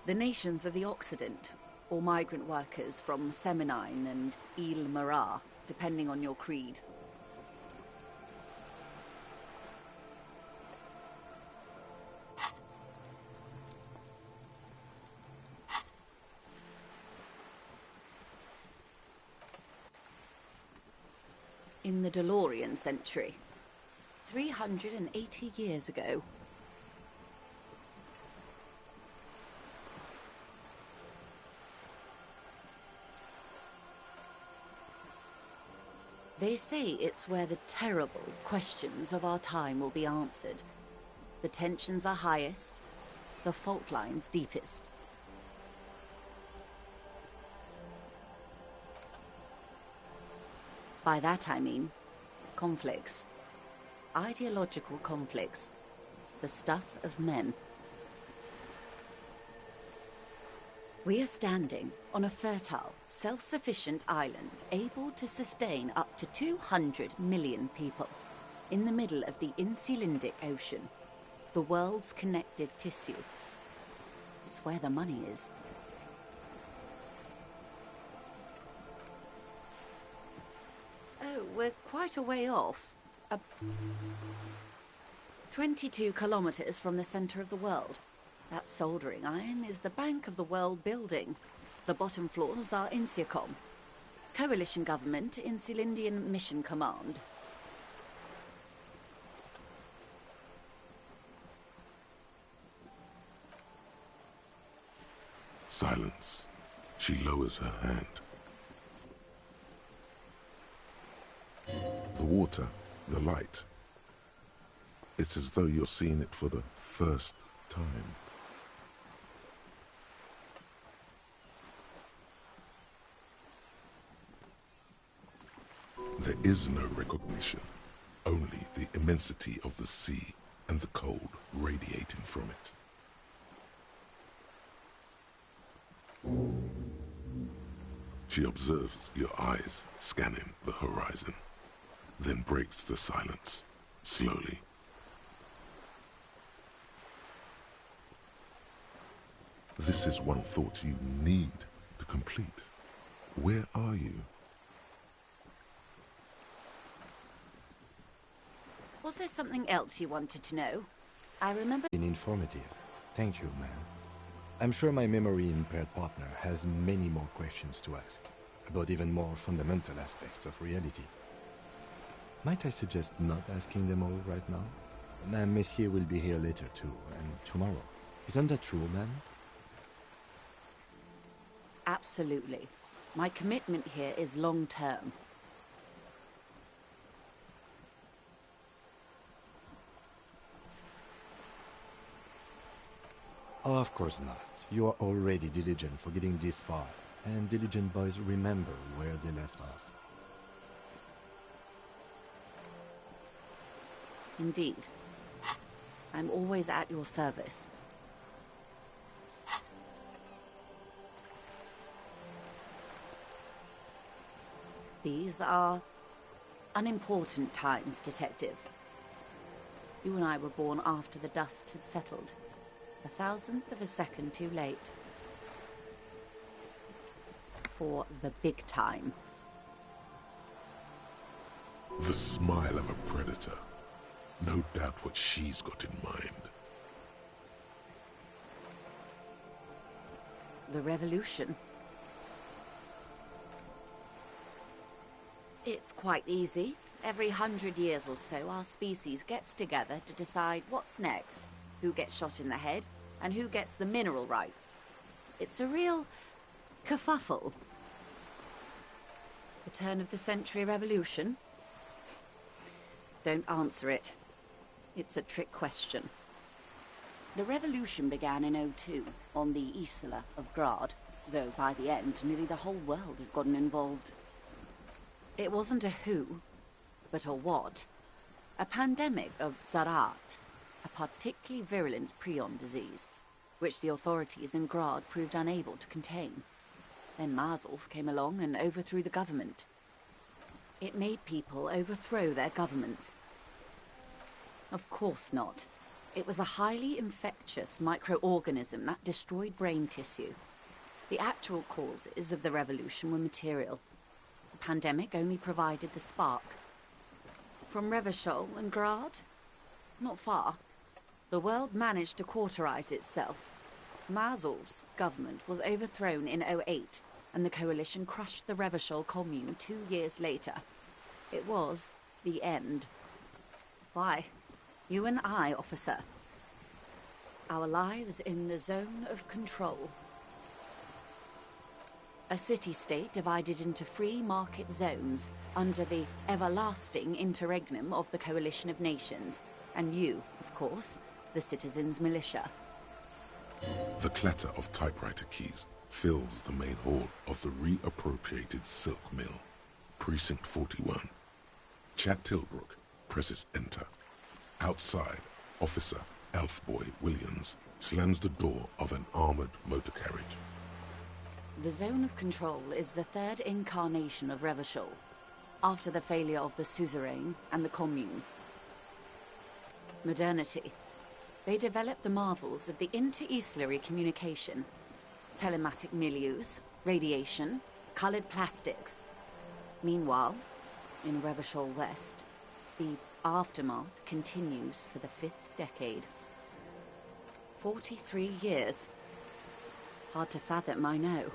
The nations of the Occident, or migrant workers from Semenine and Ile Marat, depending on your creed. In the DeLorean century, 380 years ago. They say it's where the terrible questions of our time will be answered. The tensions are highest, the fault lines deepest. By that I mean conflicts. Ideological conflicts. The stuff of men. We are standing on a fertile, self-sufficient island able to sustain up to 200 million people in the middle of the Insulindic Ocean, the world's connective tissue. It's where the money is. Oh, we're quite a way off. 22 kilometers from the center of the world. That soldering iron is the Bank of the World building. The bottom floors are Insiacom. Coalition government, Insulindian Mission Command. Silence. She lowers her hand. The water, the light. It's as though you're seeing it for the first time. There is no recognition, only the immensity of the sea and the cold radiating from it. She observes your eyes scanning the horizon, then breaks the silence, slowly. This is one thought you need to complete. Where are you? Was there something else you wanted to know? I remember... Informative. Thank you, ma'am. I'm sure my memory-impaired partner has many more questions to ask, about even more fundamental aspects of reality. Might I suggest not asking them all right now? Madame Messier will be here later too, and tomorrow. Isn't that true, ma'am? Absolutely. My commitment here is long-term. Oh, of course not. You are already diligent for getting this far, and diligent boys remember where they left off. Indeed. I'm always at your service. These are unimportant times, Detective. You and I were born after the dust had settled. 1,000th of a second too late. For the big time. The smile of a predator. No doubt what she's got in mind. The revolution. It's quite easy. Every 100 years or so, our species gets together to decide what's next, who gets shot in the head, and who gets the mineral rights. It's a real kerfuffle. The turn of the century revolution? Don't answer it. It's a trick question. The revolution began in '02 on the Isla of Grad, though by the end, nearly the whole world had gotten involved. It wasn't a who, but a what. A pandemic of Zarat, a particularly virulent prion disease, which the authorities in Grad proved unable to contain. Then Marzolf came along and overthrew the government. It made people overthrow their governments. Of course not. It was a highly infectious microorganism that destroyed brain tissue. The actual causes of the revolution were material. The pandemic only provided the spark. From Revachol and Grad? Not far. The world managed to cauterize itself. Mazov's government was overthrown in '08, and the coalition crushed the Revachol commune 2 years later. It was the end. Why? You and I, officer. Our lives in the zone of control. A city-state divided into free market zones under the everlasting interregnum of the Coalition of Nations. And you, of course, the citizens' militia. The clatter of typewriter keys fills the main hall of the reappropriated silk mill. Precinct 41. Chad Tilbrook presses enter. Outside, Officer Elfboy Williams slams the door of an armored motor carriage. The zone of control is the third incarnation of Revachol, after the failure of the suzerain and the commune. Modernity. They developed the marvels of the inter-easlary communication, telematic milieus, radiation, colored plastics. Meanwhile, in Revachol West, the aftermath continues for the 5th decade. 43 years. Hard to fathom, I know.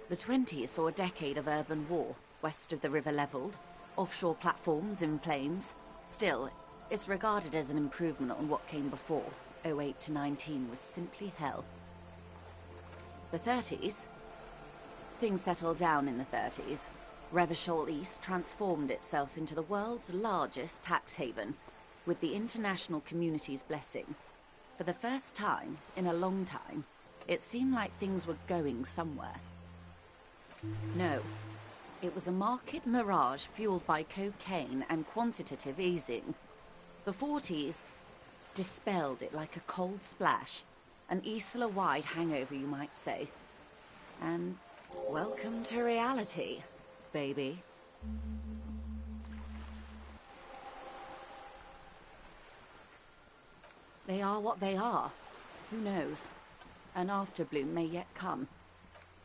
The 20s saw a decade of urban war, west of the river leveled, offshore platforms in flames. Still, it's regarded as an improvement on what came before. '08 to '19 was simply hell. The 30s? Things settled down in the 30s. Revachol East transformed itself into the world's largest tax haven, with the international community's blessing. For the first time in a long time, it seemed like things were going somewhere. No, it was a market mirage fueled by cocaine and quantitative easing. The 40s dispelled it like a cold splash, an Isla-wide hangover, you might say. And welcome to reality, baby. They are what they are. Who knows? An afterbloom may yet come.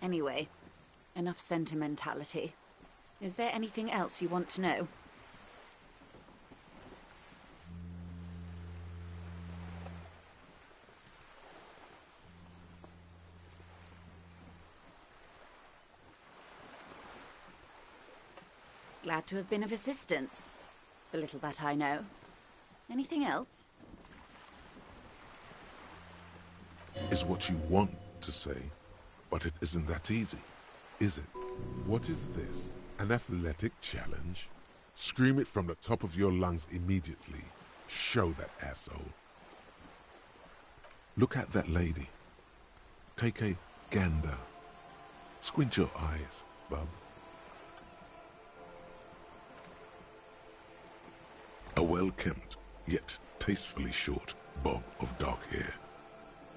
Anyway, enough sentimentality. Is there anything else you want to know? Glad to have been of assistance. The little that I know. Anything else? Is what you want to say, but it isn't that easy, is it? What is this? An athletic challenge? Scream it from the top of your lungs immediately. Show that asshole. Look at that lady. Take a gander. Squint your eyes, bub. A well-kempt, yet tastefully short bob of dark hair.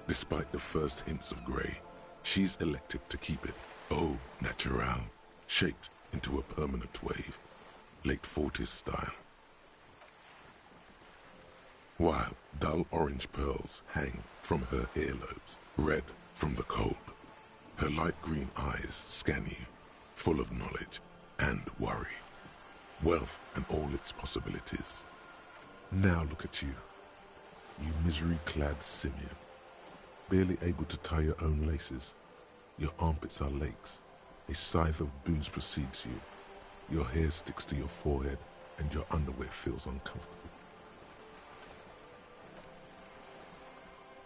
Despite the first hints of grey, she's elected to keep it au naturel, shaped into a permanent wave, late 40s style. While dull orange pearls hang from her earlobes, red from the cold, her light green eyes scan you, full of knowledge and worry, wealth and all its possibilities. Now look at you, you misery-clad simian. Barely able to tie your own laces. Your armpits are lakes. A scythe of booze precedes you. Your hair sticks to your forehead, and your underwear feels uncomfortable.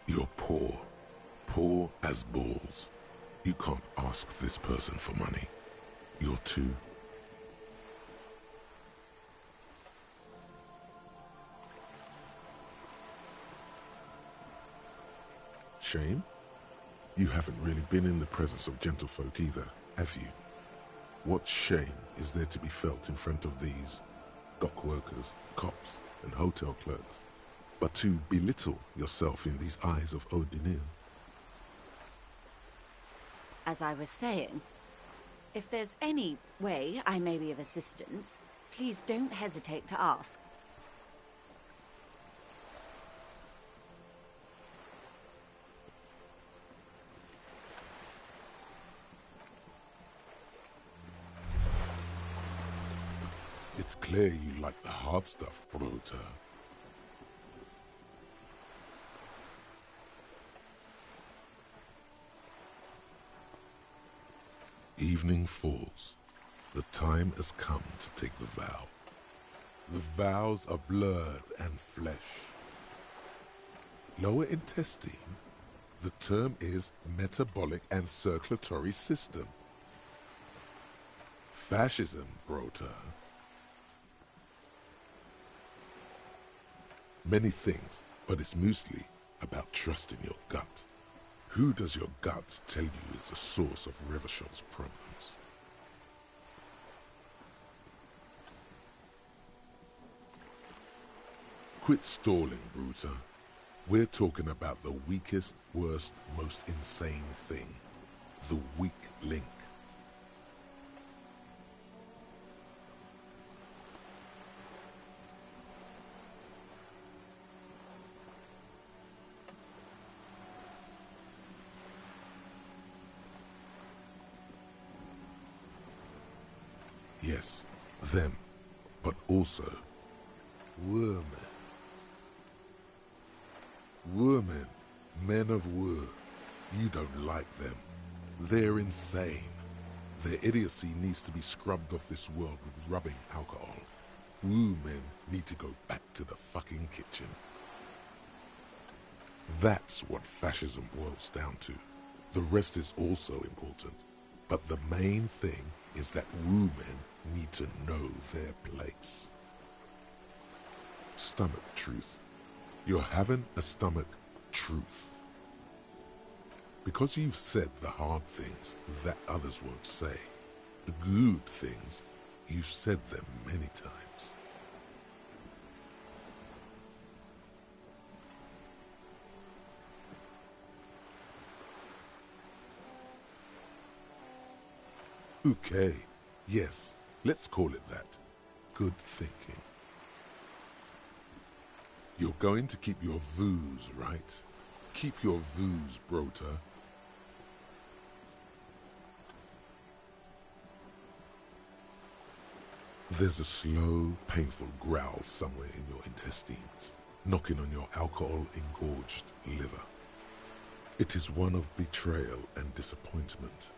You're poor. Poor as balls. You can't ask this person for money. You're too... Shame? You haven't really been in the presence of gentlefolk either, have you? What shame is there to be felt in front of these dock workers, cops, and hotel clerks, but to belittle yourself in these eyes of Odinil? As I was saying, if there's any way I may be of assistance, please don't hesitate to ask. It's clear you like the hard stuff, Brota. Evening falls. The time has come to take the vow. The vows are blood and flesh. Lower intestine, the term is metabolic and circulatory system. Fascism, Brota. Many things, but it's mostly about trusting your gut. Who does your gut tell you is the source of Revachel's problems? Quit stalling, Bruta. We're talking about the weakest, worst, most insane thing. The weak link. Yes, them, but also Women. Women, men of war. You don't like them. They're insane. Their idiocy needs to be scrubbed off this world with rubbing alcohol. Women need to go back to the fucking kitchen. That's what fascism boils down to. The rest is also important. But the main thing is that women need to know their place. Stomach truth. You're having a stomach truth. Because you've said the hard things that others won't say. The good things, you've said them many times. Okay, yes, let's call it that. Good thinking. You're going to keep your vooz, right? Keep your vooz, Brota. There's a slow, painful growl somewhere in your intestines, knocking on your alcohol-engorged liver. It is one of betrayal and disappointment.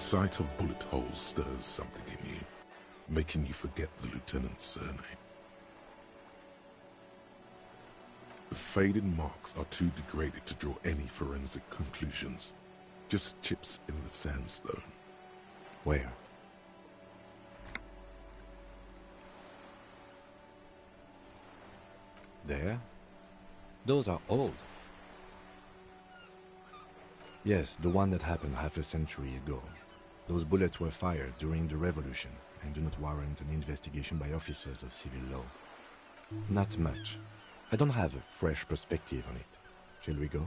sight of bullet holes stirs something in you, making you forget the lieutenant's surname. The faded marks are too degraded to draw any forensic conclusions. Just chips in the sandstone. Where? There? Those are old. Yes, the one that happened half a century ago. Those bullets were fired during the revolution and do not warrant an investigation by officers of civil law. Not much. I don't have a fresh perspective on it. Shall we go?